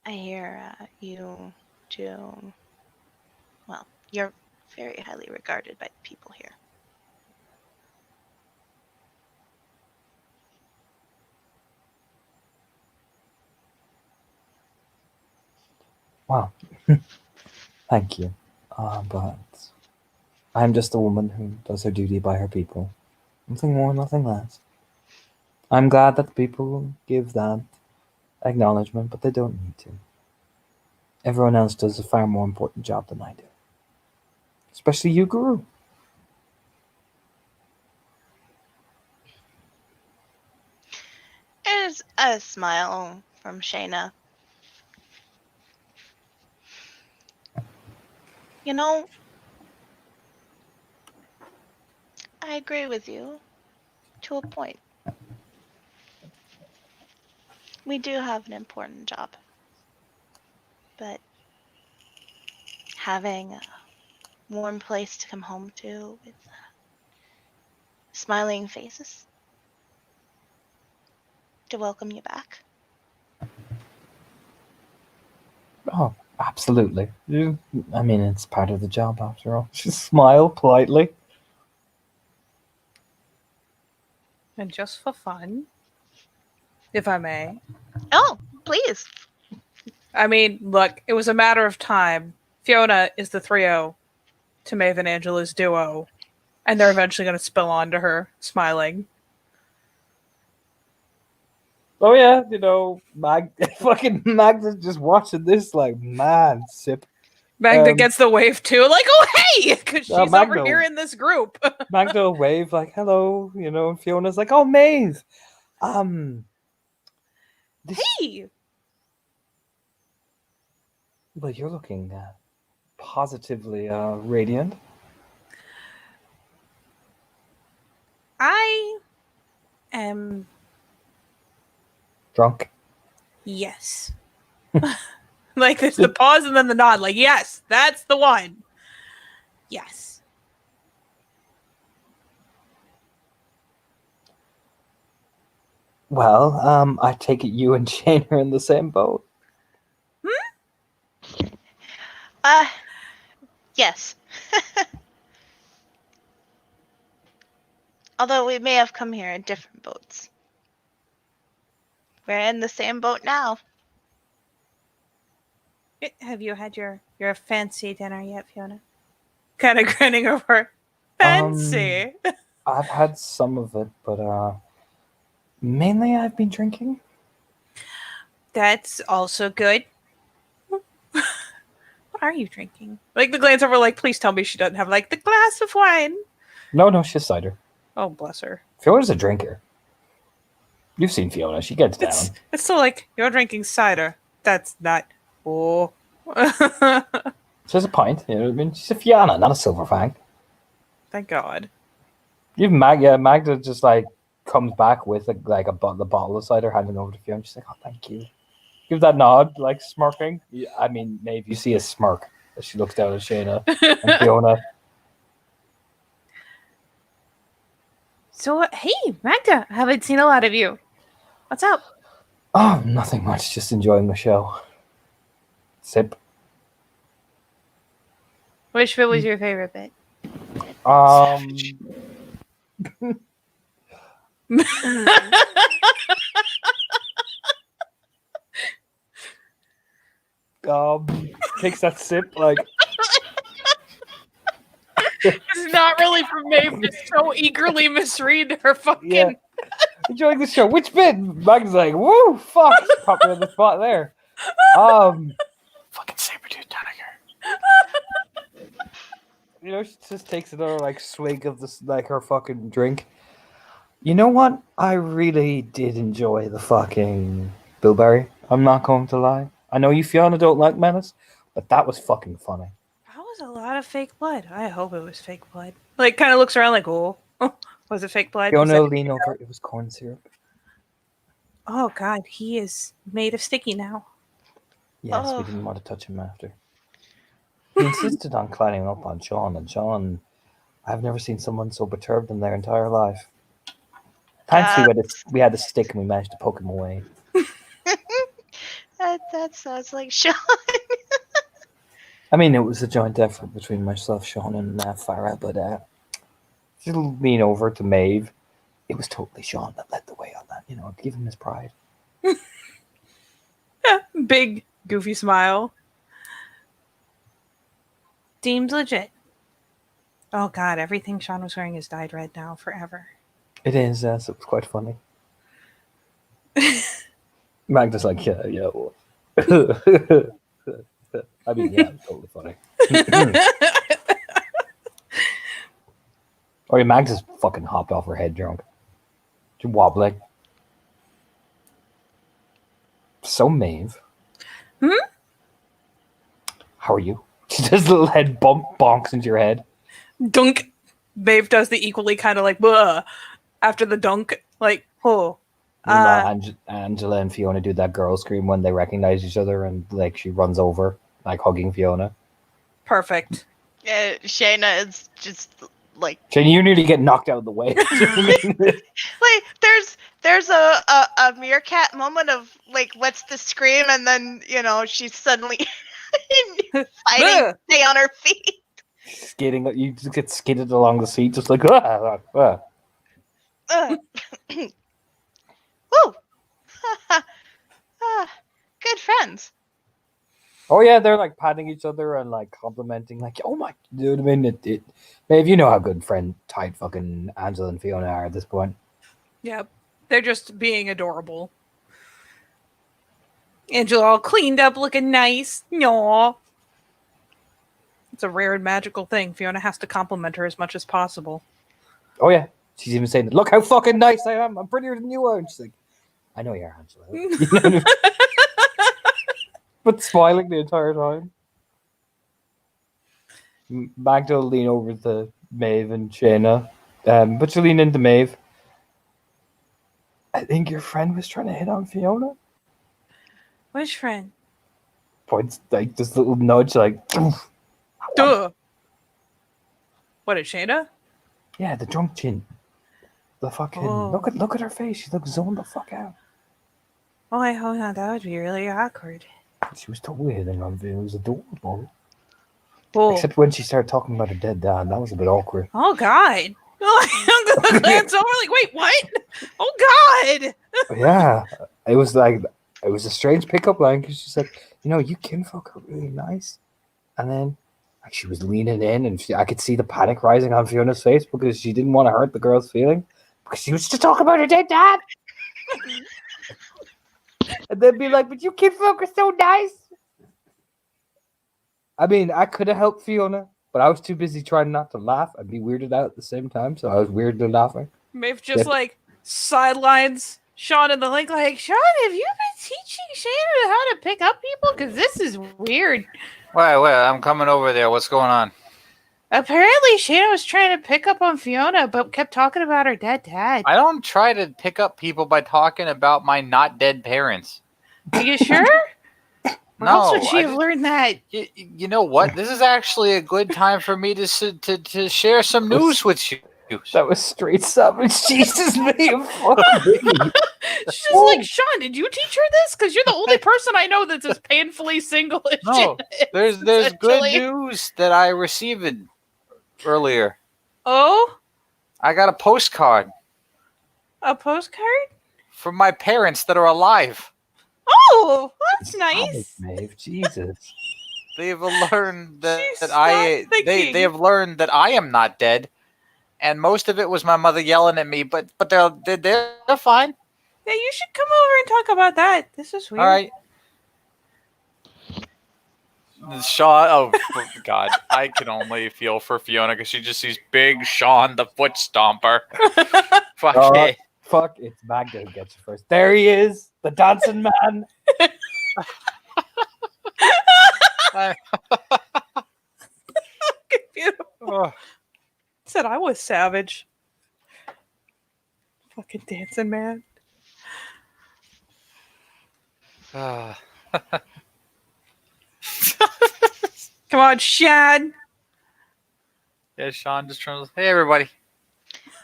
I hear you do, well, you're very highly regarded by the people here. Well, thank you. But I'm just a woman who does her duty by her people. Nothing more, nothing less. I'm glad that the people give that acknowledgement, but they don't need to. Everyone else does a far more important job than I do. Especially you, Guru. There's a smile from Shayna. You know, I agree with you to a point. We do have an important job. But having a warm place to come home to with smiling faces to welcome you back. Oh, absolutely. I mean, it's part of the job after all. Just smile politely. And just for fun, if I may. Oh, please. I mean, look, it was a matter of time. Fiona is the 3-0 to Maeve and Angela's duo, and they're eventually going to spill onto her, smiling. Oh yeah, fucking Magda's just watching this like, man, sip. Magda gets the wave too, like, oh hey, because she's over Magda. here in this group. Magda will wave like, hello, and Fiona's like, oh, Maeve. Hey! Well, you're looking positively radiant. I am... Drunk. Yes. Like, there's the pause and then the nod, like, yes, that's the one. Yes. Well, I take it you and Shane are in the same boat. Yes. Although we may have come here in different boats. We're in the same boat now. Have you had your fancy dinner yet, Fiona? Kind of grinning over. Fancy. I've had some of it, but mainly I've been drinking. That's also good. What are you drinking? Like, the glance over, like, please tell me she doesn't have, like, the glass of wine. No, she's cider. Oh, bless her. Fiona's a drinker. You've seen Fiona. She gets down. It's still like, you're drinking cider. That's not... Oh. She's a pint. You know what I mean? She's a Fiona, not a silver fang. Thank God. Even Magda just, like, comes back with, the bottle of cider, handing over to Fiona. She's like, oh, thank you. Give that nod, like, smirking. I mean, Maeve, you see a smirk as she looks down at Shayna and Fiona. So, hey, Magda, I haven't seen a lot of you. What's up? Oh, nothing much. Just enjoying the show. Sip. Which bit was your favorite bit? Takes that sip, like... It's not really for Maeve to so eagerly misread her fucking... Yeah. Enjoying the show. Which bit? Magda's like, woo, fuck. Pop me on the spot there. Fucking Sabretooth Tiger. She just takes another, like, swig of this, like, her fucking drink. You know what? I really did enjoy the fucking Bilberry. I'm not going to lie. I know you, Fiona, don't like Menace, but that was fucking funny. That was a lot of fake blood. I hope it was fake blood. Like, kind of looks around like, oh, was it fake blood? Fiona lean over. It was corn syrup. Oh, God. He is made of sticky now. Yes, we didn't want to touch him after. He insisted on climbing up on Sean, and Sean, I've never seen someone so perturbed in their entire life. Thankfully, we had a stick and we managed to poke him away. That sounds like Sean. I mean, it was a joint effort between myself, Sean, and Farah, but just lean over to Maeve. It was totally Sean that led the way on that. Give him his pride. Big goofy smile. Deemed legit. Oh god, everything Sean was wearing is dyed red now forever. It is, yes. It was quite funny. Magda's like, yeah. Well. I mean, yeah, it's totally funny. Or your Mags just fucking hopped off her head drunk. She's wobbling. So, Maeve. How are you? She does a little head bonks into your head. Dunk. Maeve does the equally kind of like, "Buh," after the dunk. Like, oh. Meanwhile, Angela and Fiona do that girl scream when they recognize each other, and like she runs over, like hugging Fiona. Perfect. Yeah, Shayna is just like Shane, you nearly get knocked out of the way. like there's a meerkat moment of like what's the scream, and then she's suddenly fighting to stay on her feet. Skating, you just get skidded along the seat, just like ah. Woo! Good friends. Oh yeah, they're like patting each other and like complimenting, like, oh my, you know what I mean? Babe, you know how good tight fucking Angela and Fiona are at this point. Yep. They're just being adorable. Angela all cleaned up, looking nice. Aw. It's a rare and magical thing. Fiona has to compliment her as much as possible. Oh yeah, she's even saying, look how fucking nice I am. I'm prettier than you are. And she's like, I know you are, Angela. You know what I mean? But smiling the entire time. Magda will lean over to Maeve and Shayna, but she'll lean into Maeve. I think your friend was trying to hit on Fiona. Which friend? Points like this little nudge, like, Duh. What, is Shayna? yeah, the drunk chin. The fucking look at her face. She looks zoned the fuck out. Oh, I hope not. That would be really awkward. She was totally hitting on Fiona. It was adorable. Oh. Except when she started talking about her dead dad. That was a bit awkward. Oh god. I'm gonna glance over like, wait, what? Oh god. Yeah, it was a strange pickup line because she's like, you kinfolk are really nice, and then like she was leaning in, and I could see the panic rising on Fiona's face because she didn't want to hurt the girl's feeling because she was just talking about her dead dad, and then be like, but you kinfolk are so nice. I mean, I could have helped Fiona, but I was too busy trying not to laugh and be weirded out at the same time, so I was weirdly laughing. Maeve just like sidelines Sean in the link, like, Sean, have you been teaching Shayna how to pick up people? Because this is weird. Wait, I'm coming over there. What's going on? Apparently, Shayna was trying to pick up on Fiona, but kept talking about her dead dad. I don't try to pick up people by talking about my not dead parents. Are you sure? No. How would she have learned that? You know what? This is actually a good time for me to share some news with you. That was straight savage. Jesus, me. She's just like, Sean, did you teach her this? Because you're the only person I know that's as painfully single as No, Shayna is, there's good news that I received earlier. Oh? I got a postcard. A postcard? From my parents that are alive. Oh, that's nice. Maeve, Jesus. They've learned that they have learned that I am not dead, and most of it was my mother yelling at me. But they're fine. Yeah, you should come over and talk about that. This is weird. All right. Sean, oh God, I can only feel for Fiona because she just sees big Sean, the foot stomper. Fuck it. Fuck, it's Magda who gets you first. There he is, the dancing man. Beautiful. Oh. Said I was savage. Fucking dancing man. Come on, Shad. Yeah, Sean just trying to. Hey, everybody.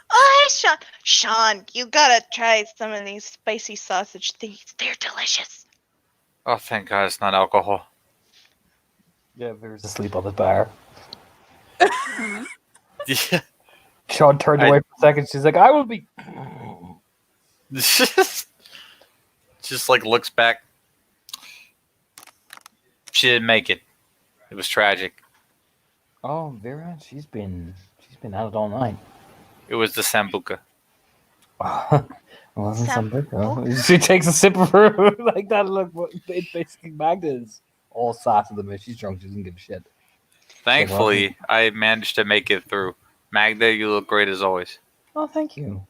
Oh, hey, Sean. Sean, you gotta try some of these spicy sausage things. They're delicious. Oh, thank God it's not alcohol. Yeah, Vera's asleep on the bar. Yeah. Sean turned away for a second. She's like, I will be. Just like looks back. She didn't make it. It was tragic. Oh, Vera, she's been at it all night. It was the Sambuca. It wasn't something. Sambuca? She takes a sip of her like that. Look, what it basically Magda is all sass of the she's drunk. She doesn't give a shit. Thankfully, I managed to make it through. Magda, you look great as always. Oh, thank you.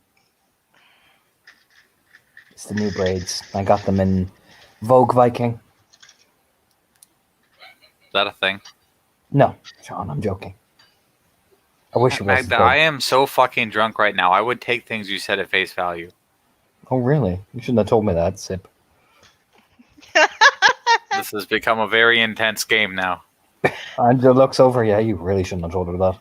It's the new braids. I got them in Vogue Viking. Is that a thing? No, Sean, I'm joking. I wish it was. Magda, I am so fucking drunk right now. I would take things you said at face value. Oh, really? You shouldn't have told me that, Sip. This has become a very intense game now. Angela looks over. Yeah, you really shouldn't have told her that.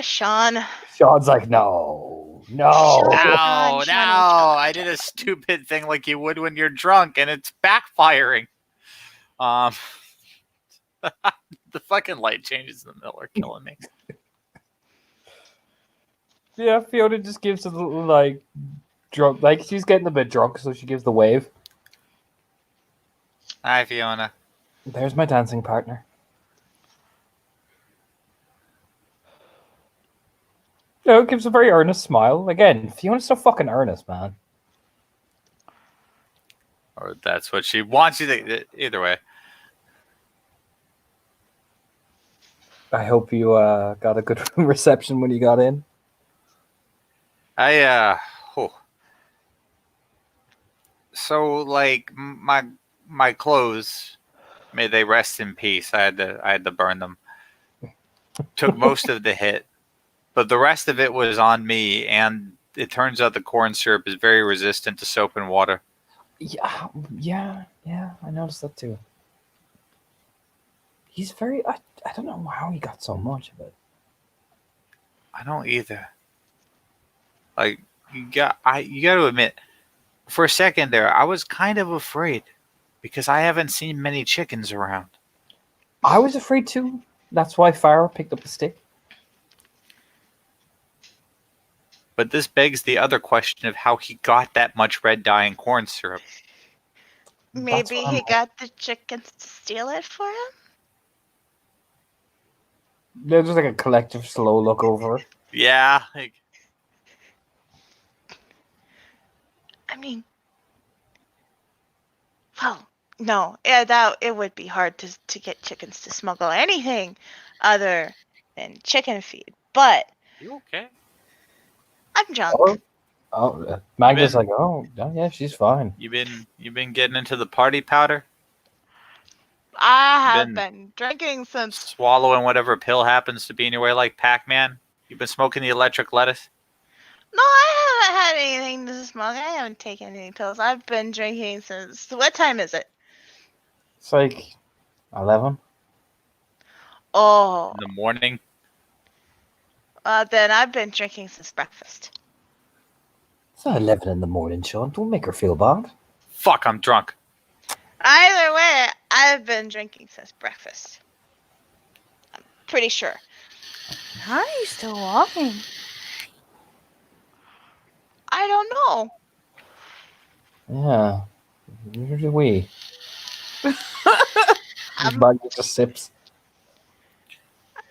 Sean. Sean's like, no. No, Sean. I did a stupid thing like you would when you're drunk, and it's backfiring. The fucking light changes in the middle are killing me. Yeah, Fiona just gives a little, like, drunk. Like, she's getting a bit drunk, so she gives the wave. Hi, Fiona. There's my dancing partner. It gives a very earnest smile. Again, Fiona's so fucking earnest, man. Or that's what she wants you to. Either way. I hope you got a good reception when you got in. So like my clothes, may they rest in peace. I had to burn them. Took most of the hit, but the rest of it was on me, and it turns out the corn syrup is very resistant to soap and water. Yeah, I noticed that too. He's very. I don't know how he got so much of it. I don't either. Like you got to admit, for a second there, I was kind of afraid because I haven't seen many chickens around. I was afraid too. That's why Farah picked up the stick. But this begs the other question of how he got that much red dye in corn syrup. Maybe he got the chickens to steal it for him? There's just like a collective slow look over it. Yeah. Like, I mean, well, no, that it would be hard to get chickens to smuggle anything other than chicken feed. But you okay? I'm drunk. Magda's like, oh yeah, she's fine. You've been getting into the party powder? I have been drinking since swallowing whatever pill happens to be in your way, like Pac-Man. You've been smoking the electric lettuce. No, I haven't had anything to smoke. I haven't taken any pills. I've been drinking since. What time is it? It's like 11. Oh. In the morning. Then I've been drinking since breakfast. It's not 11 in the morning, Sean. Don't make her feel bad. Fuck, I'm drunk. Either way, I've been drinking since breakfast. I'm pretty sure. How are you still walking? I don't know. Yeah. Neither do we. Magda just sips.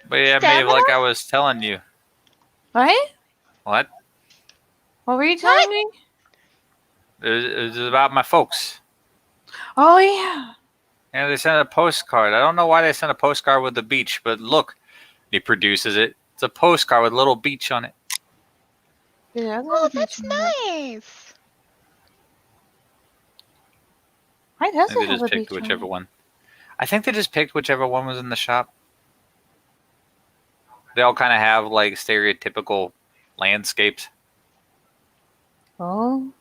But yeah, Maeve, like I was telling you. What? What? What were you telling me? It was about my folks. Oh, yeah. And they sent a postcard. I don't know why they sent a postcard with the beach, but look, he produces it. It's a postcard with a little beach on it. Yeah, Oh, that's nice. Why does I think it they have just a picked beach whichever on it? one. I think they just picked whichever one was in the shop. They all kind of have like stereotypical landscapes. Oh.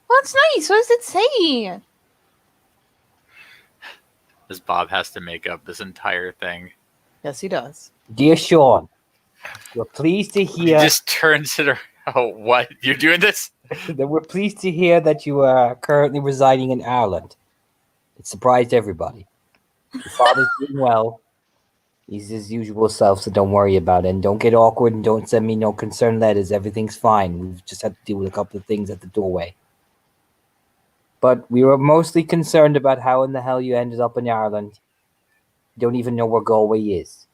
Well, it's nice. What does it say? This Bob has to make up this entire thing. Yes, he does. Dear Sean, we're pleased to He hear just turns it around. Oh, what? You're doing this? that we're pleased to hear that you are currently residing in Ireland. It surprised everybody. Your father's doing well. He's his usual self, so don't worry about it. And don't get awkward and don't send me no concern letters. Everything's fine. We've just had to deal with a couple of things at the doorway. But we were mostly concerned about how in the hell you ended up in Ireland. You don't even know where Galway is.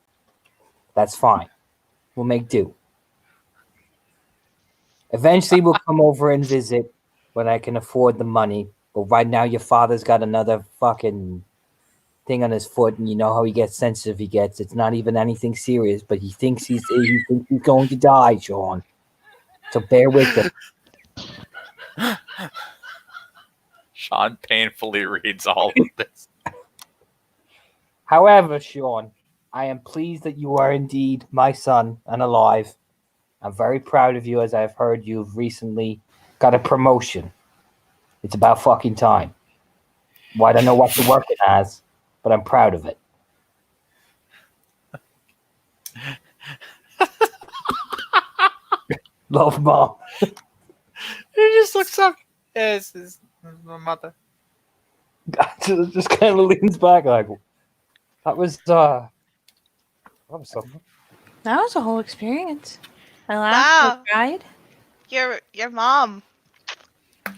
That's fine. We'll make do. Eventually, we'll come over and visit when I can afford the money. But right now, your father's got another fucking thing on his foot, and you know how he gets sensitive. He gets. It's not even anything serious, but he thinks he's going to die, Sean. So bear with him. Sean painfully reads all of this. However, Sean, I am pleased that you are indeed my son and alive. I'm very proud of you, as I've heard you've recently got a promotion. It's about fucking time. Well, I don't know what you're working as, but I'm proud of it. Love, Mom. He just looks up. Yeah, it's my mother. Just kind of leans back like, that was something. That was a whole experience. I laughed. Wow. I cried. Your mom.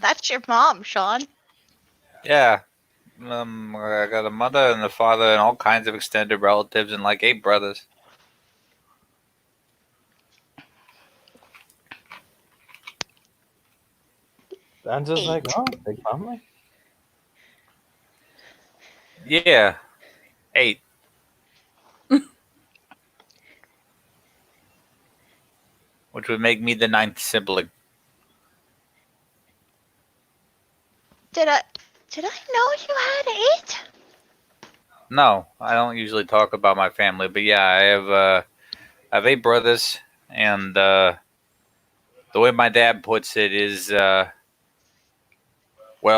That's your mom, Sean. Yeah. I got a mother and a father and all kinds of extended relatives and like 8 brothers. I'm just like, oh, big family. Yeah. 8. Which would make me the 9th sibling. Did I know you had 8? No, I don't usually talk about my family, but yeah, I have 8 brothers, and the way my dad puts it is, well,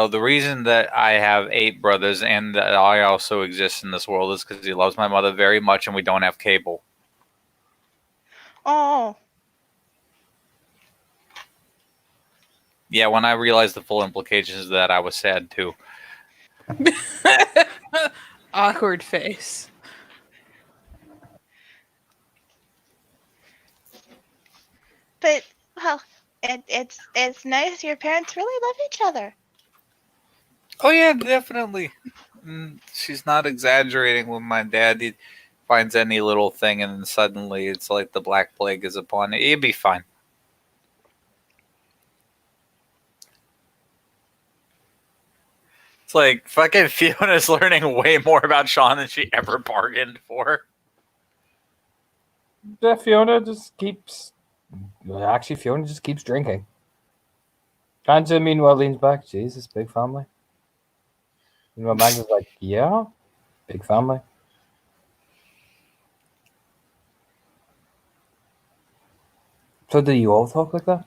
the reason that I have 8 brothers and that I also exist in this world is because he loves my mother very much, and we don't have cable. Oh. Yeah, when I realized the full implications of that, I was sad too. Awkward face. But well, it's nice your parents really love each other. Oh yeah, definitely. She's not exaggerating when my dad he finds any little thing and then suddenly it's like the Black Plague is upon it. It'd be fine. It's like fucking Fiona's learning way more about Sean than she ever bargained for. Yeah, Fiona just keeps drinking. Anja, meanwhile, leans back. Jesus, big family. Meanwhile, Magnus like, yeah, big family. So do you all talk like that?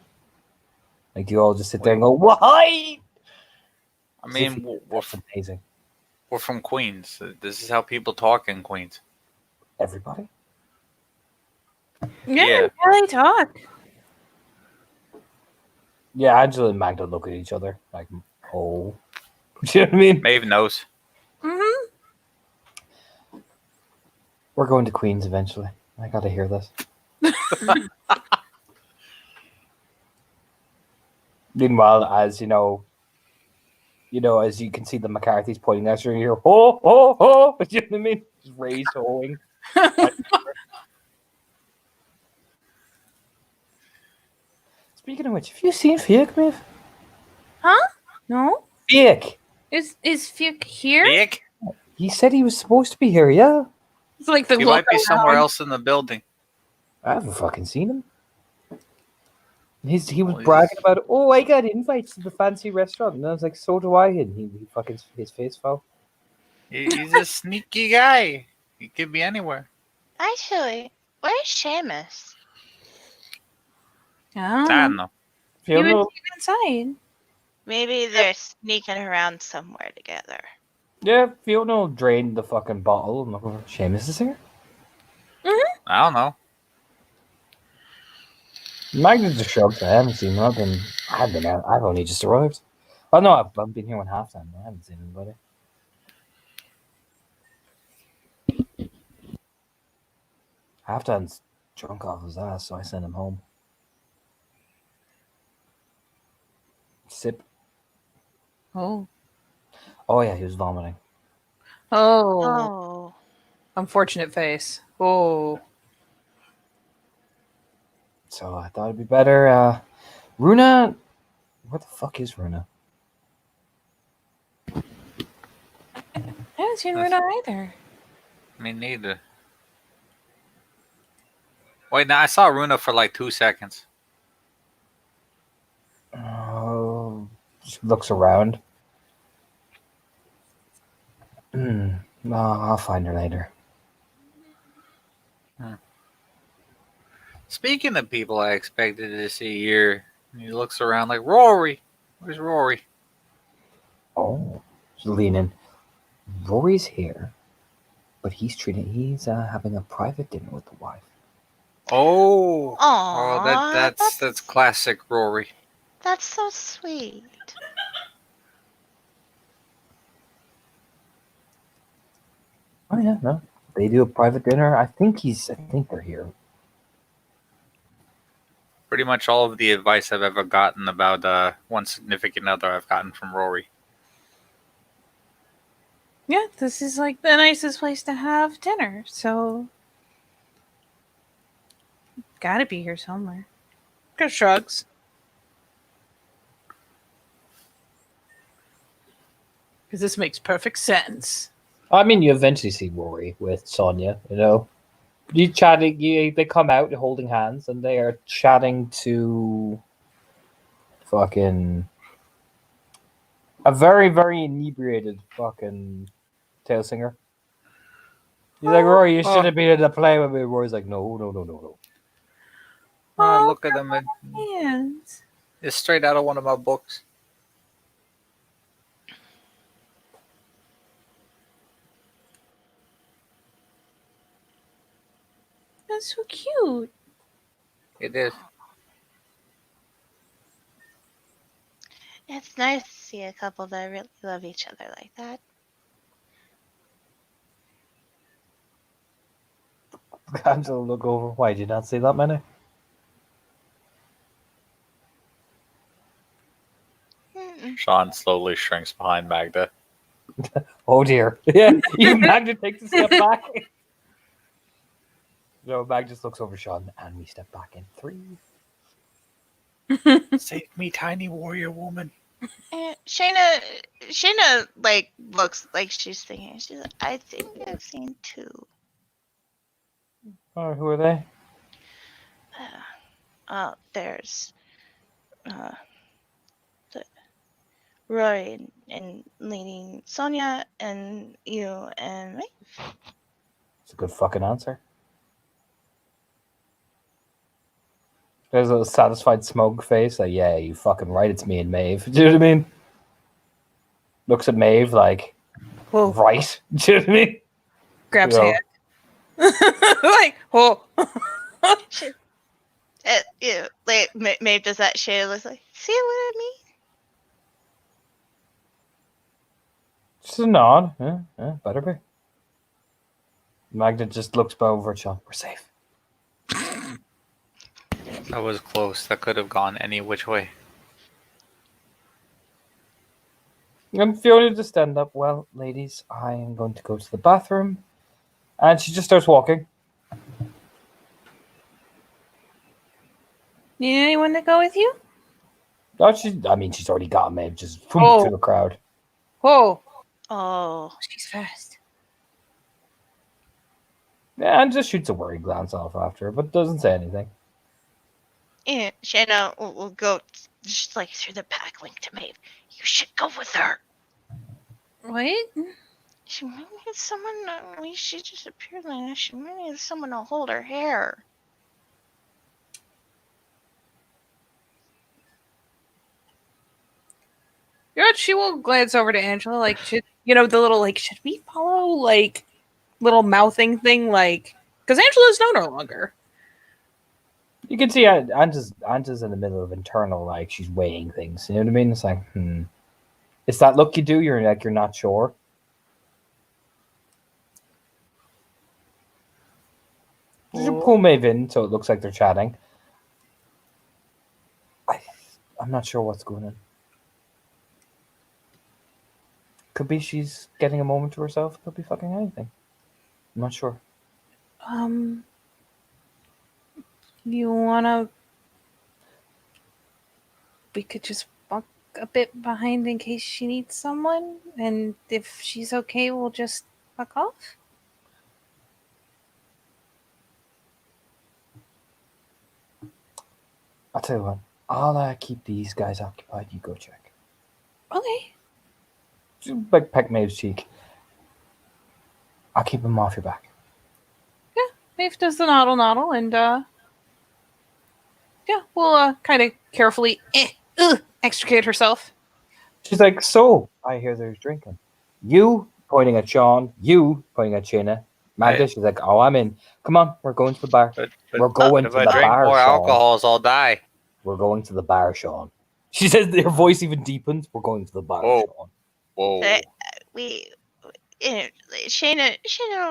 Like, do you all just sit there and go, why? I mean, That's amazing. we're from Queens. This is how people talk in Queens. Everybody? Yeah, how they talk. Yeah, Angela and Magda look at each other like, oh. Do you know what I mean? Maeve knows. Mm-hmm. We're going to Queens eventually. I gotta hear this. Meanwhile, as you know, as you can see the McCarthy's pointing at you, you hear, ho, ho, ho. Do you know what I mean? Just raised hoeing. Speaking of which, have you seen Fiach, Maeve? Huh? No? Fiach. Is Fiuk here? Nick? He said he was supposed to be here, yeah. It's like the He look might be somewhere around. else in the building. I haven't fucking seen him. He was Well, bragging about, oh, I got invites to the fancy restaurant. And I was like, so do I. And he fucking, his face fell. He's a sneaky guy. He could be anywhere. Actually, where's Seamus? I don't know. He was Fiona, inside. Maybe they're sneaking around somewhere together. yeah, Fiona drained the fucking bottle. And Seamus is here. I don't know. Magnus just shrugged. I haven't seen him. I've only just arrived. Oh no, I've been here one half time. I haven't seen anybody. Halfdan's drunk off his ass, so I sent him home. Sip. Oh. Oh yeah, he was vomiting. Oh. Oh. Unfortunate face. Oh. So I thought it'd be better. Runa, where the fuck is Runa? I haven't seen That's- Runa either. Me neither. Wait, now I saw Runa for like 2 seconds. Oh, just looks around. No, I'll find her later. Speaking of people I expected to see here, he looks around like Rory. Where's Rory? Oh, she's leaning. Rory's here, but he's having a private dinner with the wife. Oh, Aw, that's classic Rory. That's so sweet. Oh yeah, no, they do a private dinner. I think they're here. Pretty much all of the advice I've ever gotten about one significant other I've gotten from Rory. Yeah, this is like the nicest place to have dinner, so gotta be here somewhere. Go shrugs. Because this makes perfect sense. I mean, you eventually see Rory with Sonia. You know, you chatting. They come out holding hands, and they are chatting to fucking a very, very inebriated fucking tail singer. He's like, Rory, you should have been in the play with me. Rory's like, no. Look at them. Hands. It's straight out of one of my books. That's so cute. It is. It's nice to see a couple that really love each other like that. Angela look over. Why did you not see that many? Mm-mm. Sean slowly shrinks behind Magda. Oh dear. Yeah, even Magda takes a step back. No, Mag just looks over Sean, and we step back in 3. Save me, tiny warrior woman. Shayna like looks like she's thinking. She's like, I think I've seen 2. Oh, who are they? There's the Roy and leading Sonia and you and me. It's a good fucking answer. There's a satisfied smug face. Like, yeah, you fucking right. It's me and Maeve. Do you know what I mean? Looks at Maeve like, Whoa. right. Do you know what I mean? Grabs Yo. hand. Like, oh. Like Maeve does that shade. Looks like, see what I mean? Just a nod. Yeah, better be. Magda just looks over at Sean. We're safe. That was close. That could have gone any which way. And Fiona just stand up. Well, ladies, I am going to go to the bathroom. And she just starts walking. Need anyone to go with you? Oh, she's already got Maeve just through the crowd. Oh. Oh. She's fast. Yeah, and just shoots a worried glance off after her, but doesn't say anything. Yeah, Shayna will go just like through the back link to Maeve. You should go with her. What? She might need someone. She just appeared like that. She might need someone to hold her hair. You know what? She will glance over to Angela, like, the little, like, should we follow, like, little mouthing thing, like, because Angela's known her longer. You can see Anta's in the middle of internal, like, she's weighing things. You know what I mean? It's like, It's that look you do, you're not sure. She's pull Maeve in so it looks like they're chatting. I'm not sure what's going on. Could be she's getting a moment to herself. Could be fucking anything. I'm not sure. You wanna? We could just walk a bit behind in case she needs someone, and if she's okay, we'll just fuck off. I'll tell you what. I'll keep these guys occupied. You go check. Okay. Like peck Maeve's cheek. I'll keep them off your back. Maeve does the noddle, and yeah, we'll kind of carefully extricate herself. She's like, so I hear there's drinking. You pointing at Sean. You pointing at Shayna. Magda, Right. she's like, oh, I'm in. Come on, we're going to the bar. But We're going if to I the drink bar, more Sean. alcohols, I'll die. We're going to the bar, Sean. She says her voice even deepens. We're going to the bar, Whoa. Sean. Whoa. We, Shayna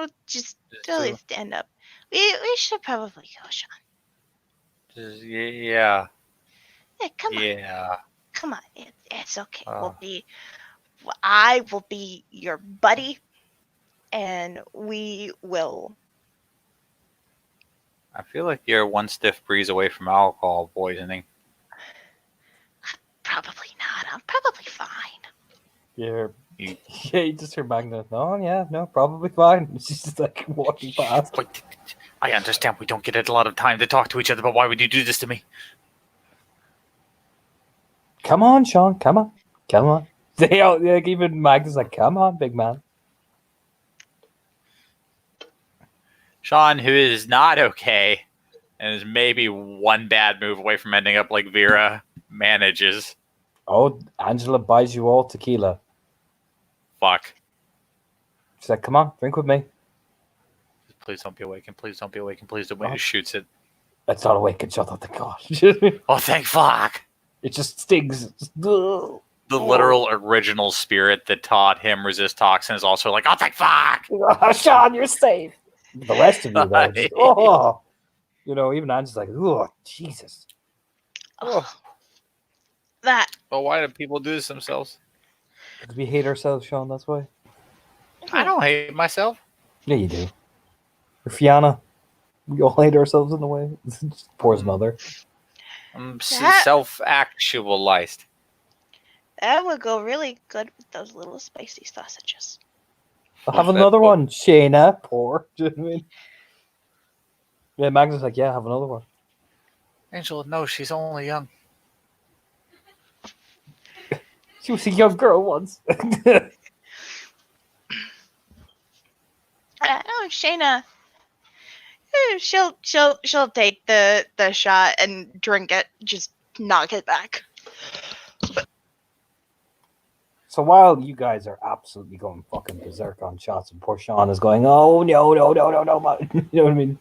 will just totally stand up. We should probably go, Sean. Yeah. Yeah, come on. Yeah. Come on. It's okay. Oh. I will be your buddy, and we will. I feel like you're one stiff breeze away from alcohol poisoning. Probably not. I'm probably fine. Yeah, you just hear Magda. Oh, yeah, no, probably fine. She's just like walking past. Wait, I understand we don't get a lot of time to talk to each other, but why would you do this to me? Come on, Sean. Come on. Come on. They all, like, even Magda's like, come on, big man. Sean, who is not okay, and is maybe one bad move away from ending up like Vera manages. Oh, Angela buys you all tequila. Fuck. She's like, come on, drink with me. Please don't be awakened. Please don't be awakened. Please don't be awakened. Shoots it. It's not awakened, shut up, thank God. Oh, thank fuck. It just stings. The literal original spirit that taught him resist toxin is also like, oh, thank fuck. Oh, Sean, you're safe. The rest of you, though, just, oh. You know, even Angela's like, oh, Jesus. Oh. That. Well, why do people do this themselves? Because we hate ourselves, Sean, that's why. I don't hate myself. Yeah, you do. Or Fiona. We all hate ourselves in a way. Poor his mother. I'm That- self-actualized. That would go really good with those little spicy sausages. I'll have another one, Shayna. Poor. Do you know what I mean? Yeah, Magnus like, yeah, have another one. Angela, no, she's only young. She was a young girl once. Oh, Shayna. She'll take the shot and drink it. Just knock it back. So while you guys are absolutely going fucking berserk on shots, and poor Sean is going, oh, no, you know what I mean?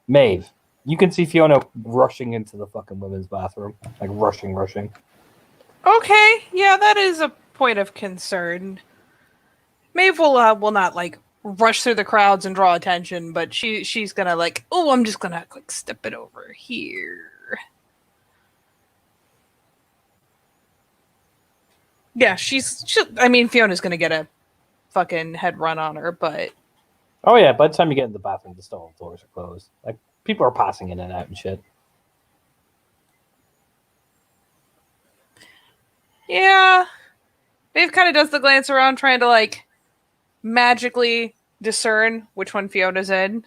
Maeve, you can see Fiona rushing into the fucking women's bathroom. Like, rushing. Okay, yeah, that is a point of concern. Maeve will not like rush through the crowds and draw attention, but she's gonna like, oh, I'm just gonna quick step it over here. Yeah, I mean, Fiona's gonna get a fucking head run on her, but Oh, yeah, by the time you get in the bathroom, the stall doors are closed. Like, people are passing in and out and shit. yeah, Maeve kind of does the glance around, trying to like magically discern which one Fiona's in.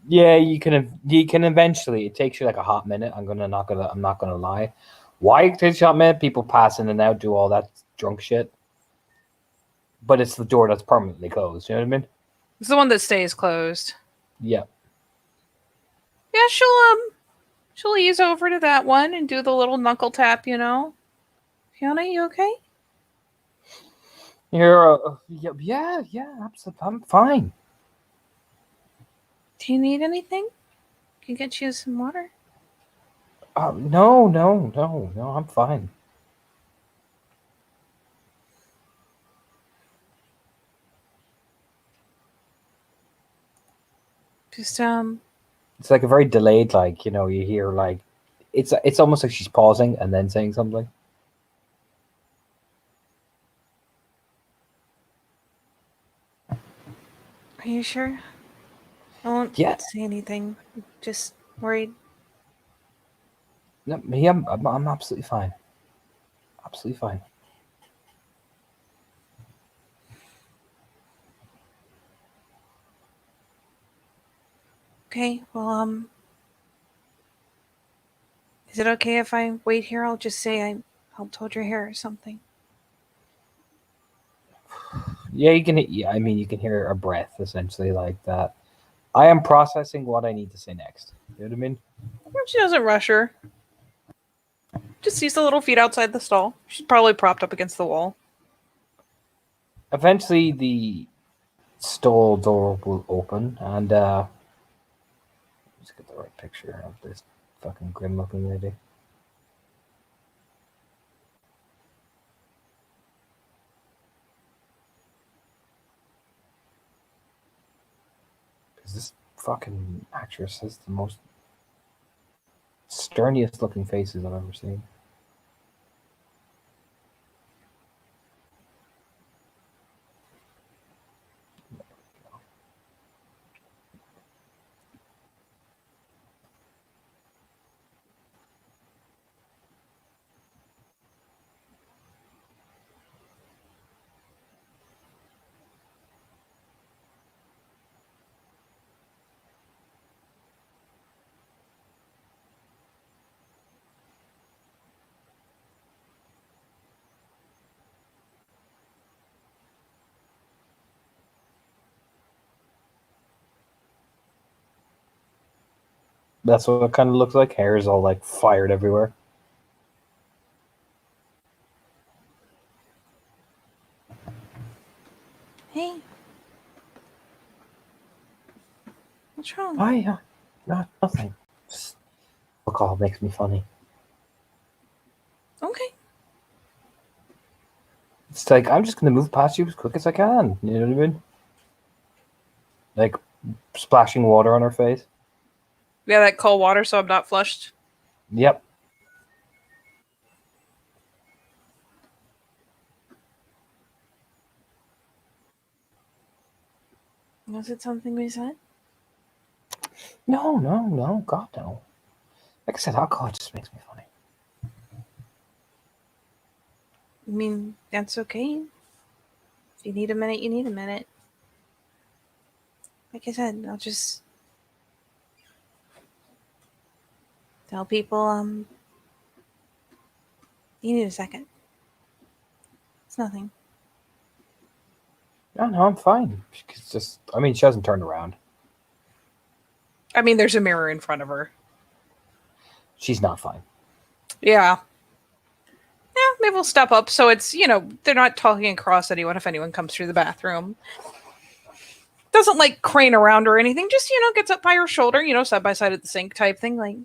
Yeah, you can eventually. It takes you like a hot minute. I'm not gonna lie. Why it takes you a hot minute? People pass in and out, do all that drunk shit. But it's the door that's permanently closed. You know what I mean? It's the one that stays closed. Yeah. Yeah, she'll ease over to that one and do the little knuckle tap. You know, Fiona, you okay? You're yeah, absolutely. I'm fine. Do you need anything? Can get you some water. No, I'm fine. Just It's like a very delayed, like, you hear like it's almost like she's pausing and then saying something. are you sure? I won't Yeah. say anything. Just worried. No, me, I'm absolutely fine. Absolutely fine. Okay, well, is it okay if I wait here? I'll just say I helped hold your hair or something. Yeah, you can. Yeah, I mean, you can hear a breath essentially like that. I am processing what I need to say next. You know what I mean? She doesn't rush her. Just sees the little feet outside the stall. She's probably propped up against the wall. Eventually, the stall door will open, and let's get the right picture of this fucking grim-looking lady. Because this fucking actress has the most sterniest looking faces I've ever seen. That's what it kind of looks like. Hair is all like fired everywhere. Hey. What's wrong? Why? Nothing. Just alcohol makes me funny. Okay. It's like I'm just gonna move past you as quick as I can. You know what I mean? Like splashing water on her face. Yeah, that cold water so I'm not flushed. Yep. Was it something we said? No, God no. Like I said, alcohol just makes me funny. I mean, that's okay. If you need a minute, you need a minute. Like I said, I'll just tell people, you need a second. It's nothing. No, I'm fine. It's just, I mean, she hasn't turned around. I mean, there's a mirror in front of her. She's not fine. Yeah. Yeah, maybe we'll step up so it's, they're not talking across anyone if anyone comes through the bathroom. Doesn't like crane around or anything, just, gets up by her shoulder, side by side at the sink type thing. Like,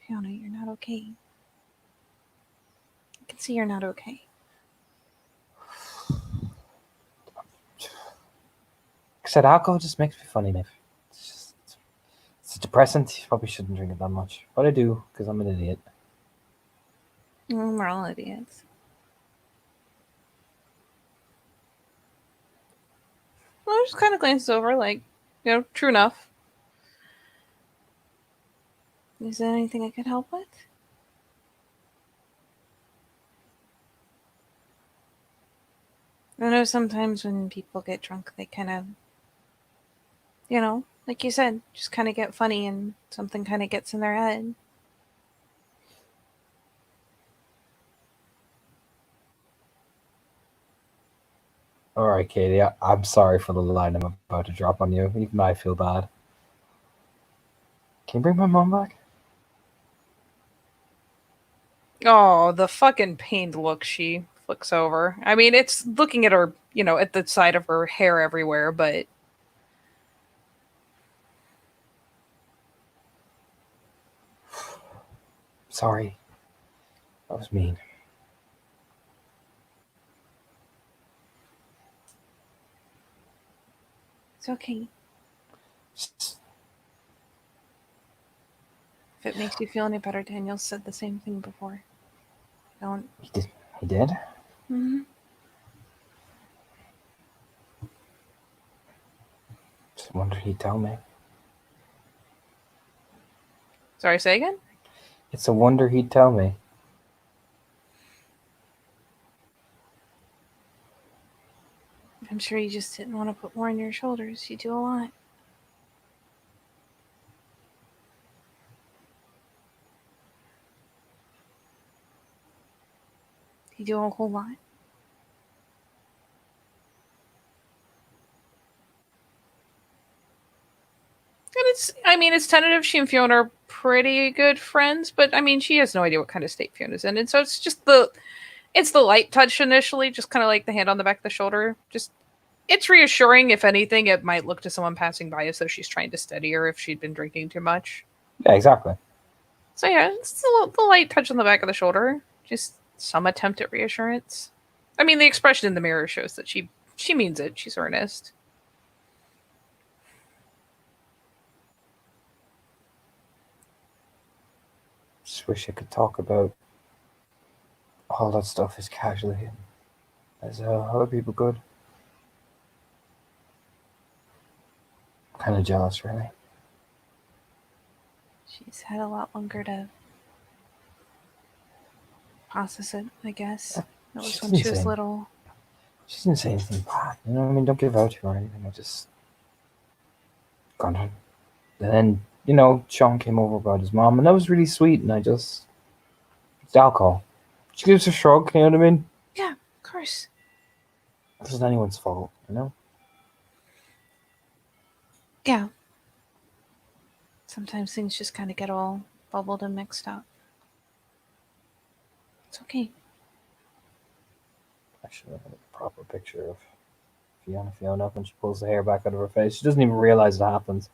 Fiona, you're not okay. I can see you're not okay. Like I said, alcohol just makes me funny, Nick. It's a depressant. You probably shouldn't drink it that much. But I do, because I'm an idiot. We're all idiots. Well, I just kind of glances over, like, true enough. Is there anything I could help with? I know sometimes when people get drunk, they kind of, like you said, just kind of get funny and something kind of gets in their head. All right, Katie. I'm sorry for the line I'm about to drop on you. Even I feel bad. Can you bring my mom back? Oh, the fucking pained look she flicks over. I mean, it's looking at her, at the side of her hair everywhere, but Sorry. That was mean. it's okay. If it makes you feel any better, Daniel said the same thing before. Don't. He did? Mm-hmm. It's a wonder he'd tell me. Sorry, say again? It's a wonder he'd tell me. I'm sure you just didn't want to put more on your shoulders. You do a lot. You do a whole lot. And it's tentative. She and Fiona are pretty good friends, but I mean, she has no idea what kind of state Fiona's in. And so it's just it's the light touch initially, just kind of like the hand on the back of the shoulder. Just, it's reassuring. If anything, it might look to someone passing by as though she's trying to steady her if she'd been drinking too much. Yeah, exactly. So yeah, it's the light touch on the back of the shoulder. Just some attempt at reassurance. I mean, the expression in the mirror shows that she means it. She's earnest. Just wish I could talk about all that stuff as casually as other people could. Kind of jealous, really. She's had a lot longer to process it, I guess. That was She's when she was insane. little. She didn't say anything bad. You know what I mean? Don't give out to her or anything. I just... Gone on. And then, you know, Sean came over about his mom, and that was really sweet, and I just... It's alcohol. She gives a shrug, you know what I mean? Yeah, of course. This isn't anyone's fault, you know? Yeah. Sometimes things just kind of get all bubbled and mixed up. It's okay. I should have a proper picture of Fiona when she pulls the hair back out of her face. She doesn't even realize it happens.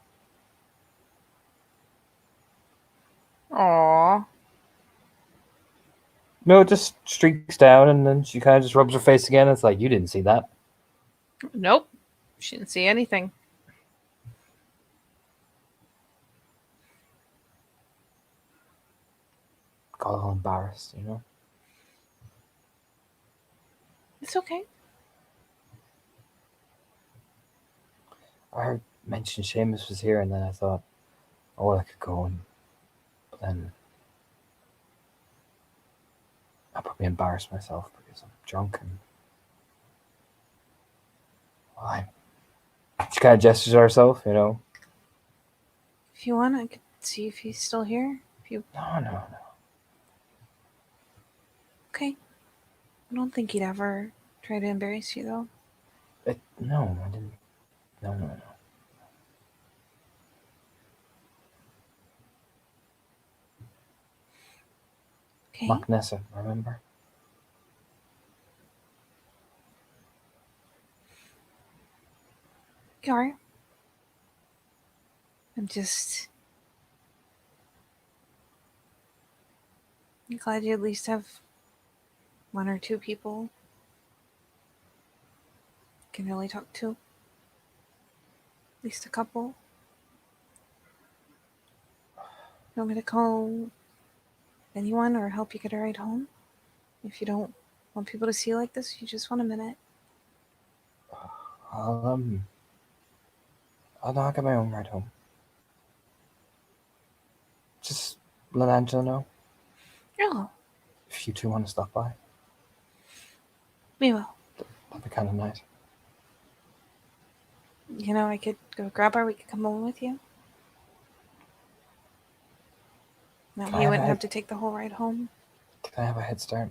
Aww. No, it just streaks down, and then she kind of just rubs her face again. It's like, you didn't see that. Nope. She didn't see anything. Got all embarrassed, you know? It's okay. I heard mention Seamus was here, and then I thought, oh, I could go, but then I'll probably embarrass myself because I'm drunk, and well, she kind of gestures at herself, you know? If you want, I could see if he's still here. If you... No. Okay. I don't think he'd ever try to embarrass you, though. No, I didn't. No. Okay. Macnessa, remember? You are. I'm glad you at least have one or two people you can really talk to. At least a couple. You want me to call anyone or help you get a ride home? If you don't want people to see you like this, you just want a minute. I'll get my own ride home. Just let Angela know Oh, if you two want to stop by. we will. That'd be kind of nice. You know, I could go grab her. We could come home with you. That Can way I you have wouldn't a- have to take the whole ride home. Can I have a head start?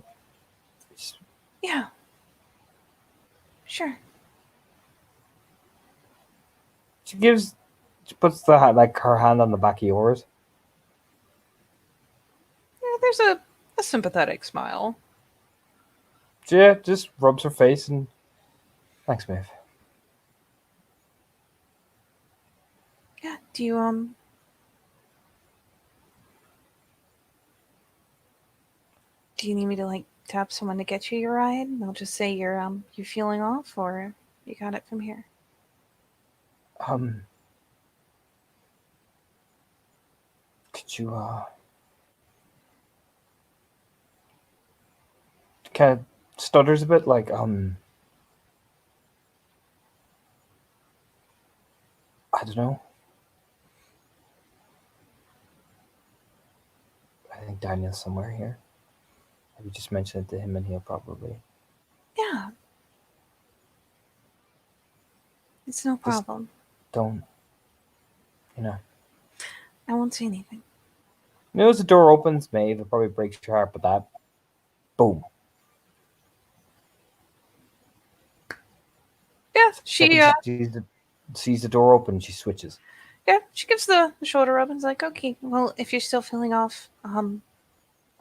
Yeah. Sure. She puts her hand on the back of yours. Yeah, there's a sympathetic smile. Yeah, just rubs her face and thanks, Maeve. Yeah. Do you Do you need me to like tap someone to get you your ride? And I'll just say you're you feeling off, or you got it from here. Could you kind of stutters a bit, like I don't know. I think Daniel's somewhere here. Maybe just mention it to him, and he'll probably. Yeah. It's no problem. Don't. I won't say anything. As the door opens, Maeve, it probably breaks your heart, but that. Boom. Yeah, she sees the door open, she switches. Yeah, she gives the shoulder rub and is like, okay, well, if you're still feeling off, I'll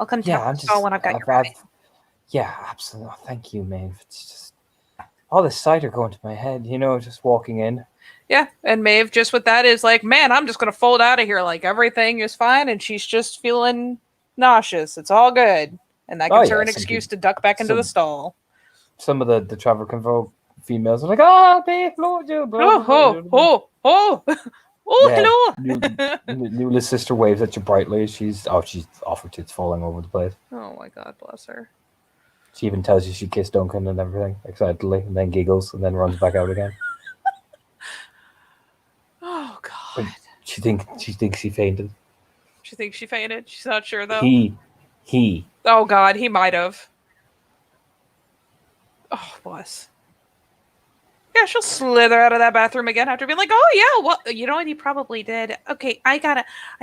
come tap the stall when I've got you ready. Yeah, absolutely. Oh, thank you, Maeve. It's just all the cider going to my head, just walking in. Yeah, and Maeve, just with that, is like, man, I'm just going to fold out of here. Like, everything is fine, and she's just feeling nauseous. It's all good. And that gives her an excuse to duck back into the stall. Some of the travel convo females are like, oh, babe, Lord, you, bro. Oh, hello. Newla's sister waves at you brightly. She's off her tits falling over the place. Oh, my God, bless her. She even tells you she kissed Duncan and everything, excitedly, and then giggles and then runs back out again. Oh, God. She thinks she fainted. She thinks she fainted? She's not sure, though. He. Oh, God, he might have. Oh, bless. Yeah, she'll slither out of that bathroom again after being like, oh, yeah, well, you know what? He probably did. Okay, I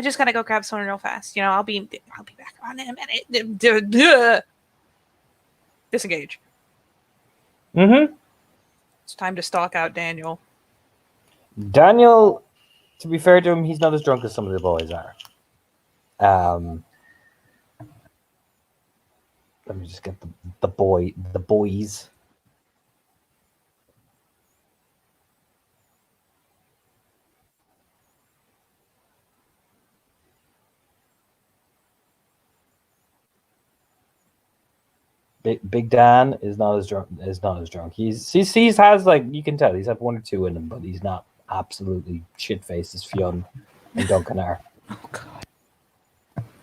just gotta go grab someone real fast. I'll be back on in a minute. Disengage. Mm-hmm. It's time to stalk out Daniel. Daniel, to be fair to him, he's not as drunk as some of the boys are. Let me just get the boys. Big Dan is not as drunk. He's has, like, you can tell he's had one or two in him, but he's not absolutely shit faced as Fionn and Duncan are. Oh, God.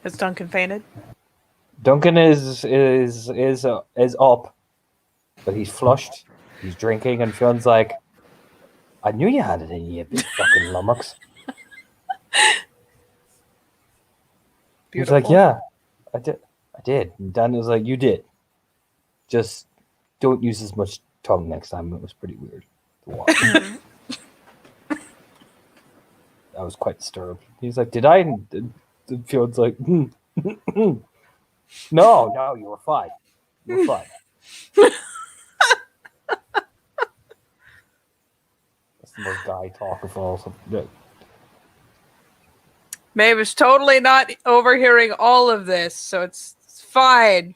Has Duncan fainted? Duncan is up, but he's flushed. He's drinking, and Fionn's like, I knew you had it in you, big fucking lummox. He's like, yeah, I did. And Daniel's like, you did. Just don't use as much tongue next time. It was pretty weird to watch. I was quite disturbed. He's like, did I? And Fion's like, no, you were fine. You were fine. That's the most guy talk of all. Maeve is totally not overhearing all of this, so it's fine.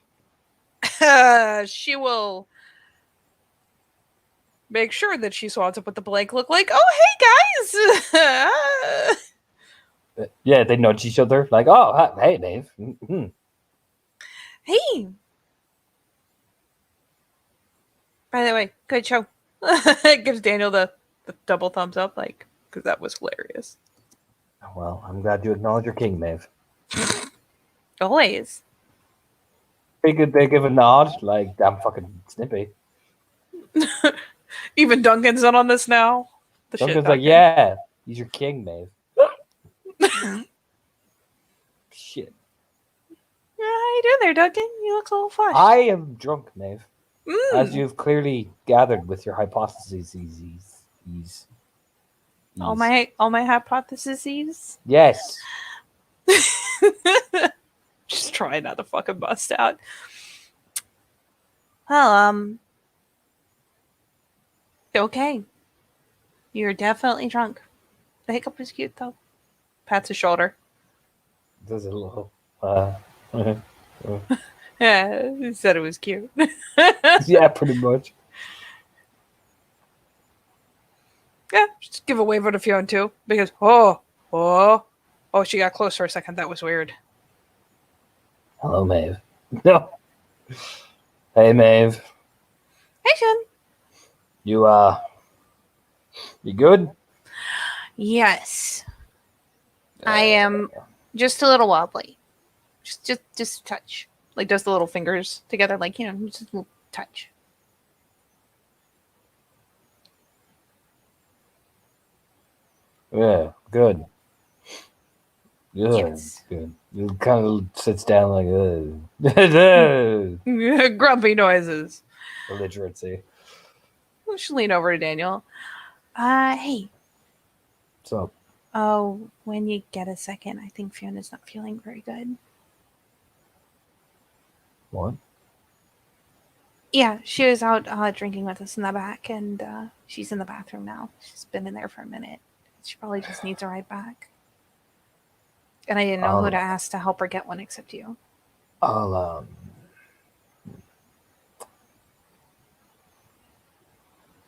She will make sure that she swats up with the blank look like, oh, hey, guys. Yeah, they nudge each other like, oh, hey, Maeve. Mm-hmm. Hey. By the way, good show. Gives Daniel the double thumbs up, like, because that was hilarious. Well, I'm glad you acknowledge your king, Maeve. Always. They give a nod, like, damn fucking snippy. Even Duncan's in on this now. Duncan's like, yeah, he's your king, Maeve. Shit. Yeah, how you doing there, Duncan? You look a little flushed. I am drunk, Maeve. As you've clearly gathered with your hypotheses. All my hypotheses? Yes. Just trying not to fucking bust out. Well, okay. You're definitely drunk. The hiccup was cute, though. Pats his shoulder. Does a little. Yeah, he said it was cute. Yeah, pretty much. Yeah, just give a wave to Fionn, too. Because, she got close for a second. That was weird. Hello, Maeve. No. Hey, Maeve. Hey, Fionn. You good? Yes. I am Just a little wobbly. Just a touch. Like does the little fingers together, like, just a little touch. Yeah, good. Good. Yes. Good. It kind of sits down like, Grumpy noises. illiteracy. We should lean over to Daniel. Hey. So, Oh, when you get a second, I think Fiona's not feeling very good. what? Yeah, she was out drinking with us in the back, and she's in the bathroom now. She's been in there for a minute. She probably just needs a ride back. And I didn't know who to ask to help her get one except you.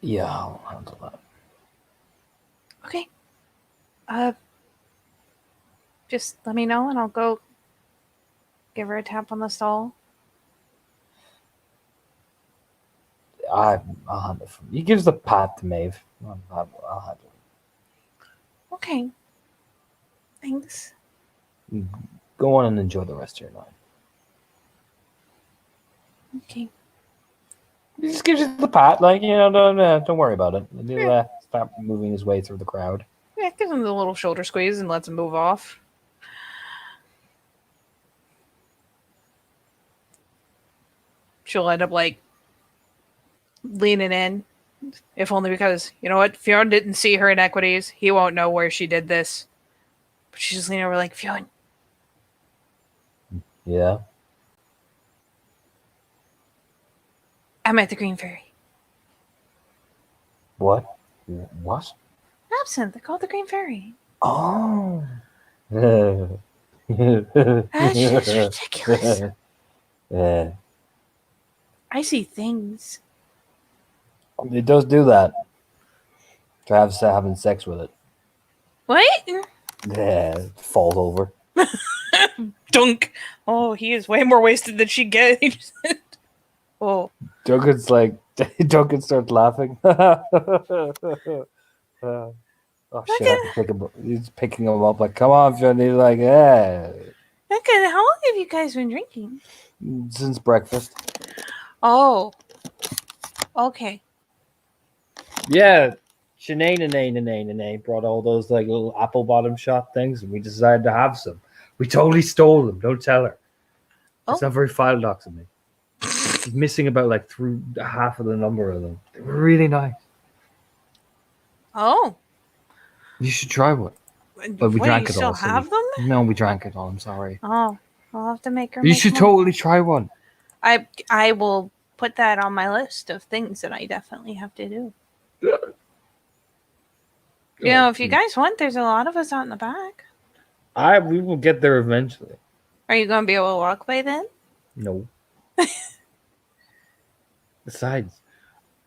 Yeah, I'll handle that. Okay. Just let me know, and I'll go give her a tap on the stall. I'll handle it. He gives the pat to Maeve. I'll handle it. Okay. Thanks. Go on and enjoy the rest of your night. Okay. He just gives you the pat, like, don't worry about it. He'll start moving his way through the crowd. Yeah, gives him the little shoulder squeeze and lets him move off. She'll end up, like, leaning in. If only because, you know what? Fiona didn't see her inequities. He won't know where she did this. But she's just leaning over like, Fiona. Yeah. I'm at the Green Fairy. What? What? Absinthe. They're called the Green Fairy. Oh. That's just ridiculous. Yeah. I see things. It does do that. Travis having sex with it. What? Yeah, falls over. Dunk. Oh, he is way more wasted than she gets. Oh. Duncan starts laughing. Oh shit! I have to pick him up. He's picking him up like, "Come on, Finn." He's like, "Yeah." Okay, how long have you guys been drinking? Since breakfast. Oh. Okay. Yeah, Sinead brought all those like little apple bottom shot things, and we decided to have some. We totally stole them. Don't tell her. It's Oh. not very Philodox of me. She's missing about like through half of the number of them. They were really nice. Oh. You should try one. But we drank you it still all. so have them? No, we drank it all. I'm sorry. Oh. I'll have to make her. You make should one. totally try one. I will put that on my list of things that I definitely have to do. You know, if you guys want, there's a lot of us out in the back. We will get there eventually. Are you going to be able to walk by then? No. Besides,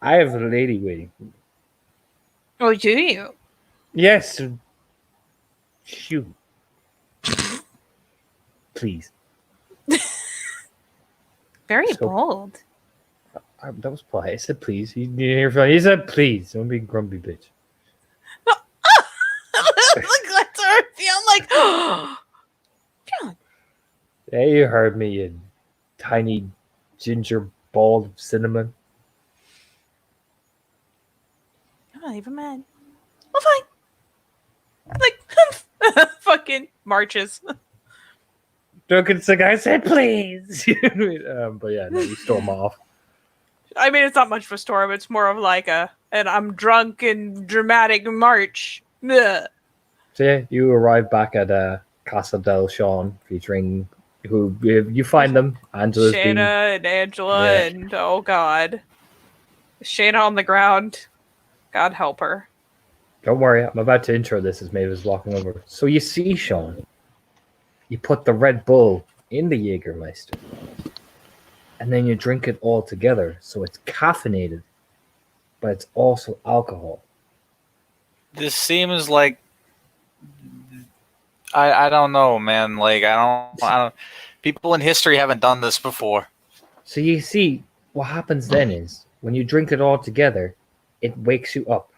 I have a lady waiting for me. Oh, do you? Yes. Shoot. Please. Very So- bold. That was polite. I said please. He said please. Don't be a grumpy bitch. Look, that's how I feel. I'm like, John. Yeah, you heard me, you tiny ginger ball of cinnamon. I'm not even mad. Well, fine. Like, fucking marches. Duncan's like, I said please. But yeah, no, you storm off. I mean, it's not much of a storm. It's more of like an I'm drunk and dramatic march. Ugh. So yeah, you arrive back at Casa del Sean, featuring who you find them. Angela's being Shayna and Angela Yeah. and oh god. Shayna on the ground. God help her. Don't worry, I'm about to intro this as Maeve is walking over. So you see, Sean, you put the Red Bull in the Jägermeister, and then you drink it all together. So it's caffeinated, but it's also alcohol. This seems like I don't know, man. Like I don't. People in history haven't done this before. So you see, what happens then is when you drink it all together, it wakes you up.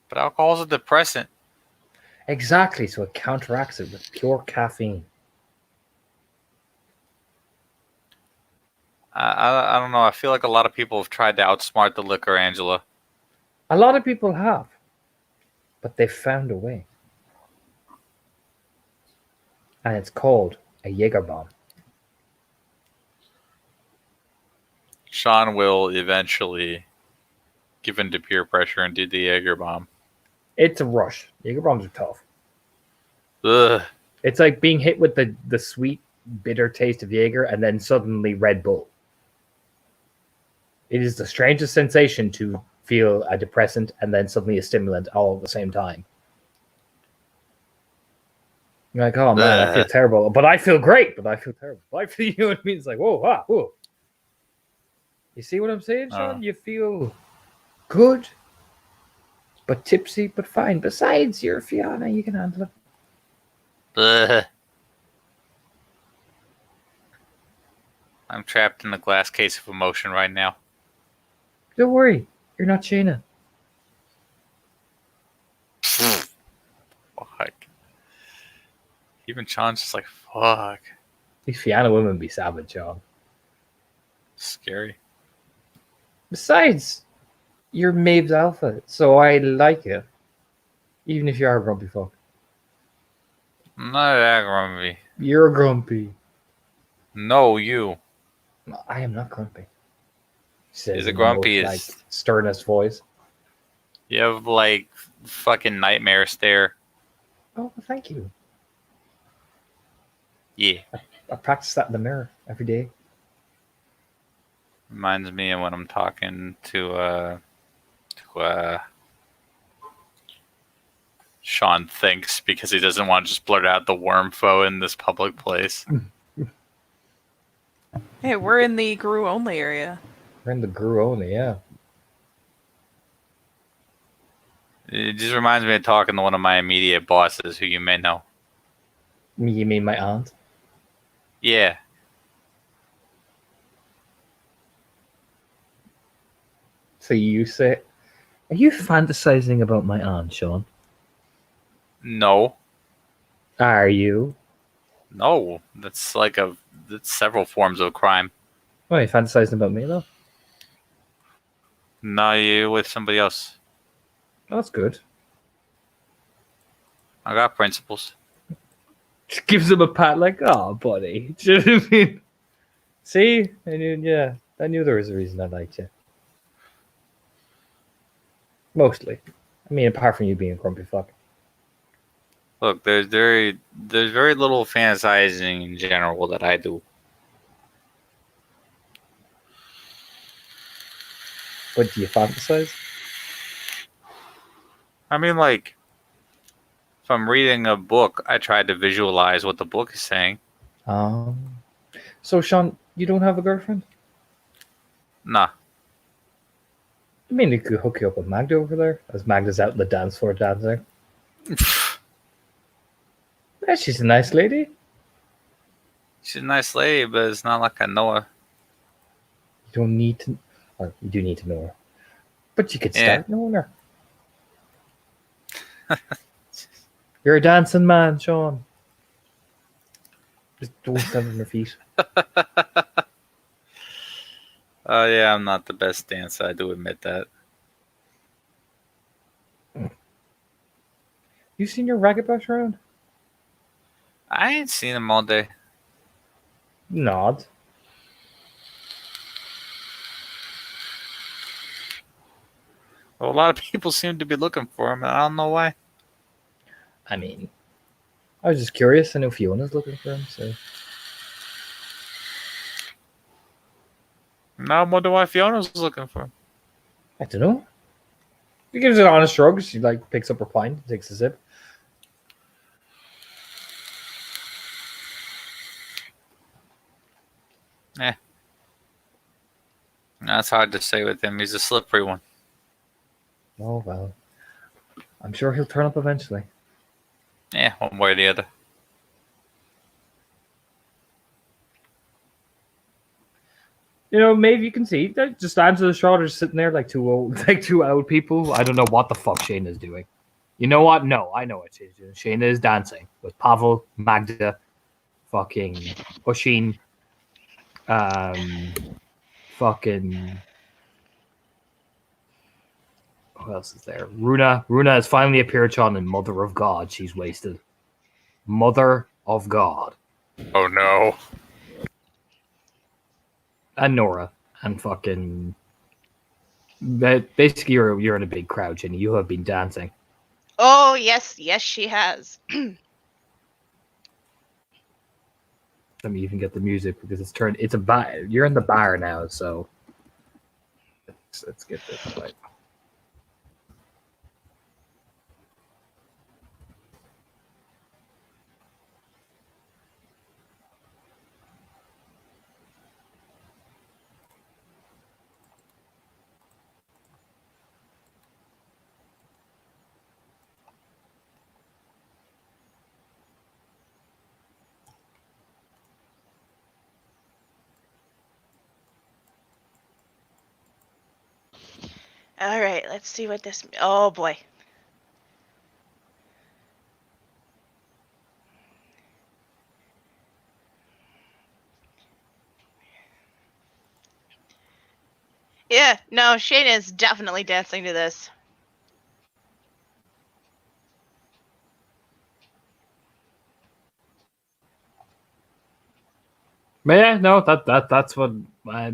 But alcohol's a depressant. Exactly, so it counteracts it with pure caffeine. I don't know. I feel like a lot of people have tried to outsmart the liquor, Angela. A lot of people have, but they've found a way. And it's called a Jaeger bomb. Sean will eventually give in to peer pressure and do the Jaeger bomb. It's a rush. Jaeger bombs are tough. Ugh. It's like being hit with the sweet, bitter taste of Jaeger and then suddenly Red Bull. It is the strangest sensation to feel a depressant and then suddenly a stimulant all at the same time. You're like, oh man, I feel terrible, but I feel great, but I feel terrible. But I feel, you know what I mean? It's like, whoa, wow, whoa. You see what I'm saying, Sean? You feel good, but tipsy, but fine. Besides, you're Fiona, you can handle it. Ugh. I'm trapped in a glass case of emotion right now. Don't worry, you're not Shayna. Fuck. Even Sean's just like, fuck. These Fiona women be savage, Sean. Scary. Besides, you're Maeve's alpha, so I like you. Even if you are a grumpy fuck. I'm not that grumpy. You're grumpy. No, you. No, I am not grumpy. Says Is it in the grumpy? most, like, sternest voice. You have like fucking nightmare stare. Oh, well, thank you. Yeah. I practice that in the mirror every day. Reminds me of when I'm talking to Sean thinks because he doesn't want to just blurt out the worm foe in this public place. Hey, we're in the Gru only area. We're in the Gru only, yeah. It just reminds me of talking to one of my immediate bosses who you may know. You mean my aunt? Yeah. So you say, are you fantasizing about my aunt, Sean? No. Are you? No. That's several forms of crime. Oh, you fantasizing about me though? No, you with somebody else. Oh, that's good. I got principles. Just gives him a pat like, oh, buddy. Do you know what I mean? See? I knew there was a reason I liked you. Mostly. I mean, apart from you being a grumpy fuck. Look, there's very little fantasizing in general that I do. But do you fantasize? I mean, like, if I'm reading a book, I try to visualize what the book is saying. So, Sean, you don't have a girlfriend? Nah. I mean, you could hook you up with Magda over there, as Magda's out in the dance floor dancing. Yeah, she's a nice lady. She's a nice lady, but it's not like I know her. You don't need to... Or you do need to know her. But you could Yeah. start knowing her. You're a dancing man, Sean. Just don't stand on your feet. Oh, yeah, I'm not the best dancer. I do admit that. You seen your ragged brush around? I ain't seen him all day. Nod. Well, a lot of people seem to be looking for him, and I don't know why. I mean, I was just curious. I know Fiona's looking for him, so... Now I wonder why Fiona's looking for him. I don't know. He gives it an honest shrug. She, like, picks up her pint, takes a sip. That's hard to say with him. He's a slippery one. Oh, well. I'm sure he'll turn up eventually. Yeah, one way or the other. You know, maybe you can see that just stands to the shoulders, sitting there like two old people. I don't know what the fuck Shane is doing. You know what? No, I know what she's doing. Shayna is dancing with Pavel, Magda, fucking Oshin, fucking. Who else is there? Runa. Runa has finally appeared, Sean, in Mother of God. She's wasted. Mother of God. Oh no. And Nora. And fucking. Basically, you're in a big crowd, Jenny. You have been dancing. Oh yes, yes, she has. Let me even get the music because it's turned. It's a bar. You're in the bar now, so let's get this right. All right, let's see what this. Oh boy. Yeah, no, Shayna is definitely dancing to this. But yeah, no, that's what.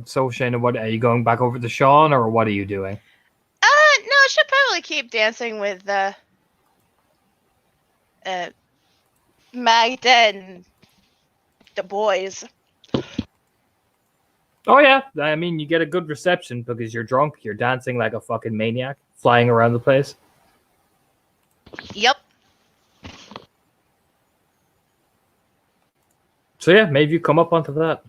So Shayna, what are you going back over to Sean, or what are you doing? No, she'll probably keep dancing with Magda and the boys. Oh yeah, I mean you get a good reception because you're drunk. You're dancing like a fucking maniac, flying around the place. Yep. So yeah, maybe you come up onto that.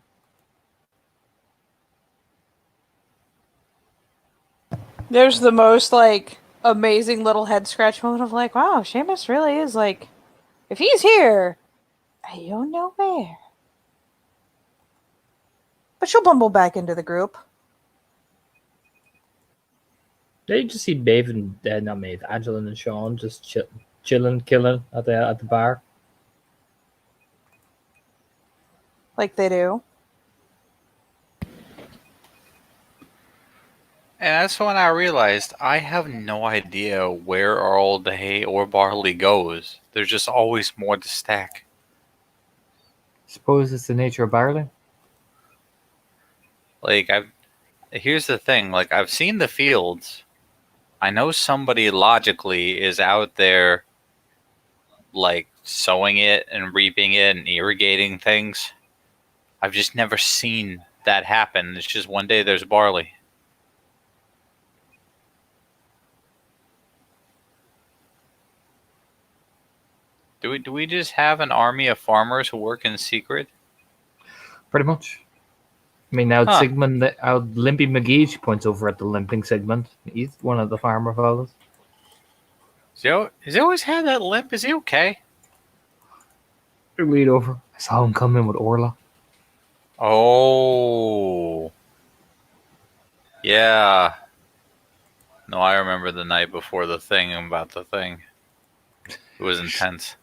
There's the most like amazing little head scratch moment of like, wow, Seamus really is like, if he's here, I don't know where. But she'll bumble back into the group. Yeah, you just see Maeve and not Maeve, Angela and Sean just chilling, killing at the bar. Like they do. And that's when I realized I have no idea where all the hay or barley goes. There's just always more to stack. Suppose it's the nature of barley. Like here's the thing, like I've seen the fields. I know somebody logically is out there like sowing it and reaping it and irrigating things. I've just never seen that happen. It's just one day there's barley. Do we just have an army of farmers who work in secret? Pretty much. I mean, now Huh. Sigmund, Limpy McGee, she points over at the limping Sigmund. He's one of the farmer fellas. Has he always had that limp? Is he okay? Lead over. I saw him come in with Orla. Oh. Yeah. No, I remember the night before the thing about the thing. It was intense.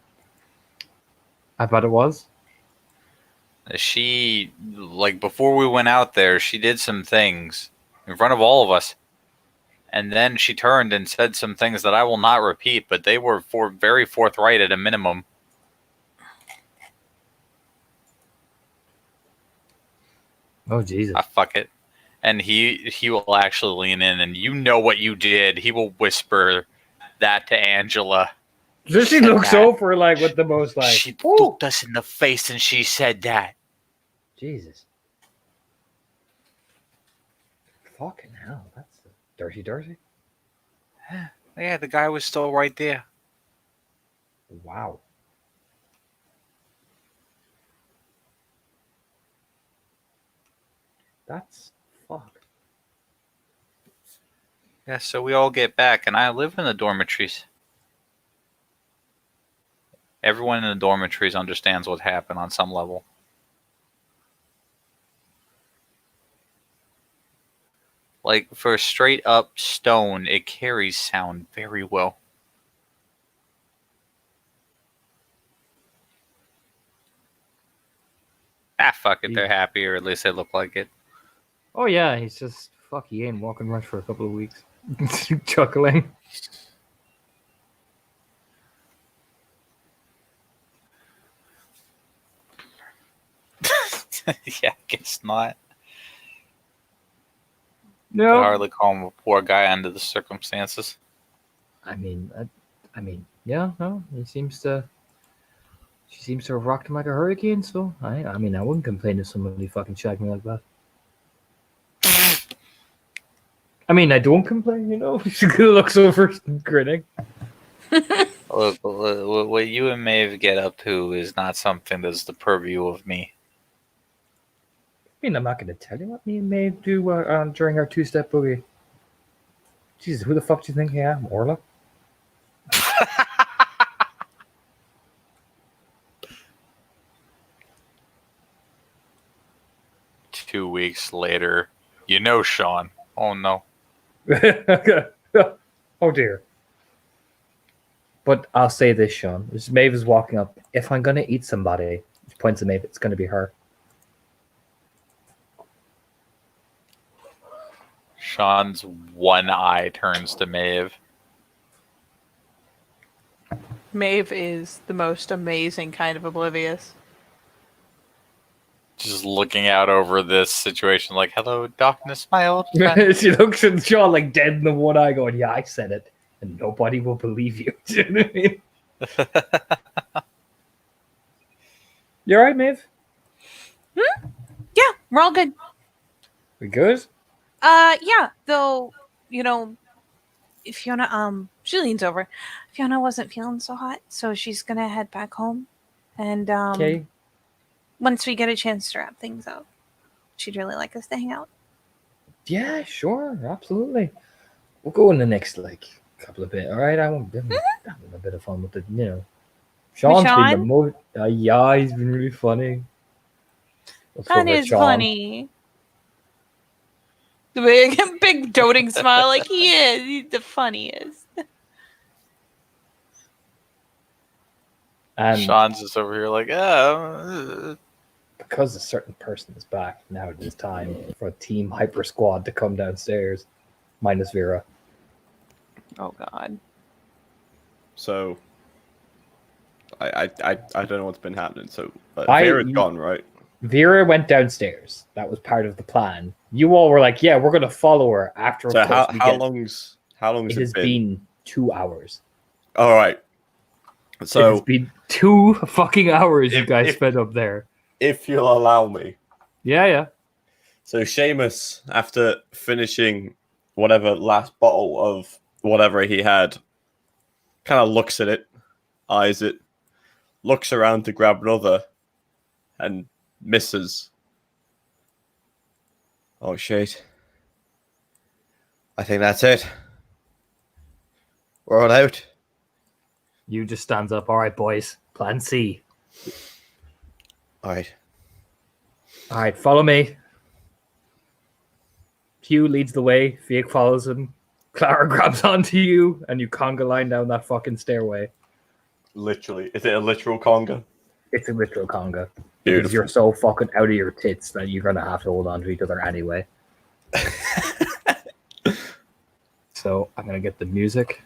I bet it was. She, like, before we went out there, she did some things in front of all of us. And then she turned and said some things that I will not repeat, but they were very forthright at a minimum. Oh, Jesus. Fuck it. And he will actually lean in, and you know what you did. He will whisper that to Angela. So she looks over like with the most like. She looked us in the face and she said that. Jesus. Fucking hell, that's dirty. Yeah, the guy was still right there. Wow. That's fuck. Yeah, so we all get back, and I live in the dormitories. Everyone in the dormitories understands what happened on some level. Like, for straight up stone, it carries sound very well. Fuck it, they're happy, or at least they look like it. Oh yeah, he's just fuck. He ain't walking much for a couple of weeks, chuckling. Yeah, I guess not. I No, hardly call him a poor guy under the circumstances. I mean, yeah, no. She seems to have rocked him like a hurricane. So I mean, I wouldn't complain if somebody fucking shagged me like that. I mean, I don't complain, you know. She looks over, grinning. Look, what you and Maeve get up to is not something that's the purview of me. I mean, I'm not going to tell you what me and Maeve do during our two-step boogie. Jesus, who the fuck do you think I am, Orla? 2 weeks later, you know, Sean. Oh no. Oh dear. But I'll say this, Sean. As Maeve is walking up, if I'm going to eat somebody, she points at Maeve, it's going to be her. Sean's one eye turns to Maeve. Maeve is the most amazing kind of oblivious. Just looking out over this situation like, hello, darkness, my old friend. She looks at Sean like dead in the one eye going, yeah, I said it. And nobody will believe you. Do you know what I mean? You alright, Maeve? Yeah, we're all good. We good? Yeah, though, you know, Fiona, she leans over. Fiona wasn't feeling so hot, so she's gonna head back home. And, Okay. once we get a chance to wrap things up, she'd really like us to hang out. Yeah, sure. Absolutely. We'll go in the next, couple of bit. Alright, I won't having a bit of fun with it, you know. Sean's been the Sean? most... yeah, he's been really funny. What's That up with is Sean? funny. The big doting smile, like he is. He's the funniest. And Sean's just over here like, because a certain person is back, now it is time for Team Hyper Squad to come downstairs. Minus Vera. Oh God. So I don't know what's been happening. So I- Vera's gone, right? Vera went downstairs. That was part of the plan. You all were like, yeah, we're going to follow her after. So of course, how long's it has it been? been 2 hours. All right. It has So been 2 fucking hours you If- guys if- spent up there. if you'll allow me, Yeah. so Seamus, after finishing whatever last bottle of whatever he had, kind of looks at it, eyes it, looks around to grab another, and misses. Oh shit. I think that's it. We're all out. You just stands up. All right, boys. Plan C. All right. All right, follow me. Hugh leads the way. Fiek follows him. Clara grabs onto you, and you conga line down that fucking stairway. Literally. Is it a literal conga? It's a literal conga. Because Beautiful. you're so fucking out of your tits that you're gonna have to hold on to each other anyway. So I'm gonna get the music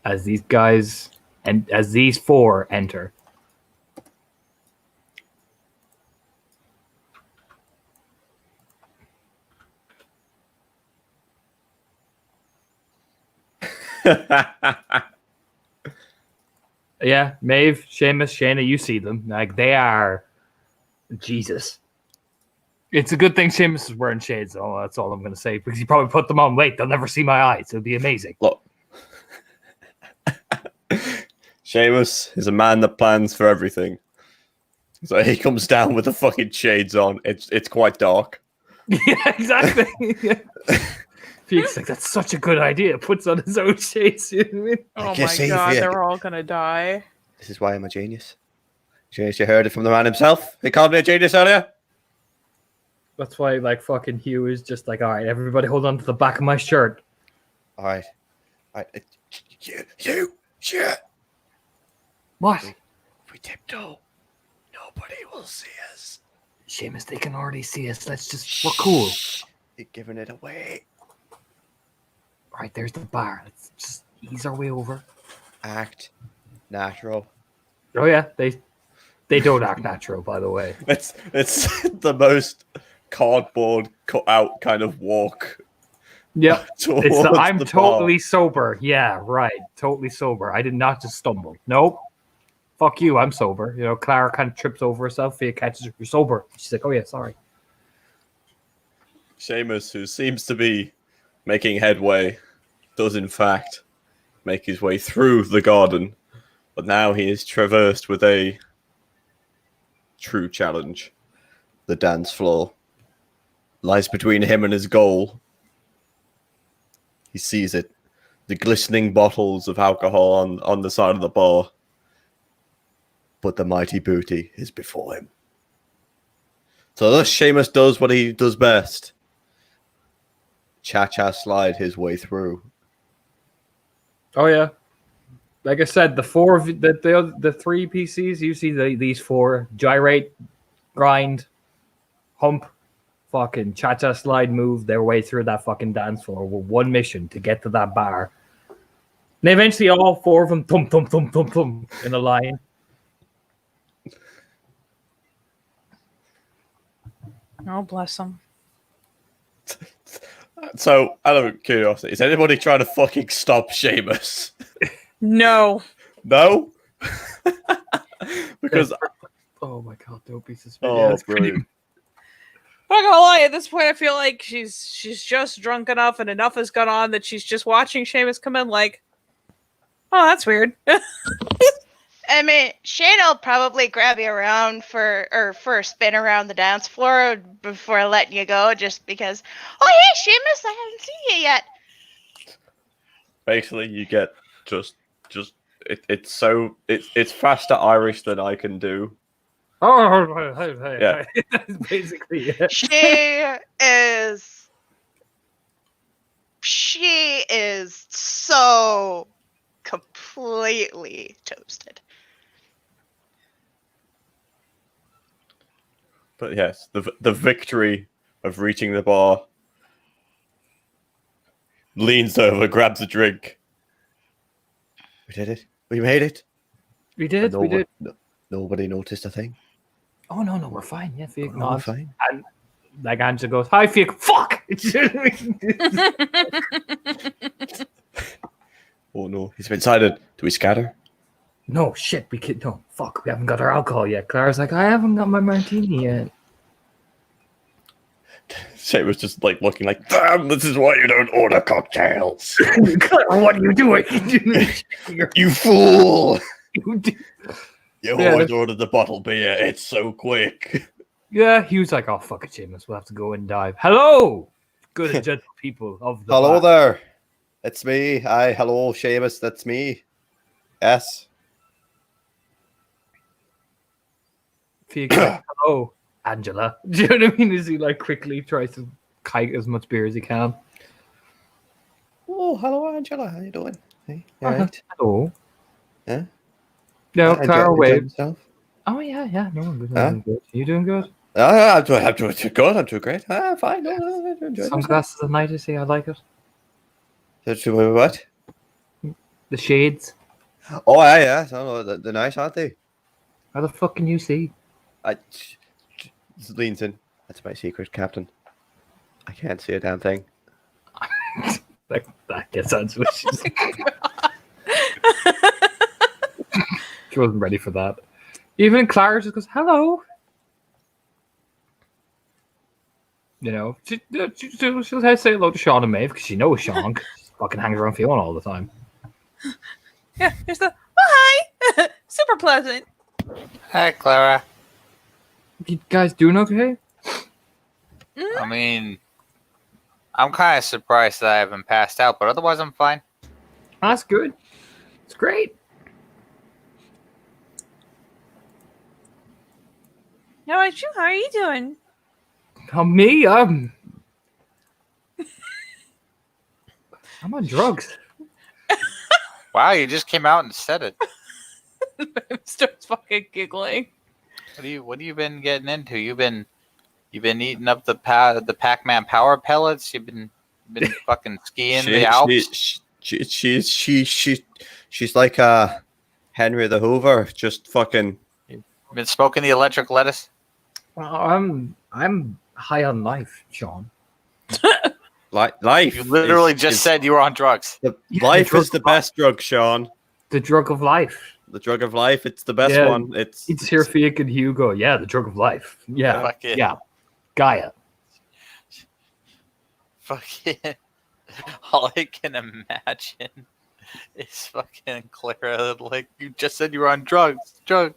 as these guys and as these 4 enter. Yeah, Maeve, Seamus, Shayna, you see them. Like, they are Jesus. It's a good thing Seamus is wearing shades, though. That's all I'm going to say. Because he probably put them on late. They'll never see my eyes. It'll be amazing. Look. Seamus is a man that plans for everything. So he comes down with the fucking shades on. It's quite dark. Yeah, exactly. Fiek's like, that's such a good idea. Puts on his own shades. You know what I mean? Oh guess my he's God, the- they're all gonna die. This is why I'm a genius. Genius, you heard it from the man himself. He called me a genius earlier. That's why, fucking Hugh is just like, all right, everybody hold on to the back of my shirt. All right. You, shit. What? If we tiptoe, no Nobody will see us. Seamus, they can already see us. We're cool. You're giving it away. Right, there's the bar. Let's just ease our way over. Act natural. Oh yeah, they don't act natural, by the way. It's the most cardboard cut out kind of walk. Yep. towards I'm the totally bar. sober. Yeah, right. Totally sober. I did not just stumble. Nope. Fuck you. I'm sober. You know, Clara kind of trips over herself. Fia catches her. You're sober. She's like, oh yeah, sorry. Seamus, who seems to be making headway, does in fact make his way through the garden, but now he is traversed with a true challenge. The dance floor lies between him and his goal. He sees it, the glistening bottles of alcohol on the side of the bar, but the mighty booty is before him. So thus Seamus does what he does best. Cha-cha slide his way through. Oh yeah. Like I said, the three PCs. You see these four: gyrate, grind, hump, fucking cha-cha slide, move their way through that fucking dance floor with one mission: to get to that bar. And eventually, all four of them thump thump thump thump thump in a line. Oh, bless them. So, out of curiosity, is anybody trying to fucking stop Seamus? No. No? Because, Oh my god, don't be suspicious. oh, That's pretty- brilliant. I'm not gonna lie, at this point I feel like she's just drunk enough and enough has gone on that she's just watching Seamus come in like, oh, that's weird. I mean, Shane'll probably grab you around for a spin around the dance floor before letting you go, just because. Oh, hey, Seamus, I haven't seen you yet. Basically, you get it's faster Irish than I can do. Oh, hey. Yeah. That's basically it. She is so completely toasted. But yes, the victory of reaching the bar. Leans over, grabs a drink. We did it. We made it. We did. We did. Nobody noticed a thing. Oh no, we're fine. Yeah, Fia We're nods. fine. And like Angela goes, "Hi, Fia." Fuck. Oh no, he's been sighted. Do we scatter? No shit. We can't. No fuck. We haven't got our alcohol yet. Clara's like, I haven't got my martini yet. Shay was just like looking like, damn, this is why you don't order cocktails. Clara, what are you doing? You fool! You You Yeah, always ordered the bottle beer. It's so quick. Yeah, he was like, "Oh fuck it, Seamus. We'll have to go and dive." Hello, good and gentle people of the Hello bar. there. It's me. Hi, hello, Seamus. That's me. Yes. Fia goes, like, "Hello, Angela." Do you know what I mean? As he like quickly tries to kite as much beer as he can. Oh, hello, Angela. How you doing? Hey, you Uh-huh. alright? Hello. Yeah? No, Clara Enjoying waved. yourself? Oh yeah. No, I'm good. Huh? I'm good. You doing good? I'm doing good. I'm doing great. Fine. No, enjoying myself. Sunglasses at night. I see. I like it. What? The shades. Oh, yeah. So, they're nice, aren't they? How the fuck can you see? I leans in. That's my secret, Captain. I can't see a damn thing. Like that gets answered. She wasn't ready for that. Even Clara just goes, "Hello." You know, she'll say hello to Sean and Maeve because she knows Sean. 'Cause she fucking hangs around Fiona all the time. Yeah, here's the, oh, hi! Super pleasant. Hi, Clara. You guys doing okay? I mean, I'm kind of surprised that I haven't passed out, but otherwise I'm fine. That's good. It's great. How about you? How are you doing? Me, I'm on drugs. Wow, you just came out and said it. Starts fucking giggling. What have you been getting into? You've been eating up the Pac-Man power pellets. You've been fucking skiing the Alps. She's like Henry the Hoover, just fucking. You've been smoking the electric lettuce. Well, I'm high on life, Sean. Life. You literally is said you were on drugs. Life the is the best drug, Sean. The drug of life. The drug of life. It's the best Yeah, one. It's here, Fiat and Hugo. Yeah, the drug of life. Yeah, Fuck it. yeah. Gaia. Fucking. All I can imagine is fucking Clara. Like you just said, you were on drugs. Yeah,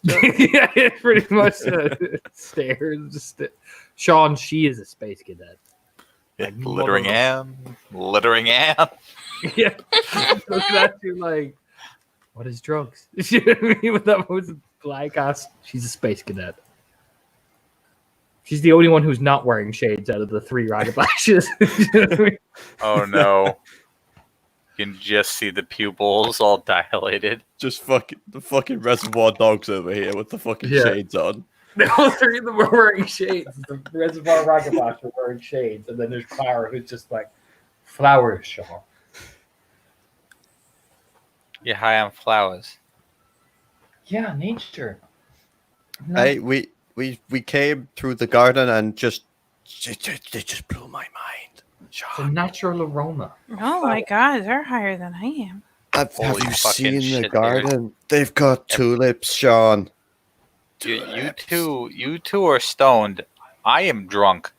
it's pretty much stairs. Just Sean, she is a space cadet. Like, Littering Ann. Yeah, looking at you like, what is drugs? You know what I mean? With that was black ass. She's a space cadet. She's the only one who's not wearing shades out of the 3 ragabashes. You know what I mean? Oh no! You can just see the pupils all dilated. just the fucking Reservoir Dogs over here with the fucking Yeah. shades on. All 3 of them were wearing shades. The Reservoir Ragabash were wearing shades, and then there's Clara who's just like flowers, Sean. You're high on flowers. Yeah, nature. No. Hey, we came through the garden and they just blew my mind. It's a Sean, natural aroma. Oh my god, they're higher than I am. have Holy you fucking seen the shit, dude. garden? They've got tulips, Sean. You two are stoned. I am drunk.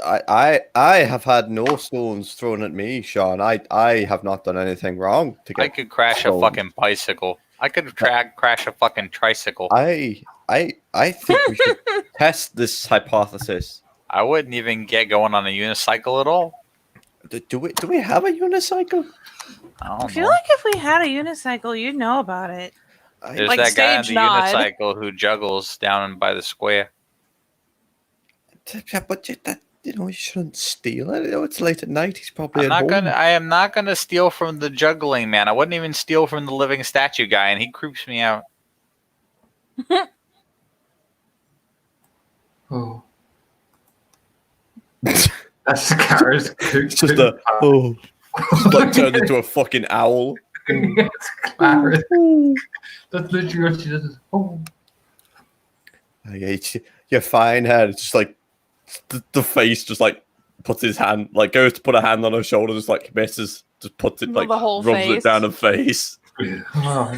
I have had no stones thrown at me, Sean. I have not done anything wrong to I get. could crash a stoned. fucking bicycle. I could crash a fucking tricycle. I think we should test this hypothesis. I wouldn't even get going on a unicycle at all. Do we have a unicycle? I I don't feel know. like if we had a unicycle, you'd know about it. There's like that guy on stage the nod. unicycle who juggles down by the square. But you shouldn't steal it. It's late at night. He's probably at home. I am not gonna steal from the juggling man. I wouldn't even steal from the living statue guy, and he creeps me out. Oh. That's Clara's. It's just just like turned into a fucking owl. It's Clara's. That's literally what she does. Oh. Your fine head. It's just like the face just like puts his hand, like goes to put a hand on her shoulder, just like misses, just puts it No, like the whole rubs face. it down her face. Oh.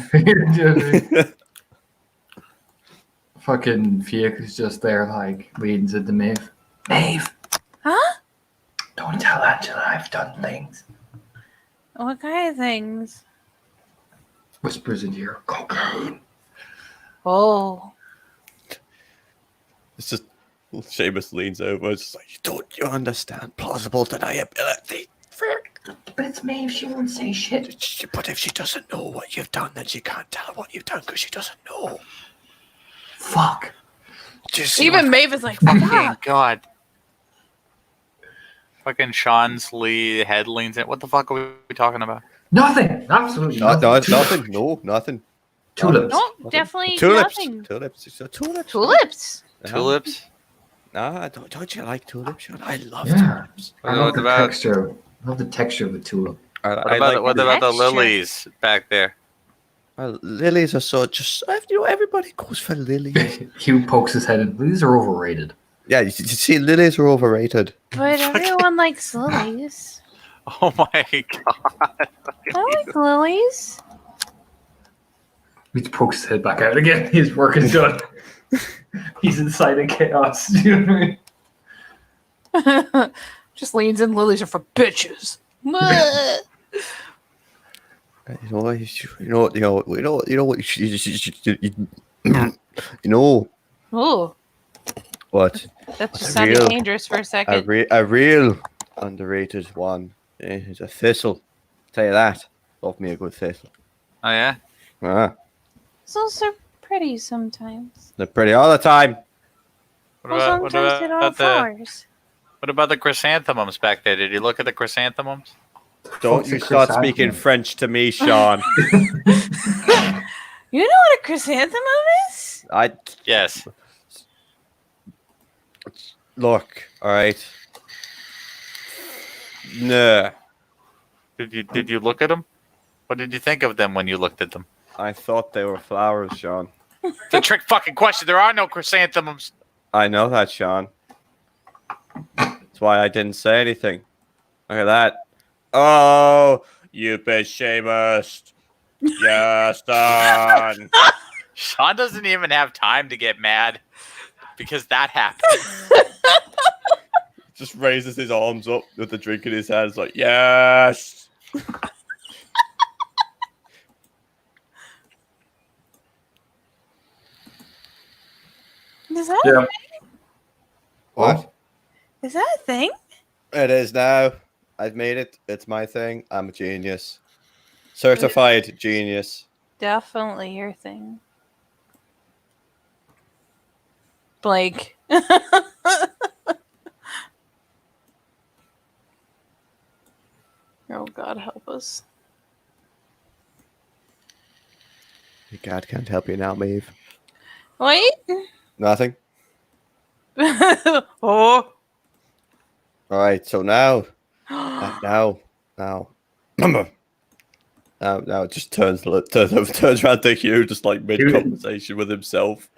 Fucking Fiac is just there, like, leans into Maeve. Maeve! Huh? Don't tell Angela I've done things. What kind of things? Whispers in your cocaine. Oh. It's just Seamus leans over. It's just like, don't you understand plausible deniability? But it's Maeve, she won't say shit. But if she doesn't know what you've done, then she can't tell what you've done because she doesn't know. Fuck. Do you see Even what- Maeve is like, Fucking fuck. god. Fucking Sean's head leans in. What the fuck are we talking about? Nothing. Absolutely No, nothing. no, it's nothing. No, nothing. Tulips. No, definitely Tulips. nothing. Tulips. It's a tulip. Tulips. Tulips? Nah, don't you like tulips? Sean? I love Yeah. tulips. I What love the about- texture. I love the texture of the tulip. What about the Texture. lilies back there? Lilies are so just. Everybody goes for lilies. Hugh pokes his head in. These are overrated. Yeah, you see, lilies are overrated. But everyone likes lilies. Oh my god. I like lilies. He pokes his head back out again. His work is done. He's inside of chaos. You know what I mean? Just leans in. Lilies are for bitches. You know Oh, what? that just A sounded real- dangerous for a A, second. a real underrated one is a thistle. Tell you that. Love me a good thistle. Oh yeah? Ah, Those are pretty sometimes. they're pretty all the time. What Well, about, what sometimes they don't have about the flowers. what about the chrysanthemums back there? Did you look at the chrysanthemums? Don't Fuck's you a start chrysanthemum? speaking French to me, Sean. You know what a chrysanthemum is? Yes. Look, all right. Nah, Did you look at them? What did you think of them when you looked at them? I thought they were flowers, Sean. It's a trick fucking question. There are no chrysanthemums. I know that, Sean. That's why I didn't say anything. Look at that. Oh, you bitch, Seamus. Yes, done. Sean doesn't even have time to get mad because that happened. Just raises his arms up with the drink in his hands, like, yes. Is that Yeah. What? is that a thing? It is now. I've made it. It's my thing. I'm a genius. Certified genius. Definitely your thing. Blake. Oh God, help us. Your God can't help you now, Maeve. Wait. Nothing. Oh. All right. So now, now, now it just turns around to Hugh, just like mid conversation with himself.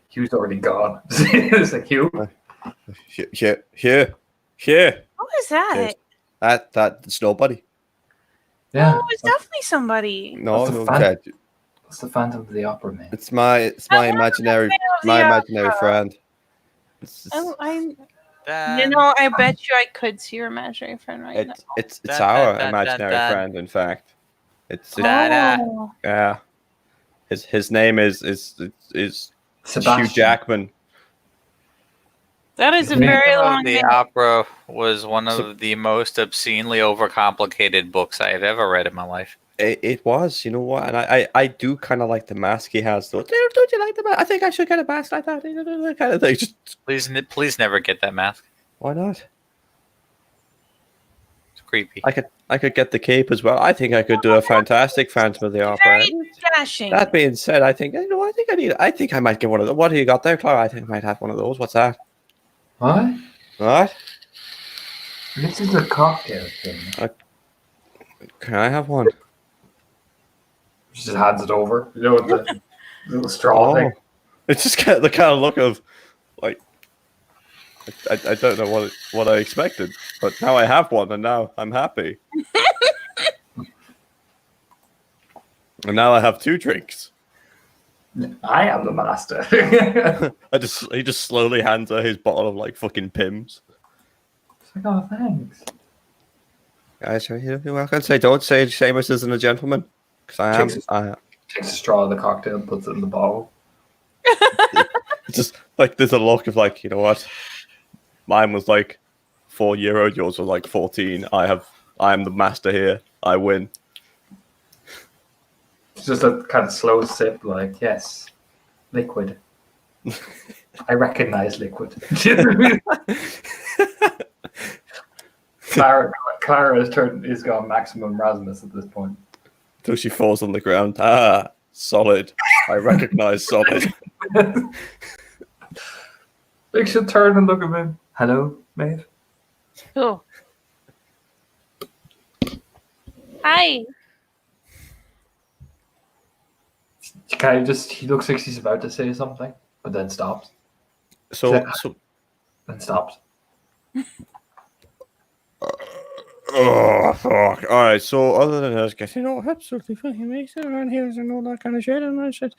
Hugh's already gone. It's like Hugh. Here. What is that? That's nobody. Yeah. Oh, it's definitely somebody. No, What's the no, fan- okay. What's the Phantom of the Opera, man? It's my imaginary friend. You know, I bet you I could see your imaginary friend right now. It's our imaginary friend, in fact. It's Oh. yeah. His name is Hugh Sebastian. Jackman. That is a Me- very long The name. Opera was one of the most obscenely overcomplicated books I have ever read in my life. It was, you know what, and I do kind of like the mask he has though. Don't you like the mask? I think I should get a mask like that. Kind of thing. Just Please never get that mask. why not? It's creepy. I could get the cape as well. I think I could do a fantastic Phantom of the Opera. Very dashing. That being said, I think I might get one of those. What do you got there, Clara? I think I might have one of those. What's that? What? What? This is a cocktail thing. Can I have one? She just hands it over. You know, with the little straw thing. It's just kind of the kind of look of like I don't know what I expected, but now I have one, and now I'm happy. And now I have 2 drinks. I am the master. He just slowly hands her his bottle of like fucking Pims. It's like, oh, thanks. Guys, you're welcome. Don't say Seamus isn't a gentleman, because I am. Takes I Takes a straw of the cocktail and puts it in the bottle. It's just like there's a look of like, you know what? Mine was like €4, yours was like 14. I am the master here. I win. It's just a kind of slow sip, like, yes, liquid. I recognize liquid. Clara is gone maximum Rasmus at this point. Till she falls on the ground. Ah, solid. I recognize solid. They should turn and look at him. Hello, mate. Oh. Hi. He looks like he's about to say something, but then stops. So Then stops. oh fuck! All right. So other than us getting all absolutely fucking amazing around here and all that kind of shit, and I said,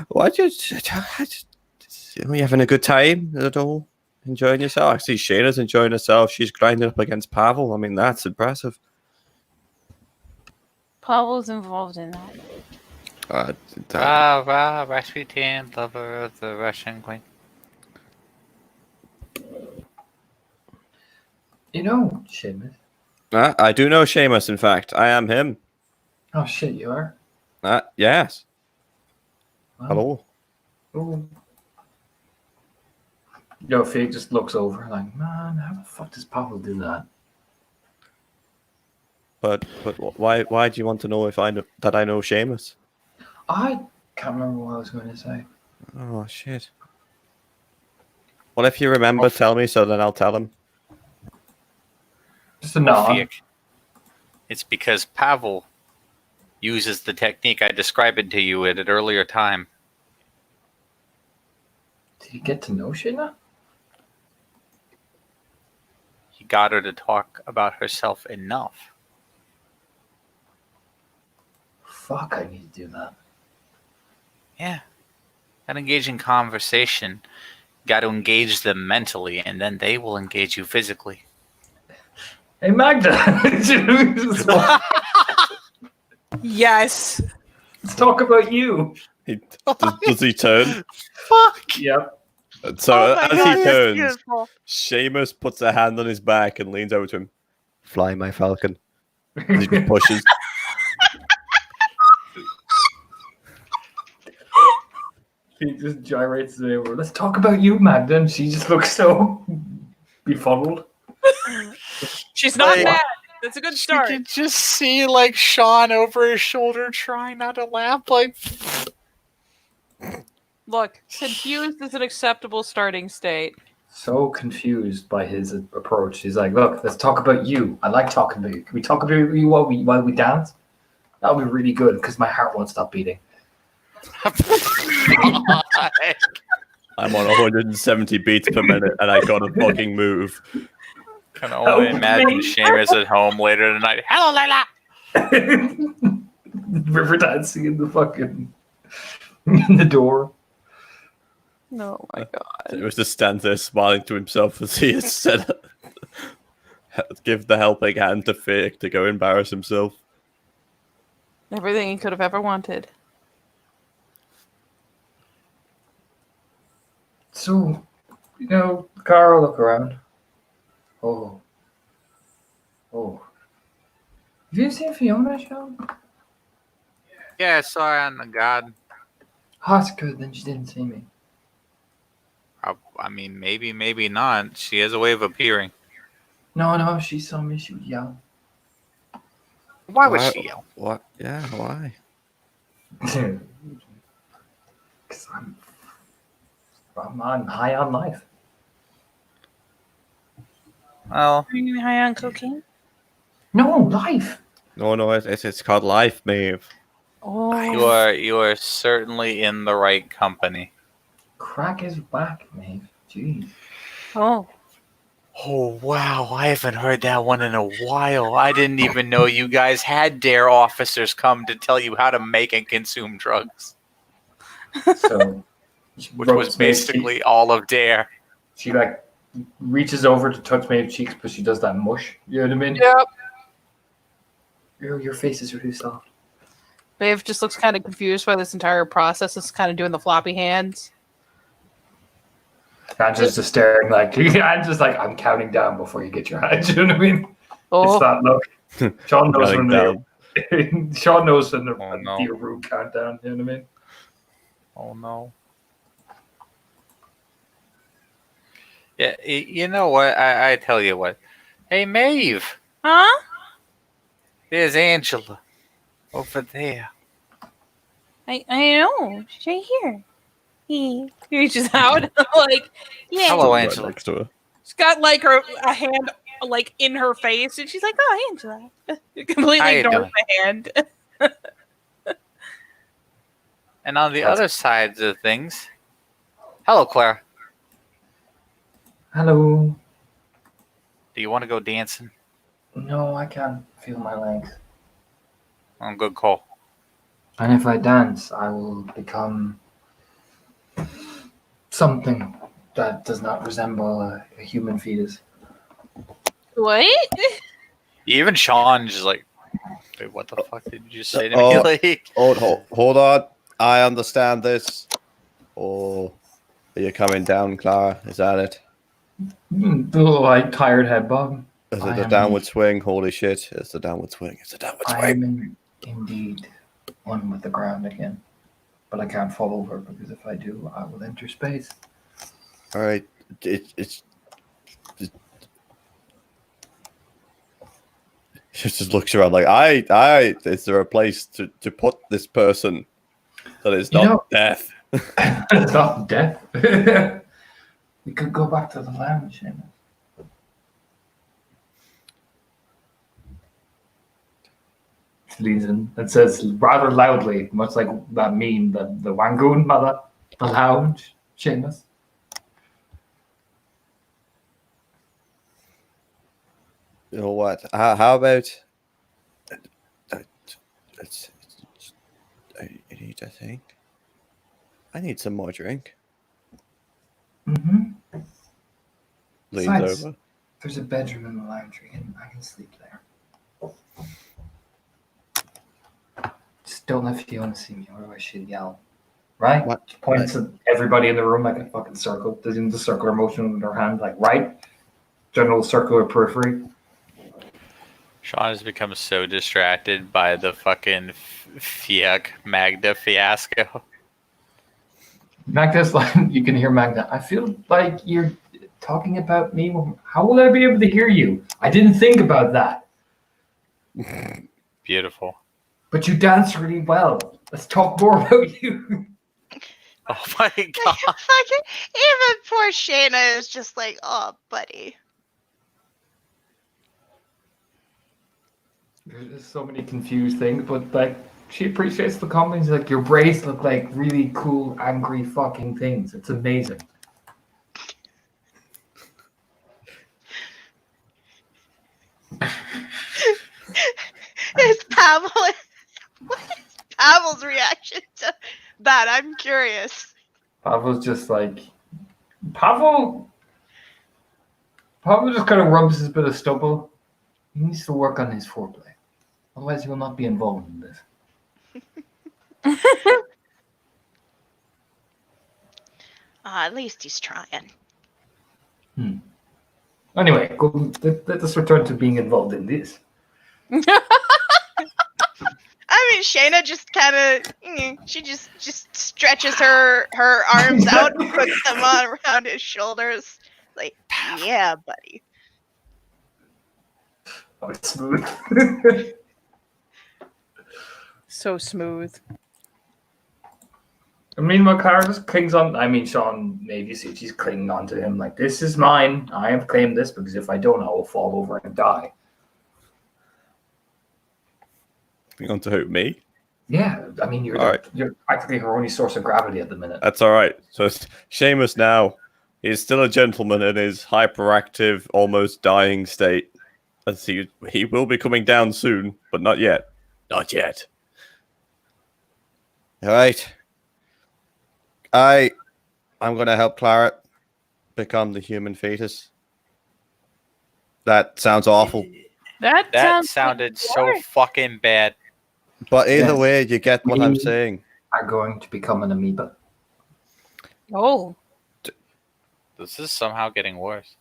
"Why just are we having a good time at all? Enjoying yourself?" I see Shayna's enjoying herself. She's grinding up against Pavel. I mean, that's impressive. Pavel's involved in that. Rasputin, lover of the Russian queen. You know, Seamus. I do know Seamus. In fact, I am him. Oh shit, you are. Yes. Wow. Hello. Oh. Yo, Fig just looks over like, man, how the fuck does Pavel do that? But why do you want to know if I know that I know Seamus? I Can't remember what I was going to say. Oh shit. Well, if you remember, tell me, so then I'll tell him. Just a nod. Orphic. It's because Pavel uses the technique I described to you at an earlier time. Did you get to know Shayna? He got her to talk about herself enough. Fuck, I need to do that. Yeah. An engaging conversation. Got to engage them mentally, and then they will engage you physically. Hey, Magda! Yes. Let's talk about you. Does he turn? Fuck! Yep. So Oh my as God, he that's turns, beautiful. Seamus puts a hand on his back and leans over to him. Fly, my falcon. He just pushes. He just gyrates it over. Let's talk about you, Magda. And she just looks so befuddled. She's not Like- mad. That's a good start. You can just see like Sean over his shoulder trying not to laugh. Like, Look, confused is an acceptable starting state. So confused by his approach. He's like, look, let's talk about you. I like talking about you. Can we talk about you while we dance? That would be really good because my heart won't stop beating. I'm on 170 beats per minute and I got a fucking move. can only imagine Seamus at home later tonight. Hello, Layla. River dancing in the fucking in the door. Oh my god. It was just stand there smiling to himself as he has said give the helping hand to Fake to go embarrass himself. Everything he could have ever wanted. So, Carl, look around. Oh. Have you seen Fiona, Sean? Yeah, I saw her on the God. Oh, it's good. Then she didn't see me. I mean, maybe not. She has a way of appearing. No, she saw me. She would yell. Why would she yell? What? Yeah, why? Because I'm high on life. Well, Are you high on cocaine? No, life. No, it's called life, Maeve. Oh, you are certainly in the right company. Crack is whack, mate. Jeez. oh, Oh wow, I haven't heard that one in a while. I didn't even know you guys had DARE officers come to tell you how to make and consume drugs, So, which was basically all of DARE. She like reaches over to touch Maeve's cheeks, but she does that mush. You know what I mean? Yep. Your face is really soft. Maeve just looks kind of confused by this entire process. It's kind of doing the floppy hands. Angela's just staring like Angela's like, I'm counting down before you get your hands. You know what I mean? It's Oh, that look. Sean knows Counting when Sean knows when Oh, no. the root countdown. You know what I mean? Oh no. Yeah, you know what? I tell you what. Hey, Maeve, huh? there's Angela over there. I know. She's right here. He reaches out like yeah. Hello, Right Angela. next to her. she's got like a hand like in her face, and she's like, "Oh, Angela," completely How you ignores doing? the hand. And on the other side of things, hello, Clara. Hello. Do you want to go dancing? No, I can't feel my legs. Oh, good call. And if I dance, I will become something that does not resemble a human fetus. What? Even Sean's just like, wait, what the fuck did you just say to me? Oh. Like, Hold on. I understand this. Oh, are you coming down, Clara? Is that it? Oh, like tired head bob. Is I it a am- downward swing? Holy shit. It's a downward swing. It's a downward I swing. am indeed one with the ground again. But I can't fall over because if I do, I will enter space. All right. It's She just looks around like, I. Is there a place to put this person? That is You not know- death. It's not death. We could go back to the lounge. Leans in and says rather loudly, much like that meme, the Wangoon mother, the lounge, Seamus. You know what? How about? I need. I think. I need some more drink. Mm-hmm. Leans Besides, over. there's a bedroom in the lounge, and I can sleep there. Just don't let Fiona see me, otherwise she'll yell. Right? What? She points at everybody in the room like a fucking circle. Does the circular motion with her hand, like right? General circular periphery. Sean has become so distracted by the fucking Magda fiasco. Magda's like, you can hear Magda. I feel like you're talking about me. How will I be able to hear you? I didn't think about that. Beautiful. But you dance really well. Let's talk more about you. Oh my god. Fucking even poor Shayna is just like, oh, buddy. There's so many confused things, but like she appreciates the comments. Like your braids look like really cool, angry fucking things. It's amazing. Is Pavel? What is Pavel's reaction to that? I'm curious. Pavel's just like Pavel just kind of rubs his bit of stubble. He needs to work on his foreplay. Otherwise he will not be involved in this. At least he's trying. Anyway, let us return to being involved in this. I mean, Shayna just kind of, she just stretches her arms out and puts them on around his shoulders. Like, yeah, buddy. Oh, it's smooth. So smooth. I mean, my car just clings on. I mean, Sean, maybe you see she's clinging on to him like, this is mine. I have claimed this because if I don't, I will fall over and die. You want to hope me? Yeah, I mean, you're All right. you're practically her only source of gravity at the minute. That's all right. So Seamus now is still a gentleman in his hyperactive, almost dying state. As he will be coming down soon, but not yet. Not yet. All right. I'm going to help Clara become the human fetus. That sounds awful. That sounded so fucking bad. But either Yes. way, you get what I'm saying. Are going to become an amoeba. Oh. This is somehow getting worse.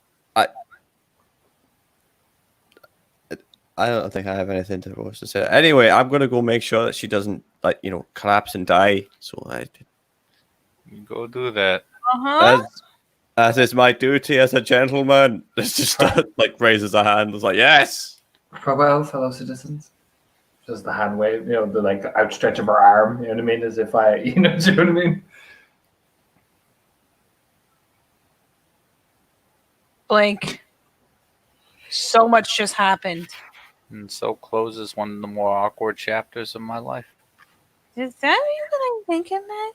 I don't think I have anything to say. Anyway, I'm going to go make sure that she doesn't, collapse and die. So Go do that. Uh-huh. as is my duty as a gentleman. It's just raises a hand. It's like, yes. Farewell, fellow citizens. Just the hand wave, the outstretch of her arm, you know what I mean? As if do you know what I mean? Blink. So much just happened. And so closes one of the more awkward chapters of my life. Is that what I'm thinking, Matt?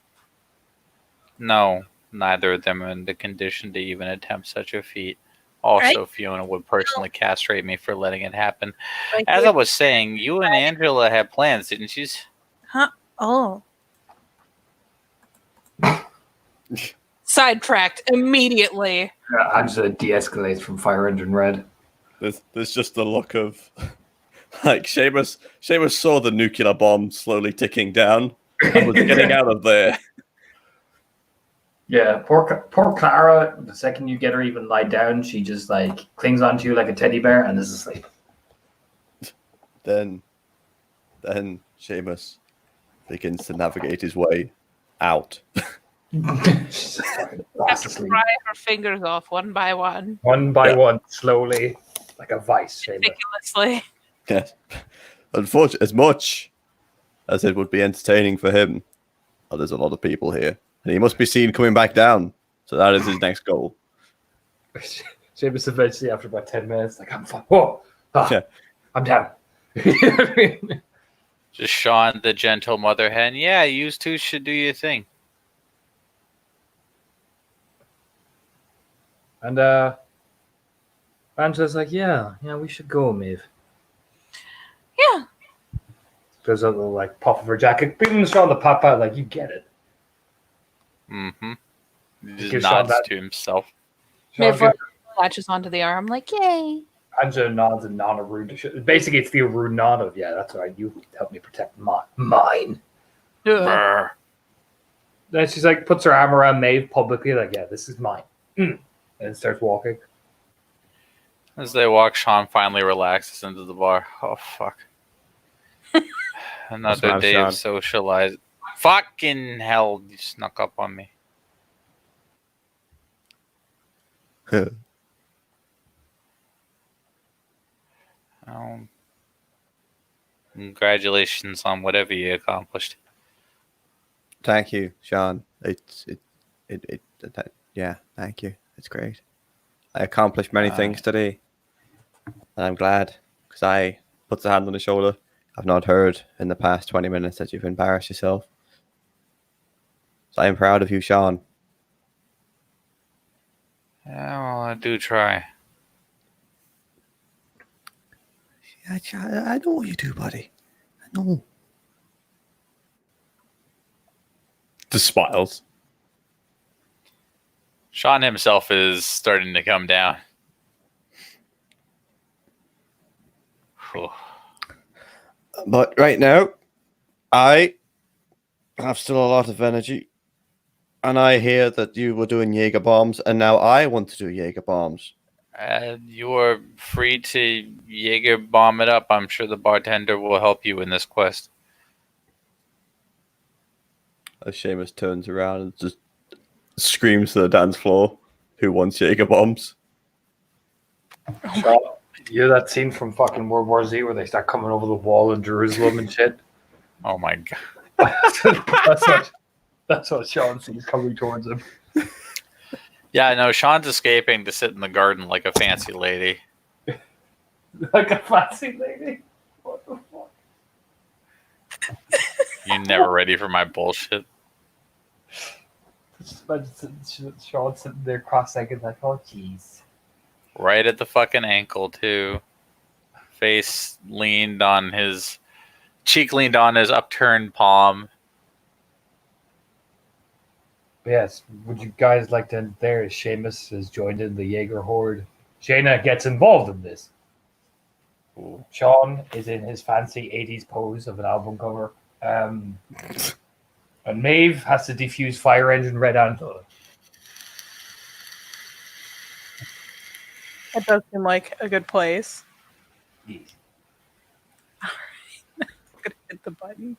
No, neither of them are in the condition to even attempt such a feat. Also, Right. Fiona would personally castrate me for letting it happen. Like, As I was saying, you and Angela had plans, didn't you? oh, Sidetracked immediately. Angela de-escalates from Fire Engine Red. There's just the look of Seamus saw the nuclear bomb slowly ticking down and was getting out of there. Yeah, poor Clara, the second you get her even lie down, she just clings onto you like a teddy bear and is asleep. Then Seamus begins to navigate his way out. She's just Have fast to asleep. pry her fingers off one by one. One by Yeah. one, slowly, like a vice. Seamus. Ridiculously. Yes. Unfortunately, as much as it would be entertaining for him, oh, there's a lot of people here, and he must be seen coming back down. So that is his next goal. Seamus eventually, after about 10 minutes, like, I'm fine. Whoa, Yeah. I'm down. You know what I mean? Just Sean, the gentle mother hen. Yeah, you two should do your thing. And Angela's like, yeah, we should go, Maeve. Yeah. There's a little like puff of her jacket. Being Sean the pop out, like, you get it. Mm-hmm. He Gives just Sean nods that- to himself. Sean Maeve gives latches onto the arm like, yay. Angela nods and non rude. Basically, it's the rude nod of, yeah, that's right. You helped me protect mine. Brr. Then she's like, puts her arm around Maeve publicly, like, yeah, this is mine. And starts walking. As they walk, Sean finally relaxes into the bar. Oh, fuck. Another Smile, day Sean. of socialize. Fucking hell, you snuck up on me. Congratulations on whatever you accomplished. Thank you, Sean. Yeah, thank you. It's great. I accomplished many things today, and I'm glad because I puts a hand on his shoulder. I've not heard in the past 20 minutes that you've embarrassed yourself. So I am proud of you, Sean. Yeah, well, I do try. I know you do, buddy. I know. Just smiles. Sean himself is starting to come down. Whew. But right now, I have still a lot of energy. And I hear that you were doing Jaeger bombs, and now I want to do Jaeger bombs. You are free to Jaeger bomb it up. I'm sure the bartender will help you in this quest. As Seamus turns around and just screams to the dance floor, who wants Jaeger bombs? Sean, you know that scene from fucking World War Z where they start coming over the wall in Jerusalem and shit? Oh my god. that's what Sean sees coming towards him. Yeah, no, Sean's escaping to sit in the garden like a fancy lady. Like a fancy lady? What the fuck? You're never ready for my bullshit. Just imagine Sean sitting there cross-legged like, oh jeez. Right at the fucking ankle, too. Face leaned on his... Cheek leaned on his upturned palm. Yes, would you guys like to end there as Seamus has joined in the Jaeger horde? Shayna gets involved in this. Ooh. Sean is in his fancy 80s pose of an album cover. And Maeve has to defuse fire engine Red Angela. That does seem like a good place. Yes. I'm gonna hit the button.